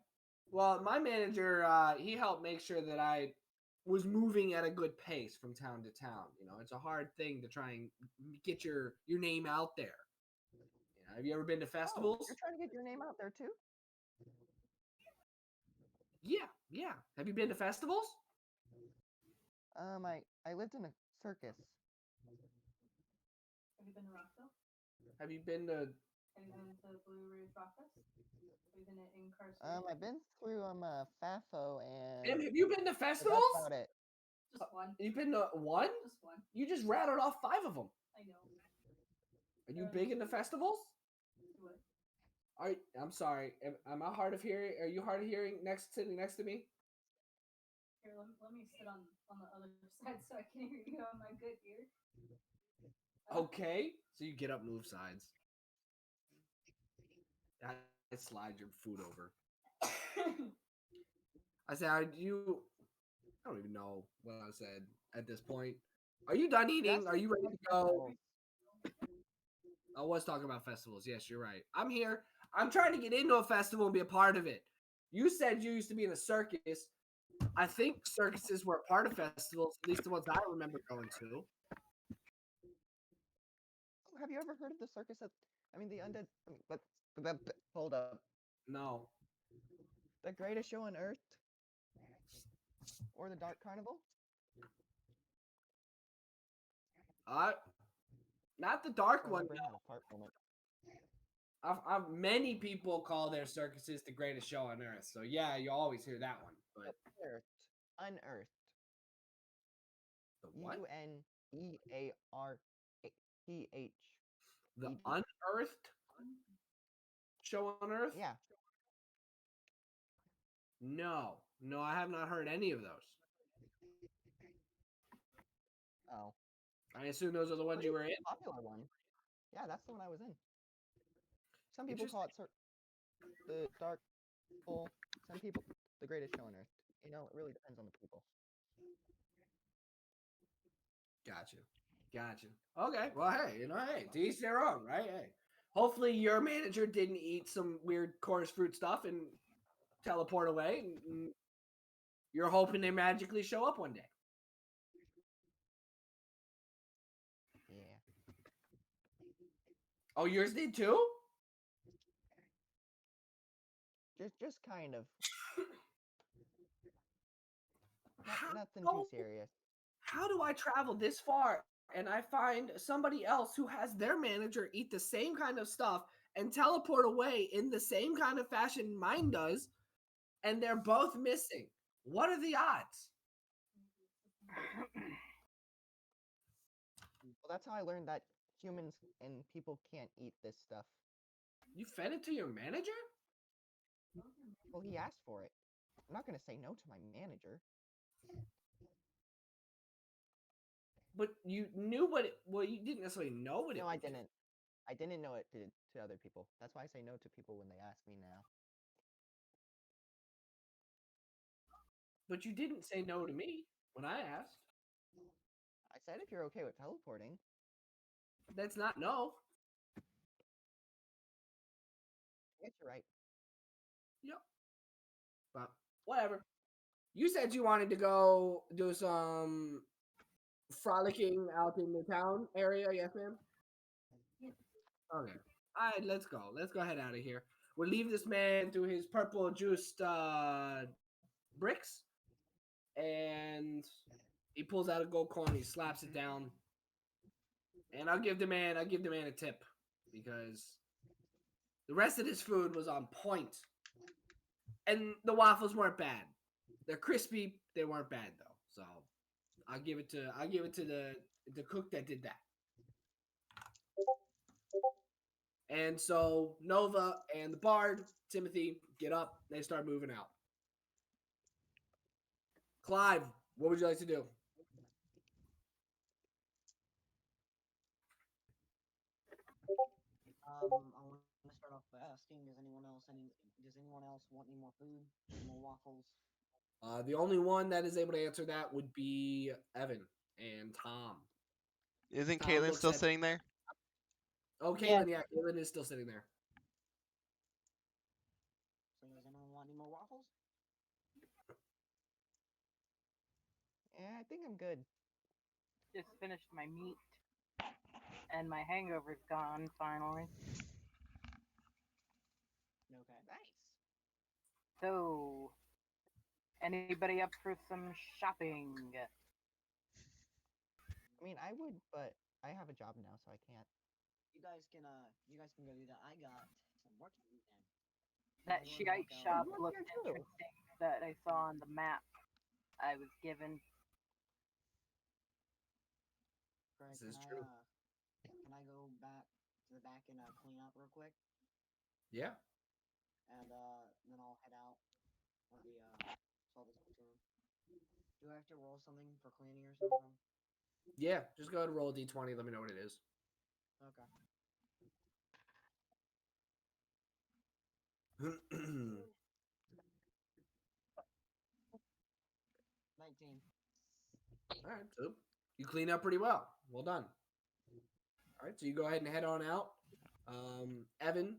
Well, my manager, he helped make sure that I was moving at a good pace from town to town. It's a hard thing to try and get your name out there. Have you ever been to festivals? Oh, you're trying to get your name out there too? Yeah. Have you been to festivals? I lived in a circus. Have you been to Rockville? Have you been to? Have you been to Blue Ridge Rockfest? Have you been to Incarceration? I've been through FAFO and. And have you been to festivals? That's about it. Just one. You've been to one? Just one. You just rattled off 5 of them. I know. Are you big into festivals? What? I'm sorry. Am I hard of hearing? Are you hard of hearing sitting next to me? Here, let me sit on the other side so I can hear you on my good ear. Okay. So you get up, move sides. I slide your food over. I said, are you? I don't even know what I said at this point. Are you done eating? Are you ready to go? I was talking about festivals. Yes, you're right. I'm here. I'm trying to get into a festival and be a part of it. You said you used to be in a circus. I think circuses were a part of festivals, at least the ones I remember going to. Oh, have you ever heard of the circus at? I mean, the undead. But hold up. No. The greatest show on earth, or the Dark Carnival? Not the dark Sorry, one. my brain had a fart moment. Many people call their circuses the greatest show on earth. So yeah, you always hear that one. But Unearthed. the what? Unearthed. The unearthed show on earth? Yeah. No, I have not heard any of those. Oh. I assume those are the ones you were in. Popular one. Yeah, that's the one I was in. Some people call it the Dark Hole. Some people the greatest show on earth. You know, it really depends on the people. Gotcha. Okay, well, hey, to each their own, right? Hey, hopefully your manager didn't eat some weird chorus fruit stuff and teleport away, and you're hoping they magically show up one day. Yeah. Oh, yours did too? Just kind of. Nothing too serious. How do I travel this far and I find somebody else who has their manager eat the same kind of stuff and teleport away in the same kind of fashion mine does, and they're both missing? What are the odds? Well, that's how I learned that humans and people can't eat this stuff. You fed it to your manager? Well, he asked for it. I'm not going to say no to my manager. But you knew what it... Well, you didn't necessarily know what it No, was. I didn't. I didn't know it to other people. That's why I say no to people when they ask me now. But you didn't say no to me when I asked. I said if you're okay with teleporting. That's not no. I guess you're right. Yep. But whatever. You said you wanted to go do some frolicking out in the town area, yes, ma'am? Okay. All right, let's go. Let's go ahead out of here. We'll leave this man to his purple juiced bricks, and he pulls out a gold coin. He slaps it down, and I'll give the man a tip because the rest of this food was on point, and the waffles weren't bad. They're crispy. They weren't bad though. So I'll give it to the cook that did that. And so Nova and the Bard, Timothy, get up. They start moving out. Clive, what would you like to do? I want to start off by asking, does anyone else want any more food? Any more waffles? The only one that is able to answer that would be Evan and Tom. Isn't Tom Caitlin looks still at- sitting there? Oh, Caitlin, yeah, Caitlin is still sitting there. So does anyone want any more waffles? Yeah, I think I'm good. Just finished my meat, and my hangover's gone finally. Okay. Nice. So, anybody up for some shopping? I mean, I would, but I have a job now, so I can't. You guys can go do that. I got some work to do then. That I'm going to shite walk out. shop work looked here too. interesting that I saw on the map I was given. Greg, This is true. Can I go back to the back and clean up real quick? Yeah. And then I'll head out when we solve this room. Do I have to roll something for cleaning or something? Yeah, just go ahead and roll a d20. Let me know what it is. Okay. All right, so you clean up pretty well. Well done. All right, so you go ahead and head on out. Evan,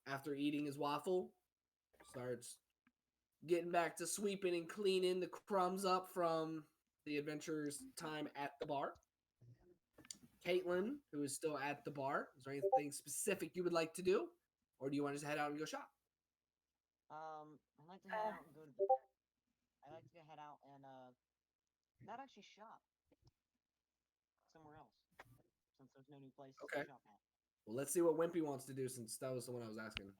after eating his waffle, starts getting back to sweeping and cleaning the crumbs up from the adventurer's time at the bar. Caitlin, who is still at the bar, is there anything specific you would like to do? Or do you want to just head out and go shop? I'd like to head out and go to I'd like to head out and not actually shop. Somewhere else. Since there's no new place Okay. to shop at. Well, let's see what Wimpy wants to do since that was the one I was asking.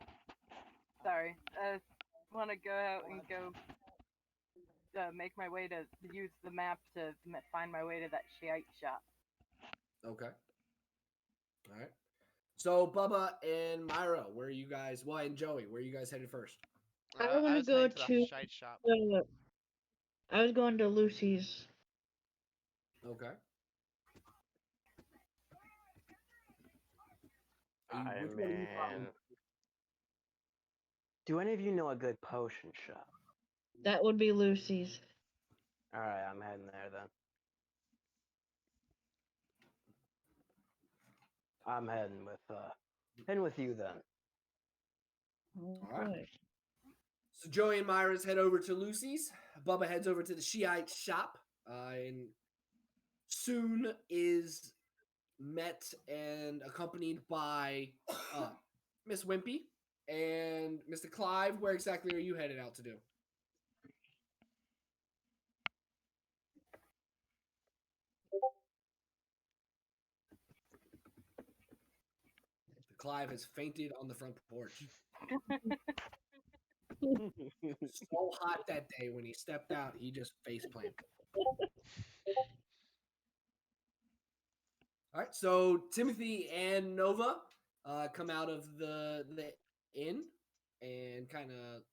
Sorry. I want to go out and go make my way to use the map to find my way to that Shiite shop. Okay. All right. So Bubba and Myra, where are you guys? Well, and Joey, where are you guys headed first? I want to was go heading to the to. shite shop. I was going to Lucy's. Okay. Aye, which one are you man. following? Do any of you know a good potion shop? That would be Lucy's. All right, I'm heading there then. I'm heading with you then. All right. So Joey and Myra's head over to Lucy's. Bubba heads over to the Shiite shop, and soon is met and accompanied by Miss Wimpy and Mr. Clive. Where exactly are you headed out to do? Clive has fainted on the front porch. So hot that day when he stepped out, he just face planted. All right, so Timothy and Nova come out of the inn and kind of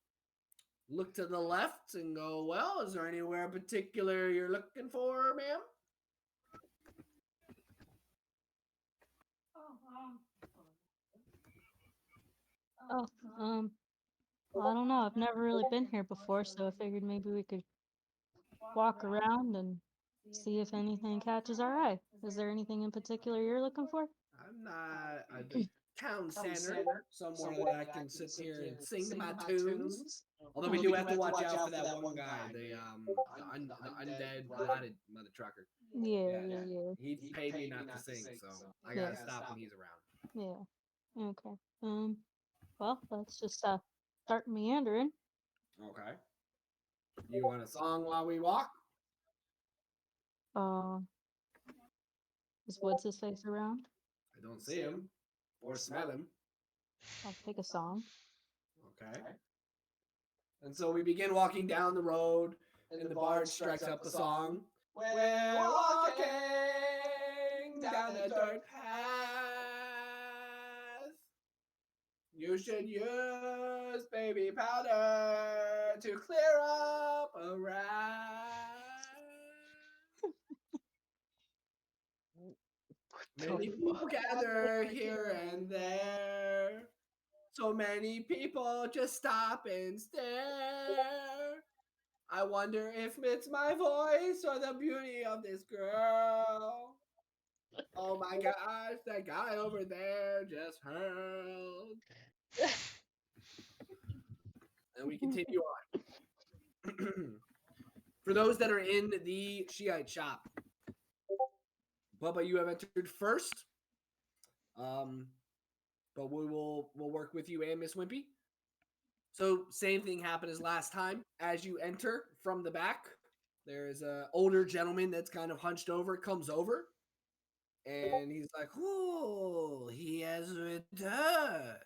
look to the left and go, well, is there anywhere in particular you're looking for, ma'am? Oh, well, I don't know. I've never really been here before, so I figured maybe we could walk around and see if anything catches our eye. Is there anything in particular you're looking for? I'm not a town center, somewhere that I can sit here and sing my tunes. Although we do have to watch out for that one guy, the undead mother trucker. Yeah. He paid me not to sing, so I gotta stop when he's around. Yeah. Okay. Well, let's just start meandering. Okay. You want a song while we walk? Is Woods his face around? I don't see him or smell him. I'll pick a song. Okay. And so we begin walking down the road, and the bard strikes up the song. We're walking down the dirt path. You should use baby powder to clear up a rat. Many people gather here and there. So many people just stop and stare. I wonder if it's my voice or the beauty of this girl. Oh my gosh, that guy over there just hurled. And we continue on. For those that are in the Shiite shop, Bubba, you have entered first. But we'll work with you and Miss Wimpy. So same thing happened as last time. As you enter from the back, there is an older gentleman that's kind of hunched over, comes over, and he's like, "Oh, he has returned.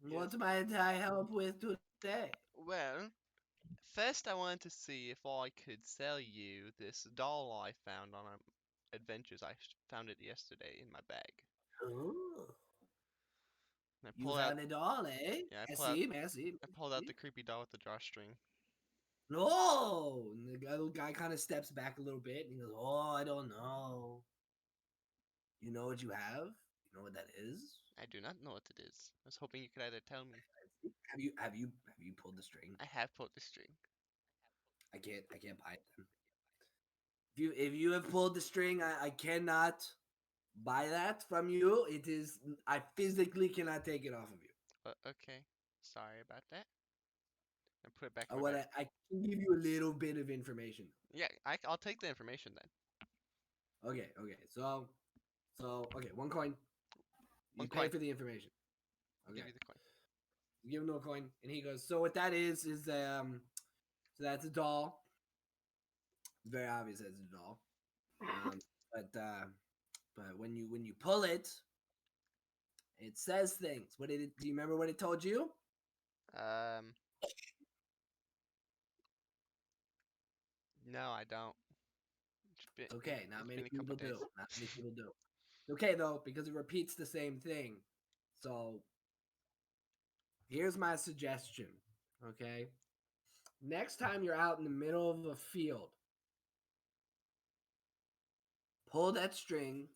What might I help with today?" Well, first I wanted to see if I could sell you this doll I found on adventures. I found it yesterday in my bag. Oh. I You pulled found out, a doll, eh? yeah, I see. I pulled out the creepy doll with the drawstring. No! And the little guy kind of steps back a little bit and he goes, "Oh, I don't know. You know what you have? You know what that is? I do not know what it is. I was hoping you could either tell me. Have you pulled the string? I have pulled the string. I can't buy it then. if you have pulled the string, I cannot buy that from you. It is I physically cannot take it off of you. Okay. Sorry about that. And put it back I in my want bag. I can give you a little bit of information. Yeah, I'll take the information then. Okay. So okay, 1 coin. You One pay coin. for the information. I'll Okay. give you the coin. You give him a coin, and he goes. So what that is so that's a doll. It's very obvious that it's a doll. But when you pull it, it says things. What did it? Do you remember what it told you? No, I don't. Okay, not It's many been a couple people do. days. Not many people do. Okay though, because it repeats the same thing. So here's my suggestion. Okay, next time you're out in the middle of a field, pull that string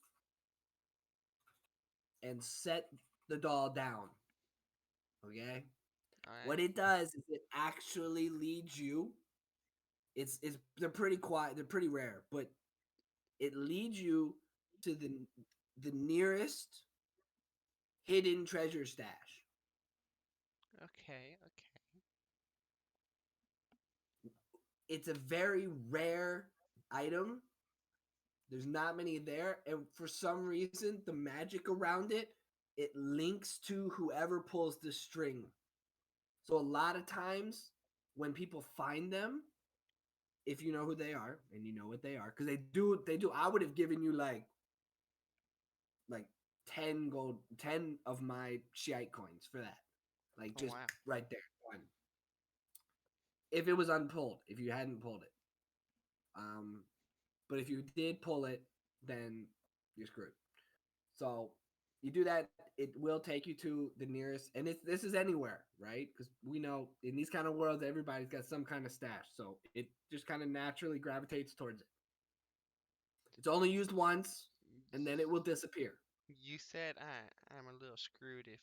and set the doll down. Okay. What it does is it actually leads you. It's they're pretty quiet. They're pretty rare, but it leads you to the nearest hidden treasure stash. Okay. It's a very rare item. There's not many there, and for some reason, the magic around it links to whoever pulls the string. So a lot of times when people find them, if you know who they are and you know what they are, because they do. I would have given you like 10 of my Shiite coins for that. Like just right there. One. If it was unpulled, if you hadn't pulled it. But if you did pull it, then you're screwed. So you do that, it will take you to the nearest, and this is anywhere, right? Because we know in these kind of worlds, everybody's got some kind of stash, so it just kind of naturally gravitates towards it. It's only used once, and then it will disappear. You said I'm a little screwed if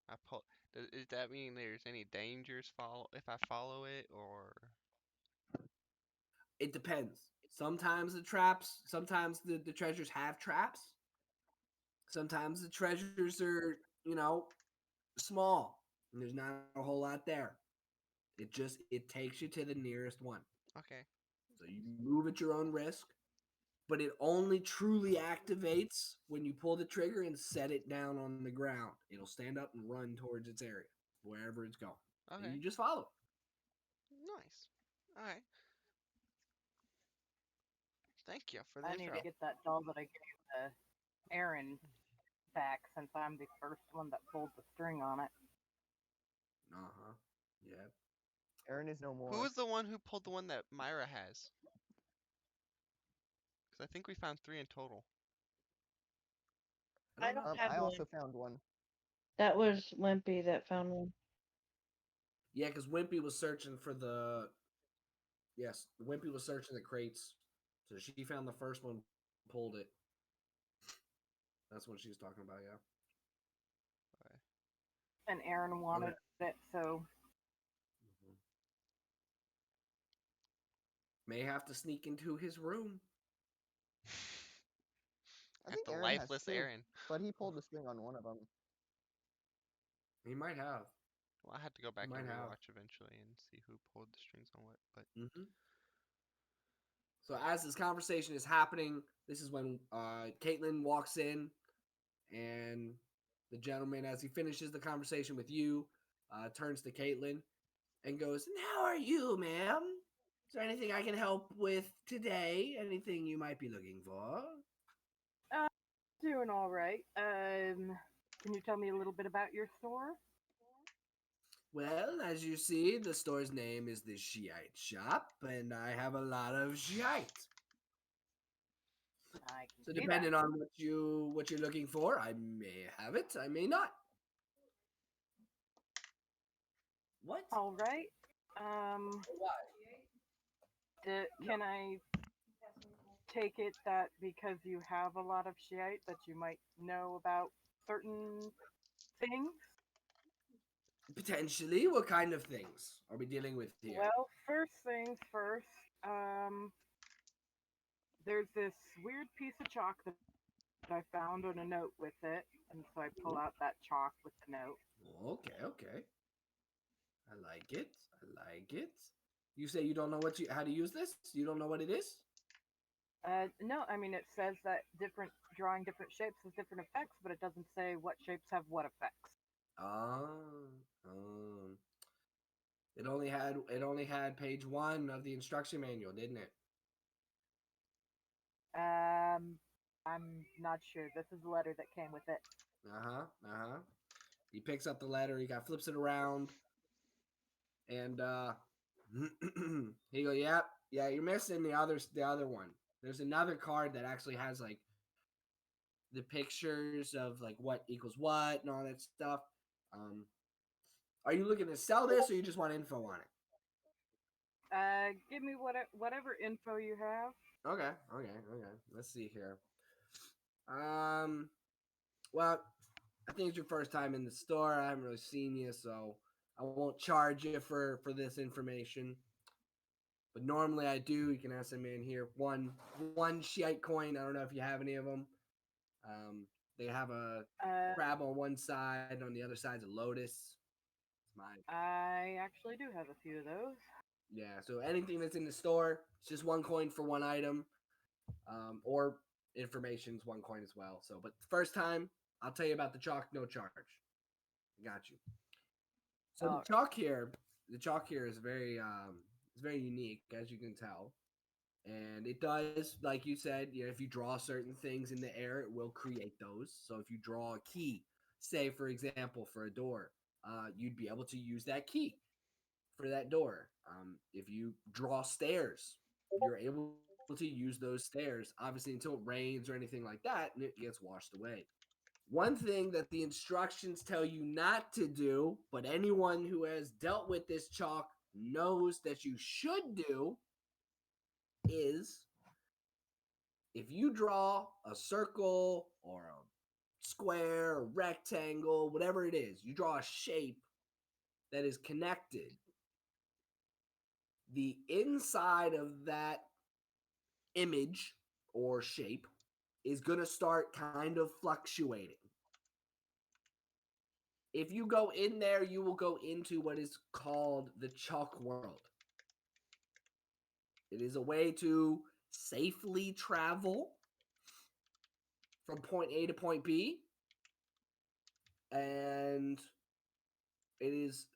I pull. Does that mean there's any dangers if I follow it, or? It depends. Sometimes the treasures have traps. Sometimes the treasures are, small, and there's not a whole lot there. It takes you to the nearest one. Okay. So you move at your own risk, but it only truly activates when you pull the trigger and set it down on the ground. It'll stand up and run towards its area, wherever it's going. Okay. And you just follow it. Nice. All right. Thank you for the I need info. to get that doll that I gave to Aaron back since I'm the first one that pulled the string on it. Uh-huh. Yeah. Aaron is no more. Who was the one who pulled the one that Myra has? Because I think we found 3 in total. I don't have I one. also found one. That was Wimpy that found one. Yeah, because Wimpy was searching for the... Yes, Wimpy was searching the crates. So she found the first one, pulled it. That's what she was talking about, yeah. Okay. And Aaron wanted it, so... May have to sneak into his room. I think the Aaron lifeless has 2, Aaron. but he pulled the string on one of them. He might have. Well, I had to go back and Might have. rewatch eventually and see who pulled the strings on what. But So as this conversation is happening, this is when Caitlin walks in, and the gentleman, as he finishes the conversation with you, turns to Caitlin and goes, "And how are you, ma'am? Is there anything I can help with today? Anything you might be looking for?" Doing all right. Can you tell me a little bit about your store? Well, as you see, the store's name is the Shiite Shop, and I have a lot of Shiite. So depending on what you're looking for, I may have it, I may not. What? All right. Can I take it that because you have a lot of Shiite that you might know about certain things? Potentially. What kind of things are we dealing with here? Well, first things first. there's this weird piece of chalk that I found on a note with it, and so I pull out that chalk with the note. Okay. I like it. You say you don't know how to use this? You don't know what it is? No, I mean it says that drawing different shapes has different effects, but it doesn't say what shapes have what effects. It only had page 1 of the instruction manual, didn't it? I'm not sure. This is the letter that came with it. He picks up the letter, he flips it around, and he goes, yeah, you're missing the other one. There's another card that actually has like the pictures of like what equals what and all that stuff. Are you looking to sell this, or you just want info on it? Give me whatever info you have. Okay. Let's see here. Well, I think it's your first time in the store. I haven't really seen you, so I won't charge you for this information. But normally I do. You can ask them in here. One shite coin. I don't know if you have any of them. They have a crab on one side. On the other side's a lotus. It's mine. I actually do have a few of those. Yeah, so anything that's in the store, it's just 1 coin for 1 item. Or information's 1 coin as well. So, but the first time, I'll tell you about the chalk, no charge. Got you. So the chalk here is very it's very unique, as you can tell. And it does, like you said, if you draw certain things in the air, it will create those. So if you draw a key, say for example for a door, you'd be able to use that key for that door. If you draw stairs, you're able to use those stairs, obviously until it rains or anything like that, and it gets washed away. One thing that the instructions tell you not to do, but anyone who has dealt with this chalk knows that you should do, is if you draw a circle or a square or rectangle, whatever it is, you draw a shape that is connected, the inside of that image or shape is going to start kind of fluctuating. If you go in there, you will go into what is called the chalk world. It is a way to safely travel from point A to point B. And it is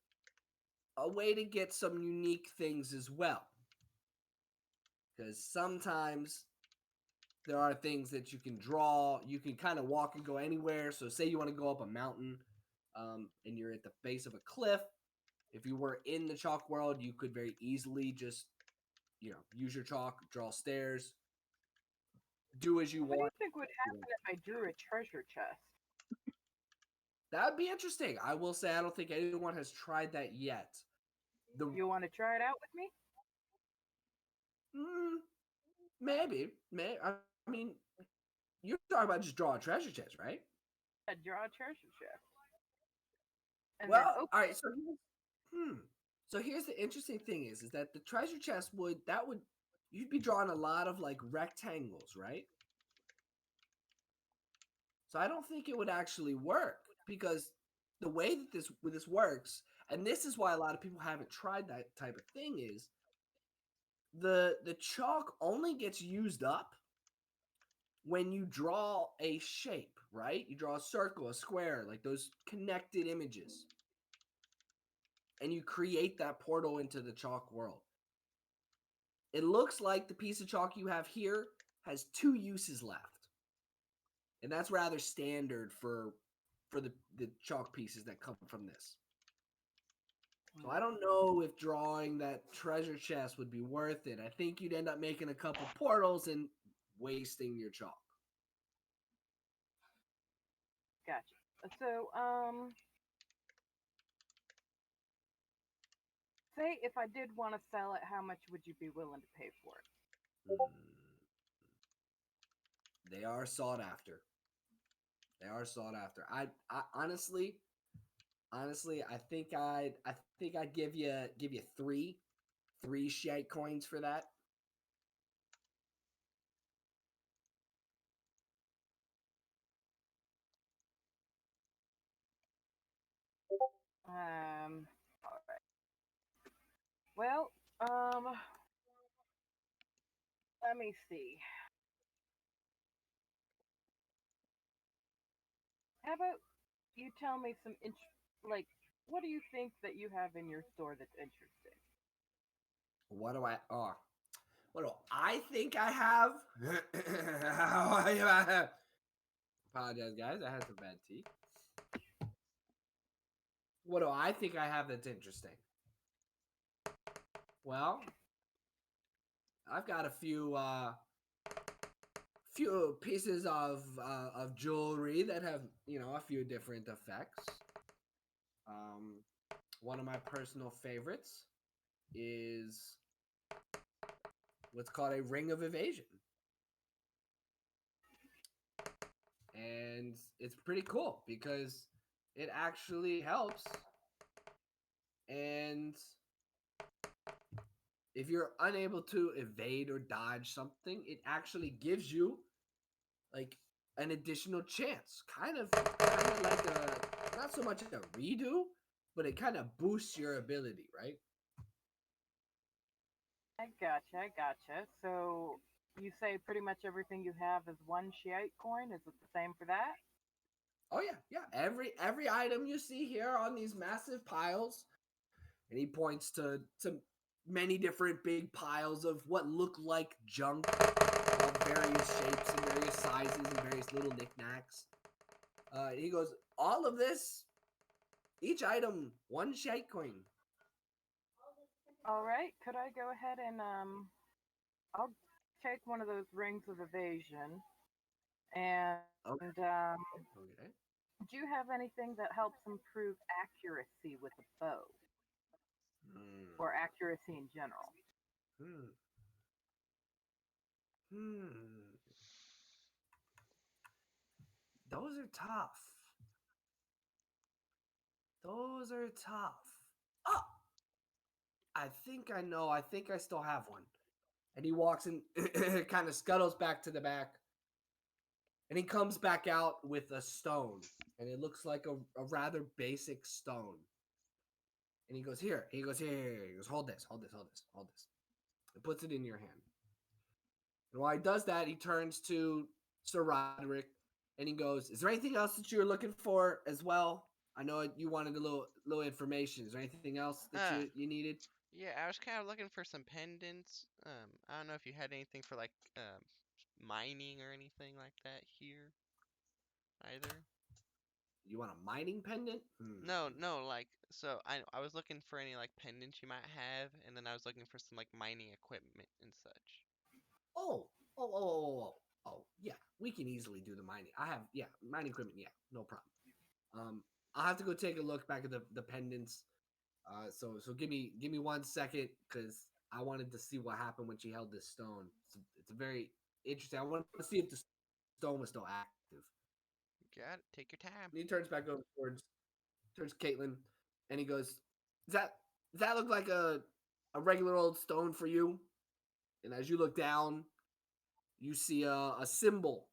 a way to get some unique things as well. Because sometimes there are things that you can draw. You can kind of walk and go anywhere. So say you want to go up a mountain and you're at the base of a cliff. If you were in the chalk world, you could very easily just, use your chalk, draw stairs, do as you want. What do you think would happen if I drew a treasure chest? That would be interesting. I will say I don't think anyone has tried that yet. You want to try it out with me? Maybe. I mean, you're talking about just draw a treasure chest, right? Yeah, draw a treasure chest. And well, all right. So here's the interesting thing is that the treasure chest you'd be drawing a lot of like rectangles, right? So I don't think it would actually work because the way that this works, and this is why a lot of people haven't tried that type of thing, is the chalk only gets used up when you draw a shape, right? You draw a circle, a square, like those connected images. And you create that portal into the chalk world. It looks like the piece of chalk you have here has 2 uses left. And that's rather standard for the chalk pieces that come from this. So I don't know if drawing that treasure chest would be worth it. I think you'd end up making a couple portals and wasting your chalk. Gotcha. So, say if I did want to sell it, how much would you be willing to pay for it? They are sought after. I honestly, I think I'd give you three shite coins for that. All right. Well, let me see. How about you tell me some like what do you think that you have in your store that's interesting? What do I? Oh, what do I think I have? Apologize, guys. I had some bad tea. What do I think I have that's interesting? Well, I've got a few pieces of jewelry that have, you know, a few different effects. One of my personal favorites is what's called a ring of evasion. And it's pretty cool because it actually helps. And if you're unable to evade or dodge something, it actually gives you like an additional chance. Kind of like a, not so much a redo, but it kind of boosts your ability, right? I gotcha. So you say pretty much everything you have is one Shiite coin? Is it the same for that? Oh yeah. Every item you see here on these massive piles, and he points to many different big piles of what look like junk of various shapes and various sizes and various little knickknacks. He goes, all of this, each item, one Shiite coin. All right. Could I go ahead and I'll take one of those rings of evasion and Okay. do you have anything that helps improve accuracy with a bow or accuracy in general? Those are tough. Those are tough. Oh, I think I know. I think I still have one. And he walks and kind of scuttles back to the back. And he comes back out with a stone. And it looks like a rather basic stone. And he goes, here. He goes, here. He goes, hold this. And puts it in your hand. And while he does that, he turns to Sir Roderick. And he goes, is there anything else that you were looking for as well? I know you wanted a little information. Is there anything else that you needed? Yeah, I was kind of looking for some pendants. I don't know if you had anything for like mining or anything like that here, either. You want a mining pendant? No, like so I was looking for any like pendants you might have, and then I was looking for some like mining equipment and such. Oh, yeah. We can easily do the mining. I have, yeah, mining equipment. Yeah, no problem. I'll have to go take a look back at the pendants. So give me 1 second because I wanted to see what happened when she held this stone. It's very interesting. I wanted to see if the stone was still active. Got it. Take your time. And he turns back over towards Caitlin, and he goes, Does that look like a regular old stone for you?" And as you look down, you see a symbol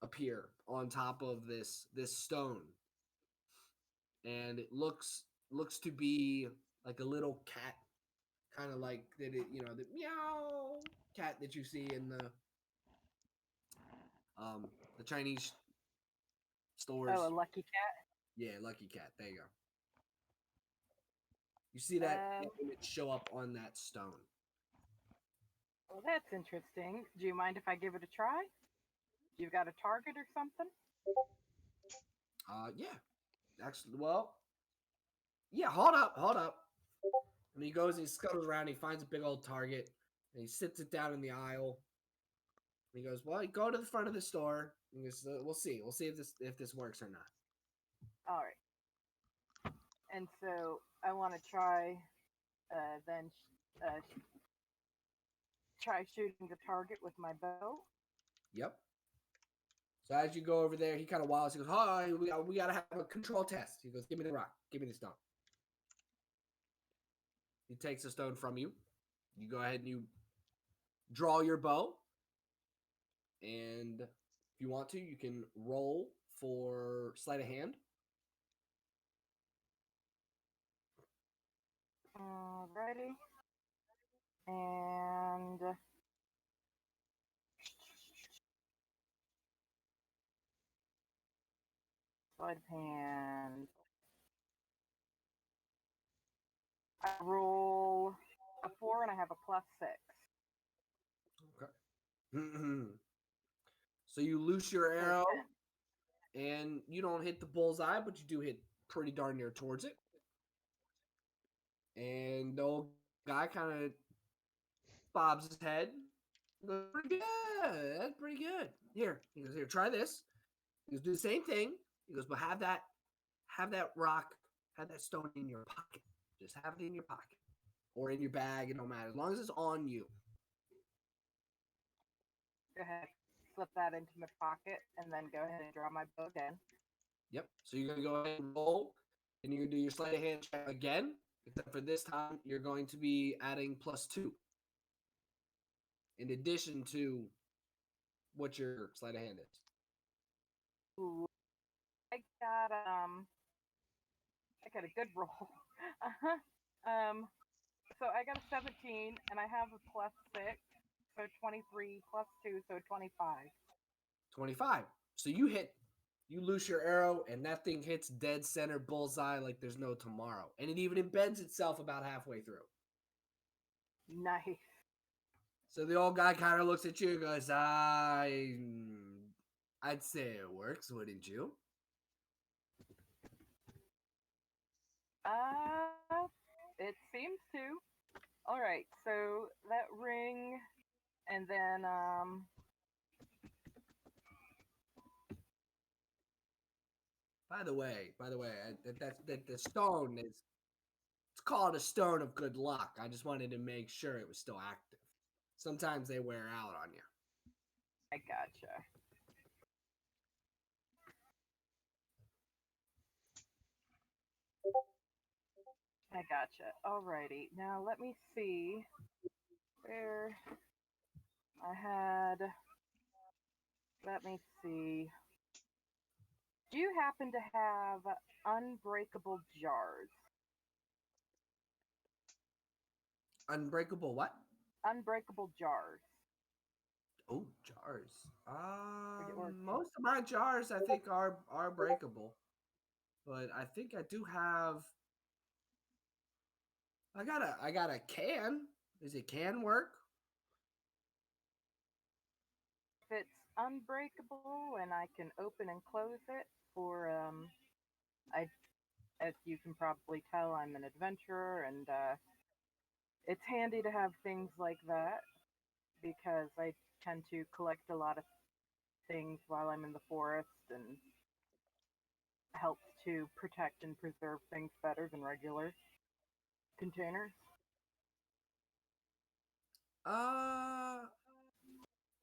appear on top of this stone, and it looks to be like a little cat, kind of like the meow cat that you see in the Chinese stores. Oh, a lucky cat? Yeah, lucky cat. There you go. You see that image show up on that stone. Well, that's interesting. Do you mind if I give it a try? You've got a target or something? Yeah. Actually, well, yeah, hold up. And he goes and he scuttles around, he finds a big old target, and he sits it down in the aisle. And he goes, well, you go to the front of the store. And he goes, we'll see if this works or not. All right. And so I want to try, try shooting the target with my bow. Yep. So as you go over there, he kind of wows. He goes, "Oh, we gotta have a control test." He goes, "Give me the rock. Give me the stone." He takes the stone from you. You go ahead and you draw your bow. And if you want to, you can roll for sleight of hand. Alrighty. And sleight of hand. I roll a 4 and I have a +6. Okay. So you loose your arrow, and you don't hit the bullseye, but you do hit pretty darn near towards it. And the old guy kind of bobs his head. He goes, pretty good. That's pretty good. Here, he goes, here, try this. He goes, do the same thing. He goes, but have that rock, have that stone in your pocket. Just have it in your pocket or in your bag. It don't matter as long as it's on you. Go ahead, slip that into my pocket, and then go ahead and draw my bow again. Yep. So you're gonna go ahead and roll, and you're gonna do your sleight of hand check again. Except for this time, you're going to be adding +2 in addition to what your sleight of hand is. Ooh, I got a good roll. So I got a 17, and I have a +6, so 23 +2, so 25. 25. So you loose your arrow, and that thing hits dead center bullseye like there's no tomorrow. And it even embeds itself about halfway through. Nice. So the old guy kind of looks at you and goes, I'd say it works, wouldn't you? It seems to. All right, so that ring, and then By the way, that the stone is, it's called a stone of good luck. I just wanted to make sure it was still active. Sometimes they wear out on you. I gotcha. I gotcha. Alrighty. Now let me see where I had. Let me see. Do you happen to have unbreakable jars? Unbreakable what? Unbreakable jars. Oh, jars. Most of my jars I think are breakable, but I think I do have. I got a can. Does a can work? If it's unbreakable and I can open and close it for as you can probably tell, I'm an adventurer, and it's handy to have things like that because I tend to collect a lot of things while I'm in the forest, and helps to protect and preserve things better than regular containers.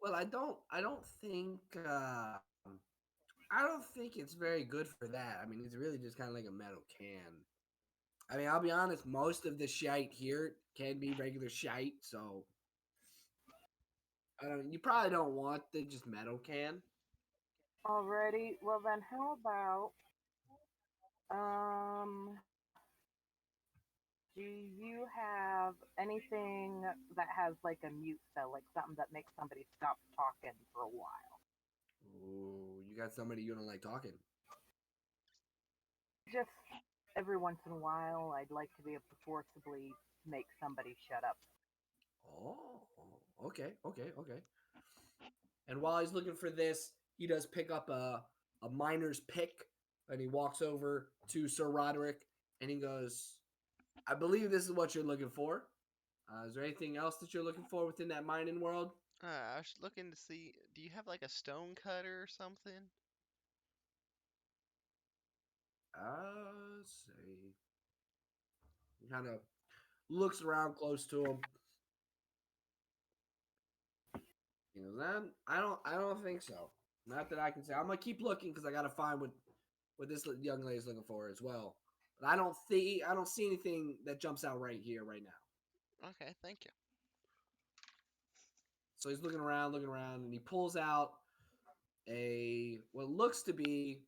Well, I don't think I don't think it's very good for that. I mean, it's really just kind of like a metal can. I mean, I'll be honest, most of the shite here can be regular shite, so you probably don't want the just metal can. Alrighty, well then how about do you have anything that has like a mute spell, like something that makes somebody stop talking for a while? Ooh, you got somebody you don't like talking. Just every once in a while, I'd like to be able to forcibly make somebody shut up. Oh, okay. And while he's looking for this, he does pick up a miner's pick, and he walks over to Sir Roderick, and he goes, I believe this is what you're looking for. Is there anything else that you're looking for within that mining world? I was looking to see, do you have like a stone cutter or something? Let's see. He kind of looks around close to him. He goes, I don't think so. Not that I can say. I'm gonna keep looking because I gotta find what this young lady's looking for as well. But I don't see anything that jumps out right here, right now. Okay, thank you. So he's looking around, and he pulls out what looks to be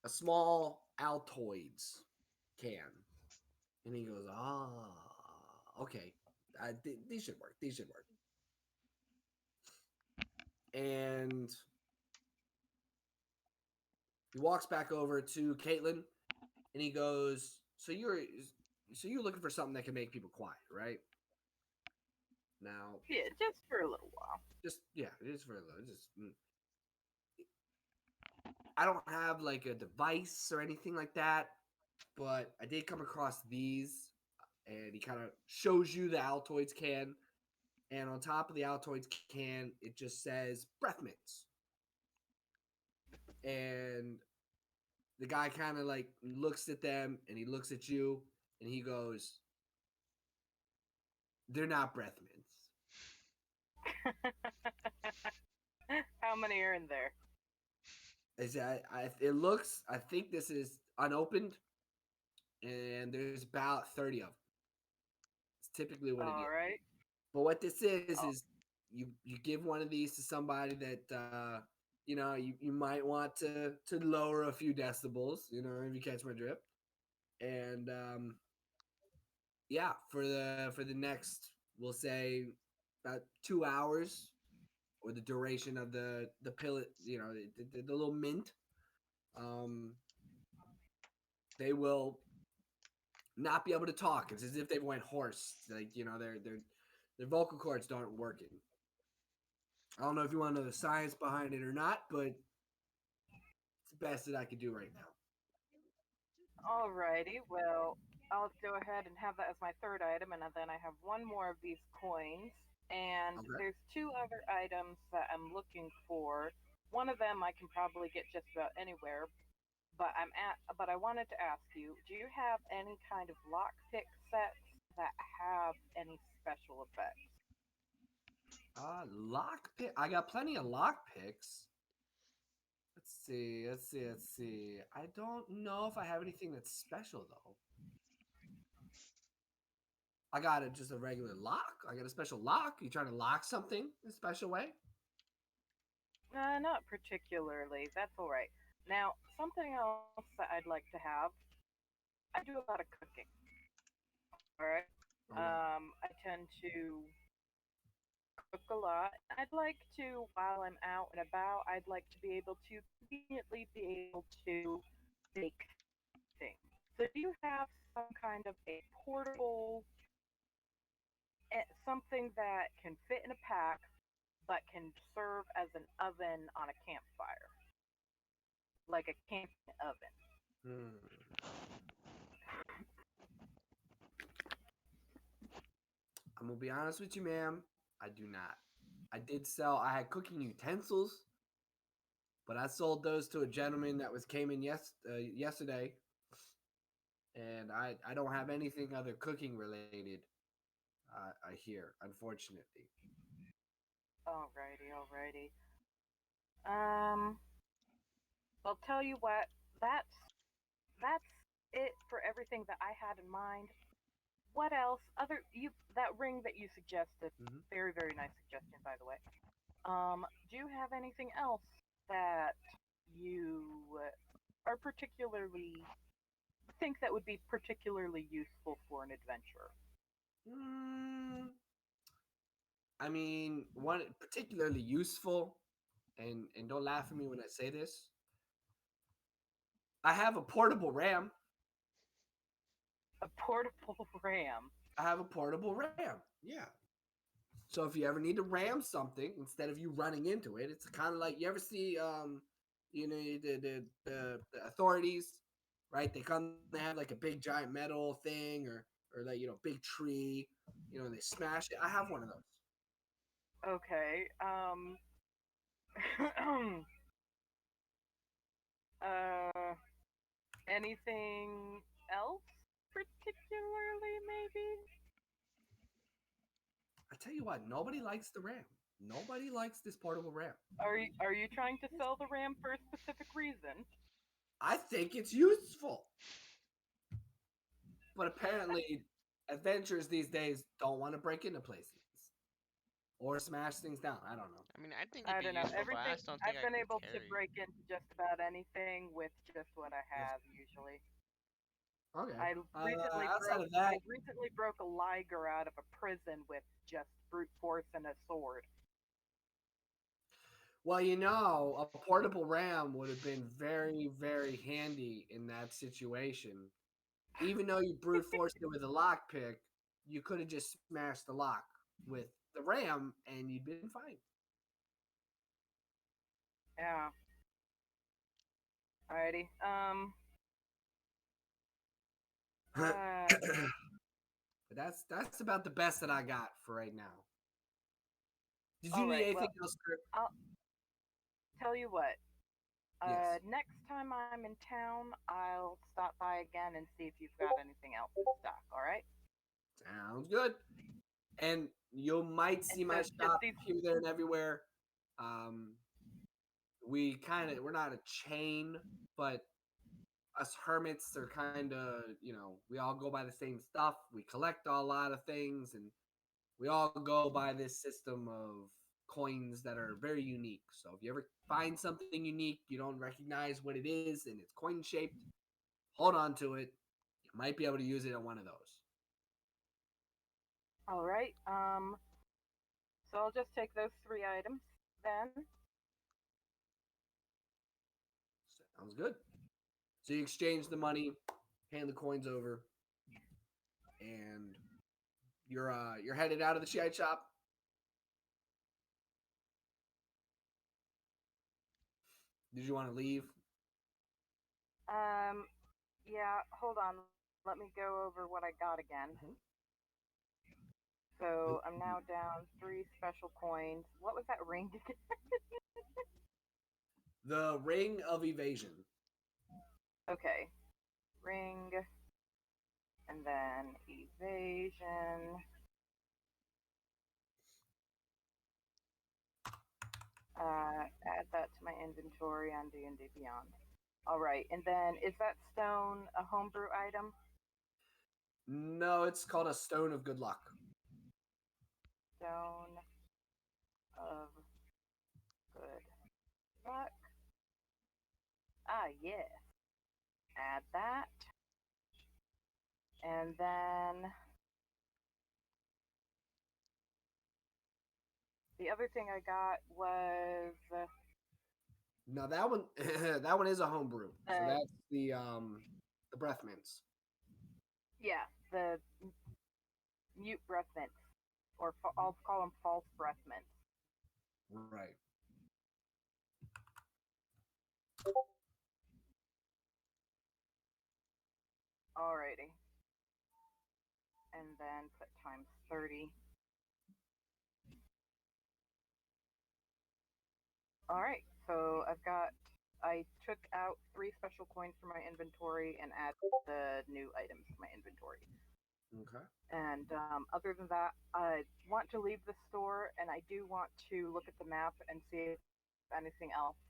a small Altoids can. And he goes, Okay. These should work. These should work. And he walks back over to Caitlin, and he goes, "So you're looking for something that can make people quiet, right?" Now, Yeah, just for a little while. just yeah, it is for a little. I don't have like a device or anything like that, but I did come across these, and he kind of shows you the Altoids can, and on top of the Altoids can, it just says breath mints. And the guy kind of like looks at them, and he looks at you, and he goes, "They're not breath mints." How many are in there? It looks. I think this is unopened, and there's about 30 of them. It's typically what it is. All right. But what this is you give one of these to somebody that you might want to lower a few decibels. If you catch my drift. And yeah, for the next, we'll say, about 2 hours, or the duration of the pill, the little mint, they will not be able to talk. It's as if they went hoarse. Like, their vocal cords aren't working. I don't know if you want to know the science behind it or not, but it's the best that I could do right now. Alrighty, well, I'll go ahead and have that as my third item, and then I have one more of these coins. And Okay. there's two other items that I'm looking for. One of them I can probably get just about anywhere, but I wanted to ask you, do you have any kind of lockpick sets that have any special effects? Lockpick. I got plenty of lockpicks. Let's see. I don't know if I have anything that's special though. I got just a regular lock. I got a special lock. You trying to lock something in a special way? Not particularly. That's all right. Now, something else that I'd like to have. I do a lot of cooking. All right. I tend to cook a lot. I'd like to, while I'm out and about, I'd like to be able to conveniently be able to bake things. So, do you have some kind of a portable, something that can fit in a pack, but can serve as an oven on a campfire, like a camping oven? I'm gonna be honest with you, ma'am. I do not. I had cooking utensils, but I sold those to a gentleman that came in yesterday, and I don't have anything other cooking related. I hear, unfortunately. Alrighty. I'll tell you what. That's it for everything that I had in mind. What else? That ring that you suggested. Very, very nice suggestion, by the way. Do you have anything else that you are particularly think that would be particularly useful for an adventurer? I mean, one particularly useful, and don't laugh at me when I say this. I have a portable ram. A portable ram? I have a portable ram. Yeah. So if you ever need to ram something, instead of you running into it, it's kind of like, you ever see, the authorities, right? They have like a big giant metal thing, or like, big tree, they smash it. I have one of those. Okay. Anything else particularly, maybe? I tell you what, nobody likes the ram. Nobody likes this portable ram. Are you trying to sell the ram for a specific reason? I think it's useful. But apparently, adventurers these days don't want to break into places or smash things down. I don't know. I mean, I think I it'd don't be know. useful, but I just don't think I've been I able can to carry. break into just about anything with just what I have usually. Okay. I recently outside broke of that, I recently broke a liger out of a prison with just brute force and a sword. well, a portable ram would have been very, very handy in that situation. Even though you brute forced it with a lockpick, you could have just smashed the lock with the ram, and you'd been fine. Yeah. Alrighty. But that's about the best that I got for right now. Did you All need right, anything well, else, Kurt? I'll tell you what. Yes. Next time I'm in town, I'll stop by again and see if you've got anything else in stock. All right. Sounds good. And you might see And my so just shop these. here, there, and everywhere. We're not a chain, but us hermits are kind of, we all go by the same stuff. We collect a lot of things, and we all go by this system of coins that are very unique. So if you ever find something unique, you don't recognize what it is, and it's coin shaped, hold on to it. You might be able to use it on one of those. All right. So I'll just take those 3 items then. Sounds good. So you exchange the money, hand the coins over, and you're headed out of the shite shop. Did you want to leave? Yeah. Hold on. Let me go over what I got again. So I'm now down 3 special coins. What was that ring again? The Ring of Evasion. Okay. Ring. And then evasion. Add that to my inventory on D&D Beyond. All right, and then is that stone a homebrew item? No, it's called a Stone of Good Luck. Stone of Good Luck. Ah, yes. Add that. And then the other thing I got was No, that one that one is a homebrew. So that's the breath mints. yeah, the mute breath mints, or I'll call them false breath mints. Right. Alrighty. And then put times 30. Alright, so I took out 3 special coins from my inventory and added the new items to my inventory. Okay. And other than that, I want to leave the store, and I do want to look at the map and see if anything else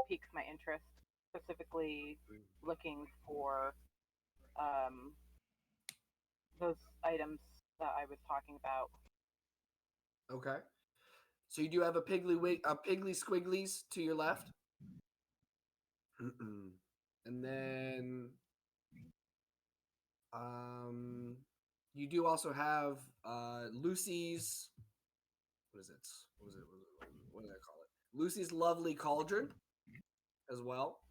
piques my interest, specifically looking for those items that I was talking about. Okay. So you do have a Piggly Squigglies to your left. And then you do also have Lucy's what did I call it? Lucy's Lovely Cauldron as well.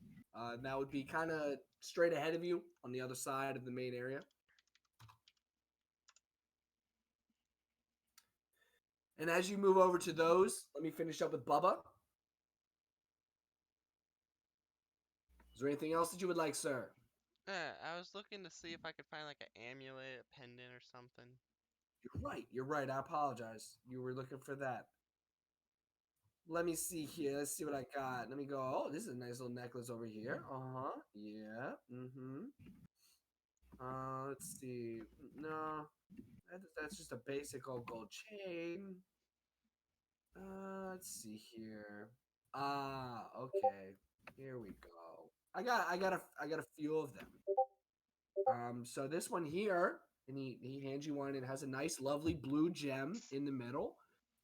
That would be kind of straight ahead of you on the other side of the main area. And as you move over to those, let me finish up with Bubba. Is there anything else that you would like, sir? I was looking to see if I could find like an amulet, a pendant, or something. You're right. I apologize. You were looking for that. Let me see here. Let's see what I got. Let me go. Oh, this is a nice little necklace over here. Uh-huh. Yeah. Mm-hmm. Let's see. No. That's just a basic old gold chain. Let's see here. Okay. Here we go. I got a few of them. So this one here, and he hands you one. It has a nice, lovely blue gem in the middle,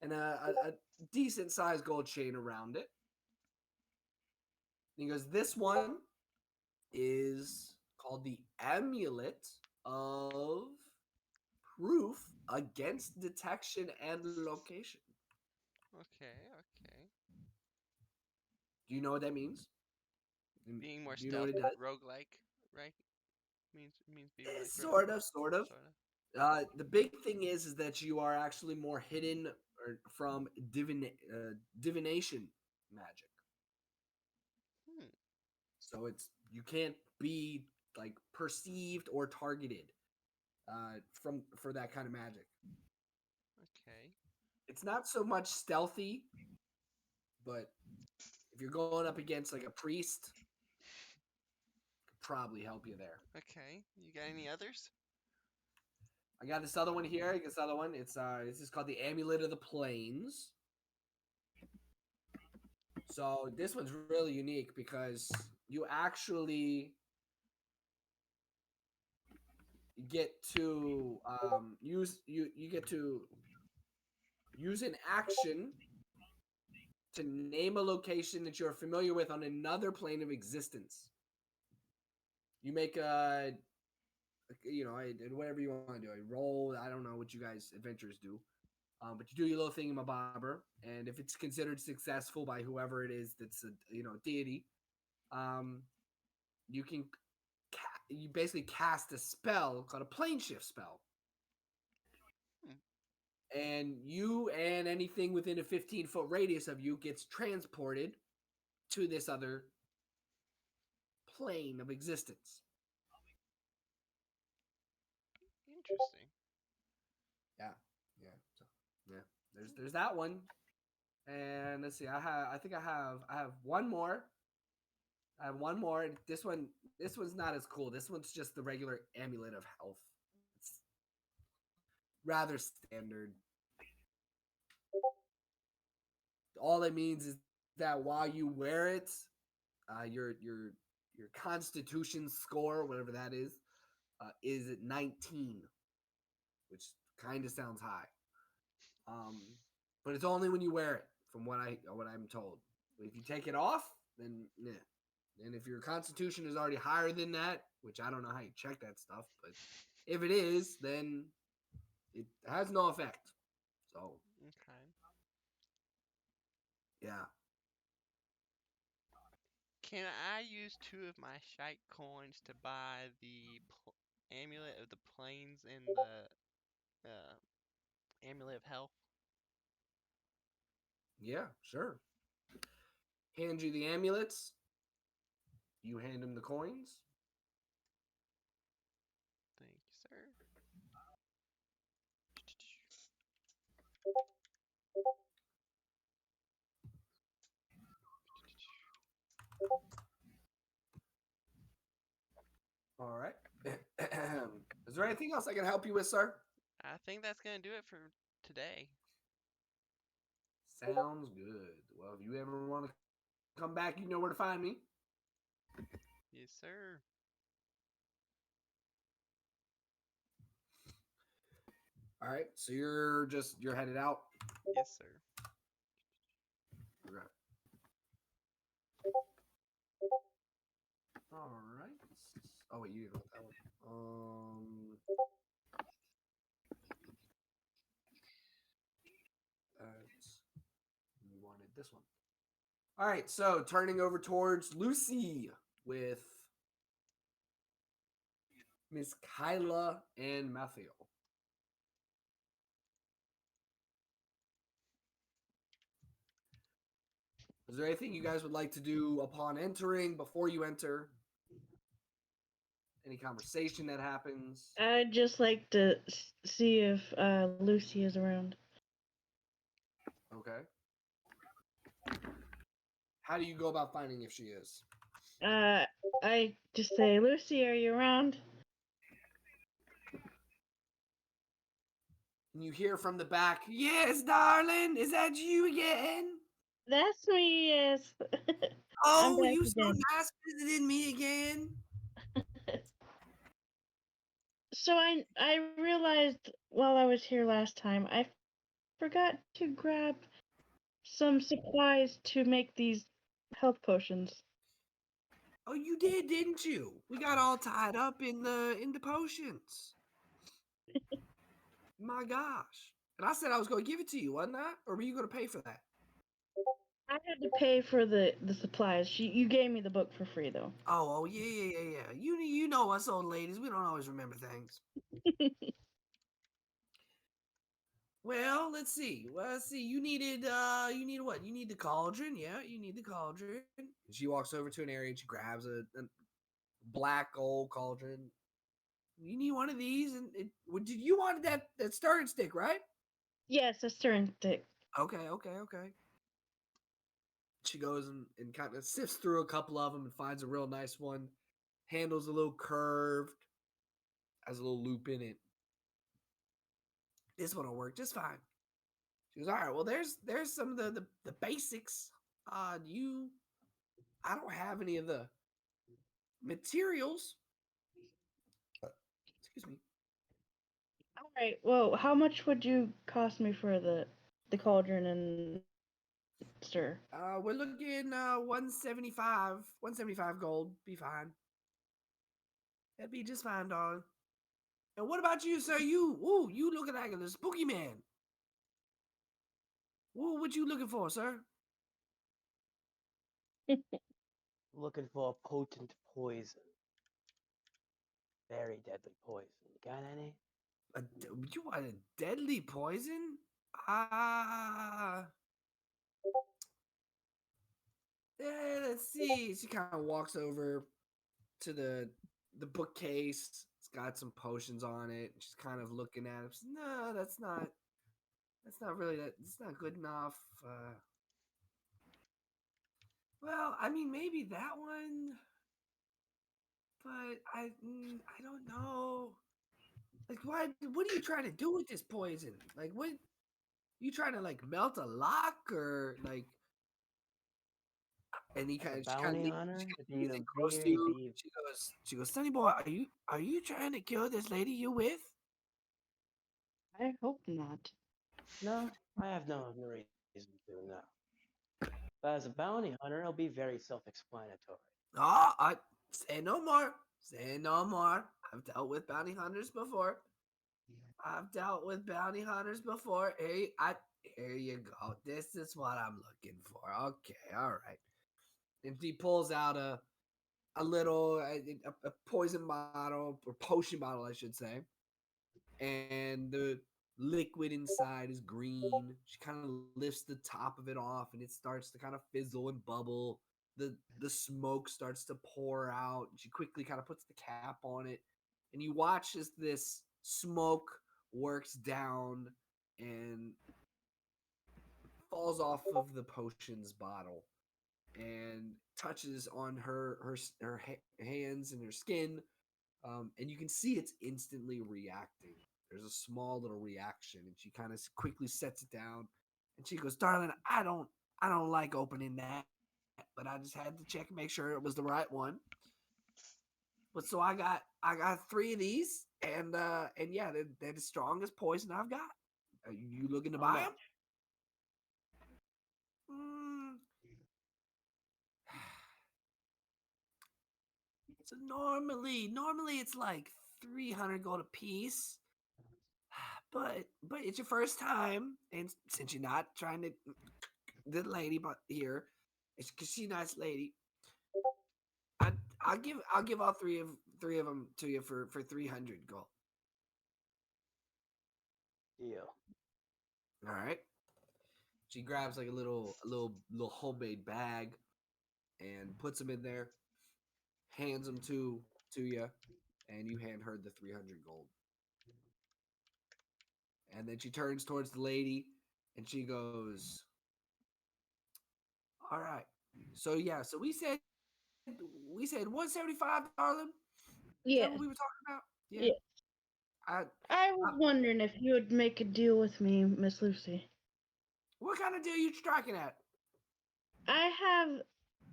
and a decent sized gold chain around it. And he goes, "This one is called the Amulet of Proof Against Detection and Location. Okay, okay. Do you know what that means? Being more Do you know what stealth it does? roguelike, right? Means being like Sort of, sort of. Sorta. The big thing is that you are actually more hidden from divination magic. Hmm. So you can't be like perceived or targeted for that kind of magic. Okay. It's not so much stealthy, but if you're going up against like a priest, could probably help you there. Okay. You got any others? I got this other one here. I got this other one. It's this is called the Amulet of the Plains. So this one's really unique because you actually get to you get to use an action to name a location that you're familiar with on another plane of existence. You make whatever you want to do. A roll. I don't know what you guys adventurers do. But you do your little thingamabobber, and if it's considered successful by whoever it is that's a deity, you can you basically cast a spell called a plane shift spell. And you and anything within a 15-foot radius of you gets transported to this other plane of existence. Interesting. Yeah. There's that one. And let's see. I have one more. I have one more. This one's not as cool. This one's just the regular Amulet of Health. It's rather standard. All it means is that while you wear it, your Constitution score, whatever that is at 19, which kind of sounds high. But it's only when you wear it, from what I'm told. If you take it off, then nah. And if your Constitution is already higher than that, which I don't know how you check that stuff, but if it is, then it has no effect. So Okay. Yeah. Can I use 2 of my shite coins to buy the Amulet of the Plains and the Amulet of Health? Yeah, sure. Hand you the amulets. You hand him the coins. Thank you, sir. All right. Is there anything else I can help you with, sir? I think that's gonna do it for today. Sounds good. Well, if you ever want to come back, you know where to find me. Yes, sir. All right. So you're headed out. Yes, sir. Okay. All right. Oh wait, you didn't want that one. You wanted this one. All right. So turning over towards Lucy with Miss Kyla and Matthew. Is there anything you guys would like to do upon entering, before you enter? Any conversation that happens? I'd just like to see if Lucy is around. Okay. How do you go about finding if she is? I just say, Lucy, are you around? And you hear from the back, "Yes, darling, is that you again?" That's me, yes. Oh, back you so again. nice visiting me again. So I realized while I was here last time, I forgot to grab some supplies to make these health potions. Oh, you did, didn't you? We got all tied up in the potions. My gosh. And I said I was going to give it to you, wasn't I? Or were you going to pay for that? I had to pay for the supplies. You gave me the book for free though. Oh, yeah. You know us old ladies. We don't always remember things. Well, let's see. You needed what? You need the cauldron. Yeah, you need the cauldron. And she walks over to an area and she grabs a black gold cauldron. You need one of these, and you wanted that stirring stick, right? Yes, a stirring stick. Okay. She goes and kind of sifts through a couple of them and finds a real nice one. Handle's a little curved, has a little loop in it. This one will work just fine. She goes, all right, well, there's some of the basics. I don't have any of the materials. Excuse me. All right. Well, how much would you cost me for the cauldron and stir? We're looking 175 gold. Be fine. That'd be just fine, darling. And what about you, sir? You looking like a spooky man. What you looking for, sir? Looking for a potent poison. Very deadly poison. You got any? You want a deadly poison? Let's see. She kind of walks over to the bookcase. It's got some potions on it. She's kind of looking at it. Says, no, that's not really that. It's not good enough. Well, I mean, maybe that one, but I don't know. Like, what are you trying to do with this poison? Like, what? You trying to like melt a lock or like? And he kind of Bounty hunter? leans in close to you. She goes, Sonny boy, are you trying to kill this lady you with? I hope not. No, I have no reason to, no. But as a bounty hunter, it'll be very self-explanatory. I say no more. Say no more. I've dealt with bounty hunters before. Hey, here you go. This is what I'm looking for. Okay, all right. And he pulls out a little a poison bottle or potion bottle, I should say. And the liquid inside is green. She kind of lifts the top of it off, and it starts to kind of fizzle and bubble. The smoke starts to pour out. She quickly kind of puts the cap on it, and you watch as this smoke works down and falls off of the potions bottle and touches on her hands and her skin, and you can see it's instantly reacting. There's a small little reaction, and she kind of quickly sets it down, and she goes, "Darling, I don't like opening that, but I just had to check and make sure it was the right one. But so I got 3 of these, and yeah, they're the strongest poison I've got. Are you looking to buy them?" So normally it's like 300 gold a piece. But it's your first time, and since you're not trying to the lady but here, it's because she's a nice lady. I'll give all three of them to you for 300 gold. Deal. All right. She grabs like a little homemade bag and puts them in there, hands them to you, and you hand her the 300 gold. And then she turns towards the lady and she goes, all right. So yeah, so we said 175, darling. Yeah. Is that what we were talking about? Yeah. I was wondering if you would make a deal with me, Miss Lucy. What kind of deal are you striking at? I have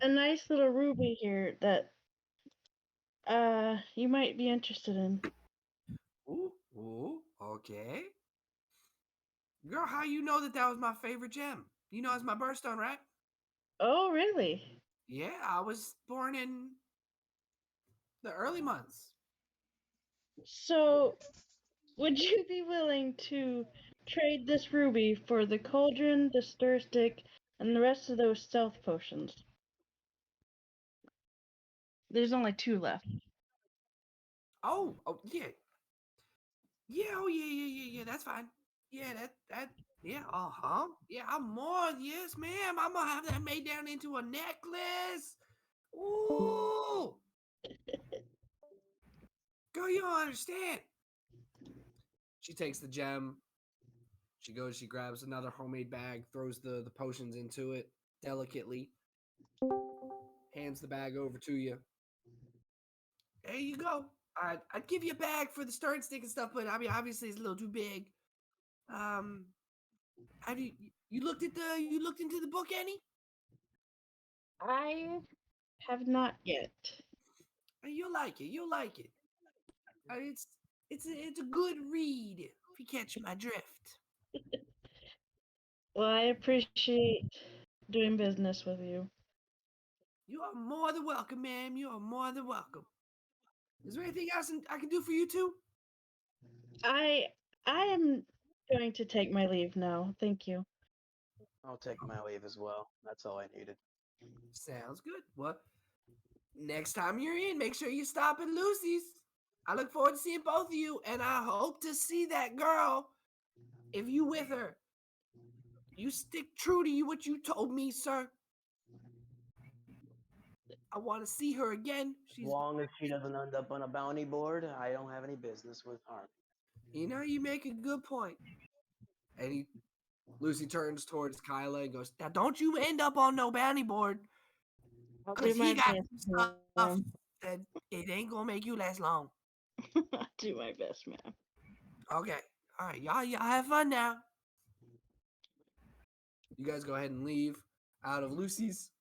a nice little ruby here that you might be interested in. Ooh, okay. Girl, how you know that was my favorite gem? You know it's my birthstone, right? Oh, really? Yeah, I was born in The early months. So, would you be willing to trade this ruby for the cauldron, the stir stick, and the rest of those stealth potions? There's only 2 left. Oh, yeah. Yeah, oh yeah, that's fine. Yeah, yeah, yeah, I'm more, yes, ma'am. I'm gonna have that made down into a necklace. Ooh. Girl, you don't understand. She takes the gem. She goes, she grabs another homemade bag, throws the potions into it delicately, hands the bag over to you. There you go. I'd give you a bag for the stirring stick and stuff, but I mean, obviously it's a little too big. Have you looked into the book, Annie? I have not yet. You'll like it. You'll like it. It's a good read if you catch my drift. Well, I appreciate doing business with you. You are more than welcome, ma'am. You are more than welcome. Is there anything else I can do for you too? I am going to take my leave now. Thank you. I'll take my leave as well. That's all I needed. Sounds good. Well, next time you're in, make sure you stop at Lucy's. I look forward to seeing both of you, and I hope to see that girl. If you with her, you stick true to what you told me, sir. I want to see her again. As long as she doesn't end up on a bounty board, I don't have any business with her. You know, you make a good point. And Lucy turns towards Kyla and goes, "Now, don't you end up on no bounty board, because he got stuff that it ain't gonna make you last long." I'll do my best, ma'am. Okay. All right, y'all have fun now. You guys go ahead and leave out of Lucy's.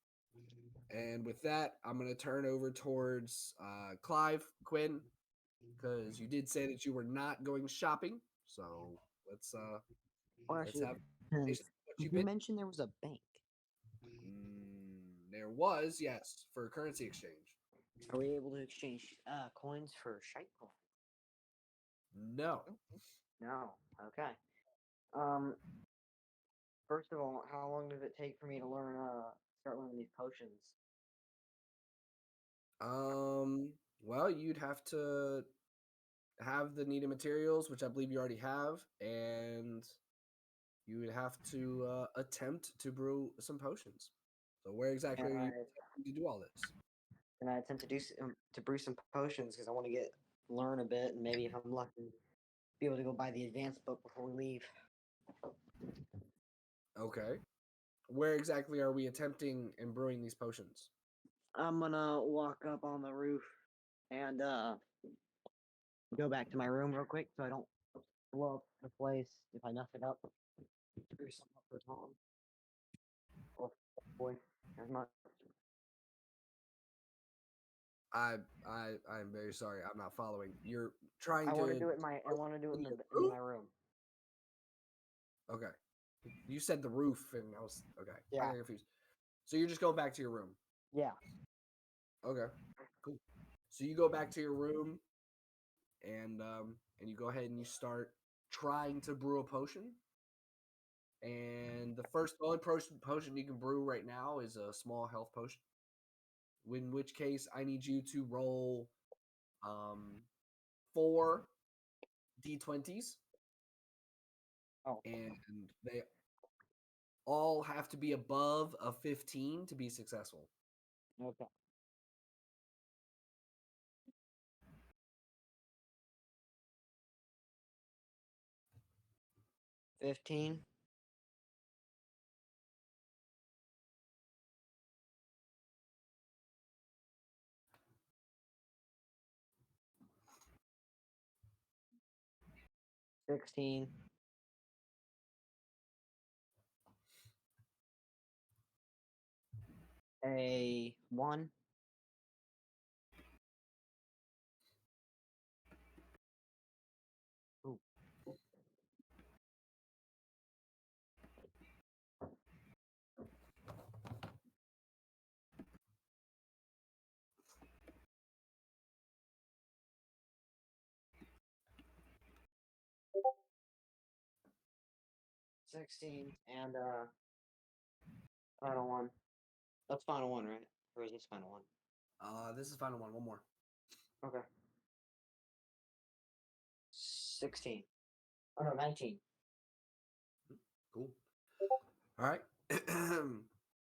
And with that, I'm going to turn over towards Clive, Quinn, because you did say that you were not going shopping. So let's actually, have you mentioned there was a bank. There was, yes, for currency exchange. Are we able to exchange coins for shite coins? No. No. Okay. First of all, how long does it take for me to start learning these potions? Well, you'd have to have the needed materials, which I believe you already have, and you would have to attempt to brew some potions. So where exactly are you attempting to do all this? And I attempt to brew some potions because I want to learn a bit, and maybe if I'm lucky, be able to go buy the advanced book before we leave. Okay. Where exactly are we attempting and brewing these potions? I'm gonna walk up on the roof and go back to my room real quick so I don't blow up the place if I mess it up. Screw something up for Tom. Oh boy, there's not. I'm very sorry. I'm not following. You're trying to. I want to do it in my room. Okay. You said the roof, and I was okay. Yeah. I got confused. So you're just going back to your room. Yeah. Okay. Cool. So you go back to your room, and you go ahead and you start trying to brew a potion. And the only potion you can brew right now is a small health potion. In which case, I need you to roll 4 d20s. Oh. And they all have to be above a 15 to be successful. Okay. $15. $16. A 1. Ooh. 16 and final one. That's final one, right? Or is this final one? This is final one. One more. Okay. 16. Oh no, 19. Cool. All right.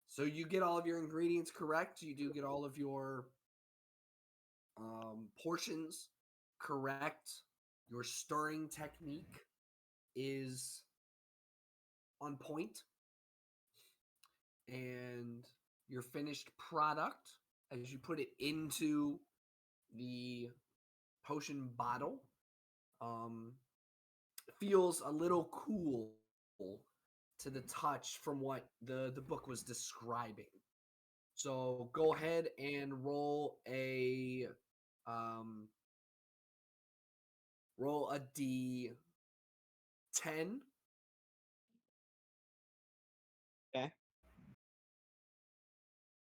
So you get all of your ingredients correct. You do get all of your portions correct. Your stirring technique is on point. And your finished product, as you put it into the potion bottle, feels a little cool to the touch from what the book was describing. So go ahead and roll a D10. Okay.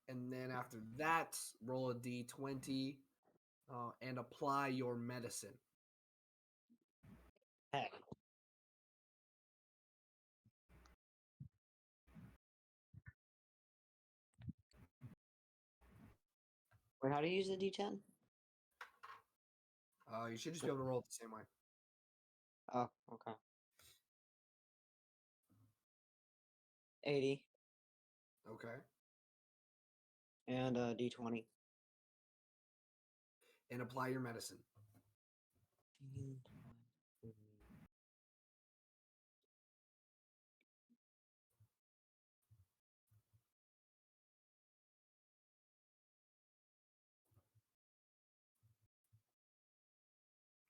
And then after that, roll a D20 and apply your medicine. Heck. Wait, how do you use the D10? You should just be able to roll it the same way. Oh, okay. 80 Okay. and D20. And apply your medicine.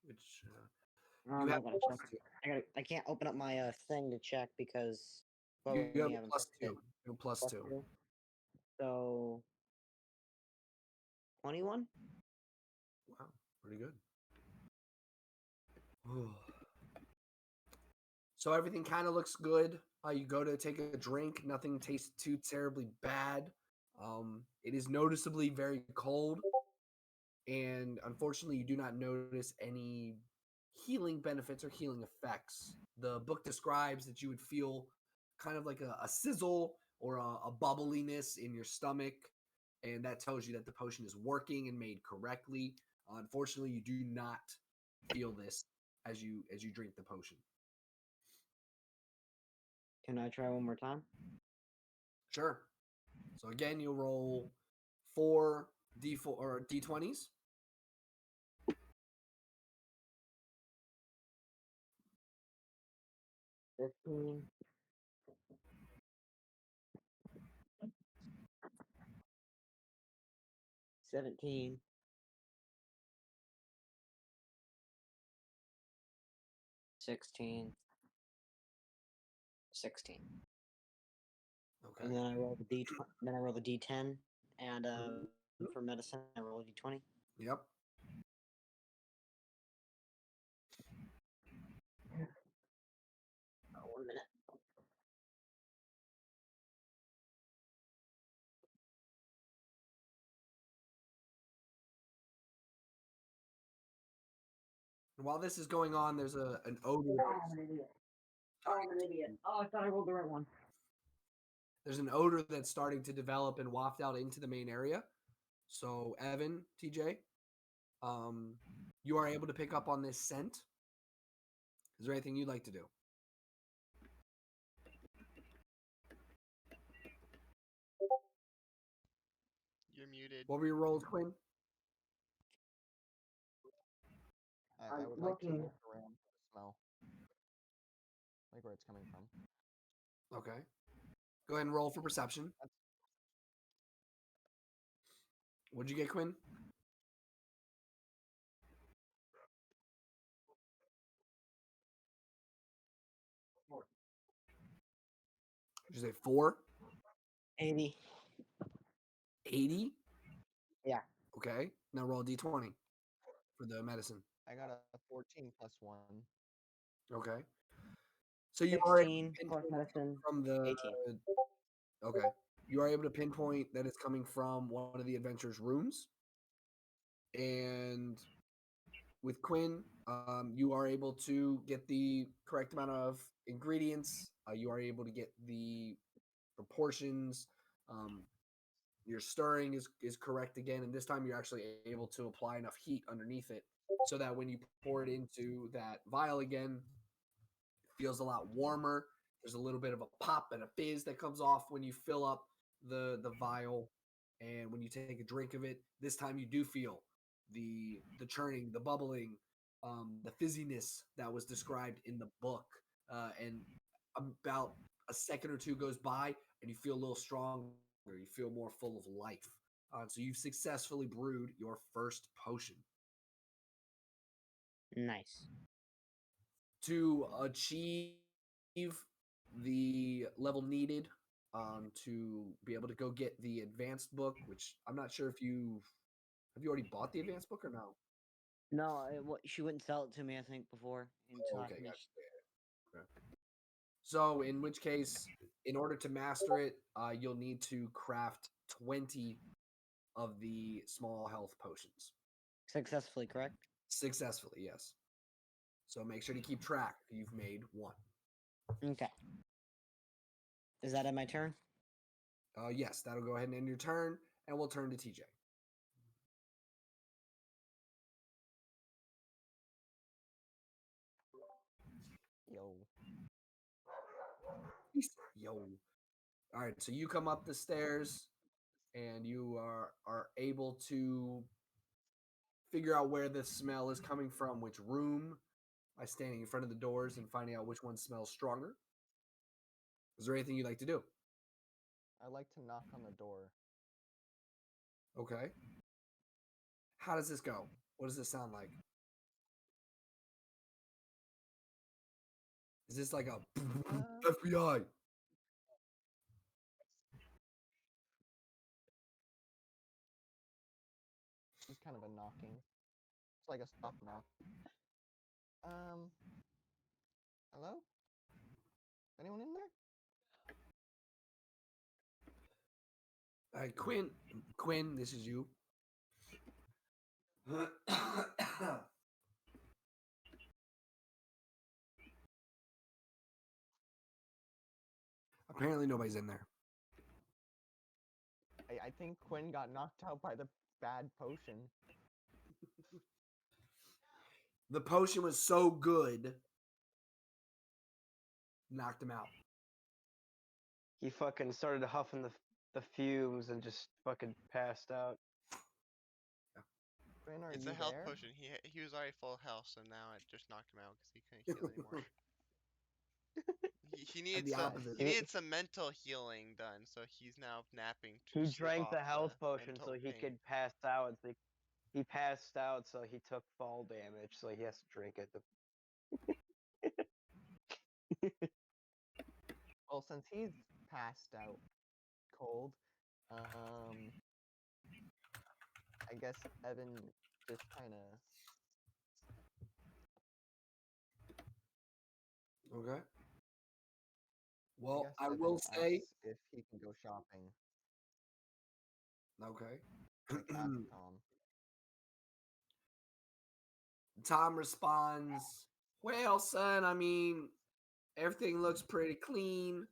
Which Oh, you I have gotta plus check. I can't open up my thing to check because you we have a haven't plus checked it. two. You have a plus two. 2. So 21? Wow, pretty good. So everything kind of looks good. You go to take a drink. Nothing tastes too terribly bad. It is noticeably very cold. And unfortunately, you do not notice any healing benefits or healing effects. The book describes that you would feel kind of like a sizzle or a bubbliness in your stomach. And that tells you that the potion is working and made correctly. Unfortunately, you do not feel this as you drink the potion. Can I try one more time? Sure. So again, you'll roll 4 D4 or D20s. $15. 17. 16. 16. Okay. And then I roll the D20. Then I roll the D10, and for medicine, I roll a D20. Yep. Oh, 1 minute. And while this is going on, there's an odor. Oh, I'm an idiot. Oh, I'm an idiot. Oh, I thought I rolled the right one. There's an odor that's starting to develop and waft out into the main area. So Evan, TJ, you are able to pick up on this scent. Is there anything you'd like to do? You're muted. What were your rolls, Quinn? I I'm would like to looking. look around for the smell. Like where it's coming from. Okay. Go ahead and roll for perception. What'd you get, Quinn? Did you say 4? 80. 80? Yeah. Okay. Now roll a d20 for the medicine. I got a 14 plus 1. Okay. So you are able 16 to plus pinpoint medicine. from the 18. Okay. You are able to pinpoint that it's coming from one of the adventurer's rooms. And with Quinn, you are able to get the correct amount of ingredients. You are able to get the proportions. Your stirring is correct again, and this time you're actually able to apply enough heat underneath it so that when you pour it into that vial again, it feels a lot warmer. There's a little bit of a pop and a fizz that comes off when you fill up the vial, and when you take a drink of it, this time you do feel the churning, the bubbling, the fizziness that was described in the book. And about a second or two goes by, and you feel a little stronger. You feel more full of life. So you've successfully brewed your first potion. Nice. To achieve the level needed to be able to go get the advanced book, which I'm not sure if you already bought the advanced book or no. No, she wouldn't sell it to me. I think before. Until Okay, I finished. gotcha. Okay. So, in which case, in order to master it, you'll need to craft 20 of the small health potions. Successfully, correct? Successfully, yes. So make sure to keep track. You've made one. Okay. Is that at my turn? Yes, that'll go ahead and end your turn, and we'll turn to TJ. Yo. Yo. All right, so you come up the stairs, and you are able to figure out where the smell is coming from, which room, by standing in front of the doors and finding out which one smells stronger. Is there anything you'd like to do? I'd like to knock on the door. Okay. How does this go? What does this sound like? Is this like a FBI? It's kind of a knocking. It's like a soft knock. Hello? Anyone in there? Quinn, this is you. Apparently nobody's in there. I think Quinn got knocked out by the bad potion. The potion was so good, knocked him out. He fucking started huffing the fumes and just fucking passed out. Quinn, are It's you a health there? potion. He was already full health, so now it just knocked him out because he couldn't heal anymore. he needed some mental healing done, so he's now napping. To He sleep drank off the health potion mental so he pain. could pass out. He passed out, so he took fall damage, so he has to drink it. Well, since he's passed out cold, I guess Evan just kind of. Okay. Well, I Evan will say asks if he can go shopping. Okay. Like, ask Tom. Tom responds, "Well, son, I mean, everything looks pretty clean.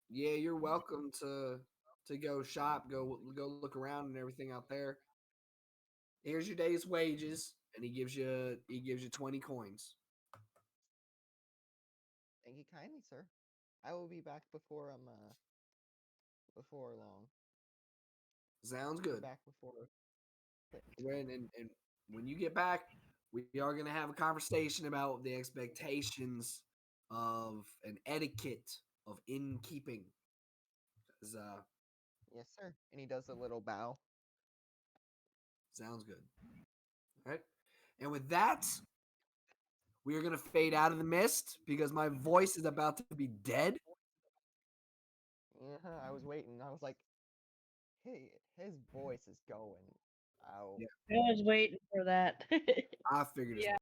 Yeah, you're welcome to go shop, go look around and everything out there. Here's your day's wages," and he gives you 20 coins. Thank you kindly, sir. I will be back before long. Sounds good. Back before. When you get back, we are going to have a conversation about the expectations of an etiquette of innkeeping. Yes, sir. And he does a little bow. Sounds good. All right. And with that, we are going to fade out of the mist because my voice is about to be dead. Yeah, I was waiting. I was like, hey, his voice is going out. I was waiting for that. I figured as much.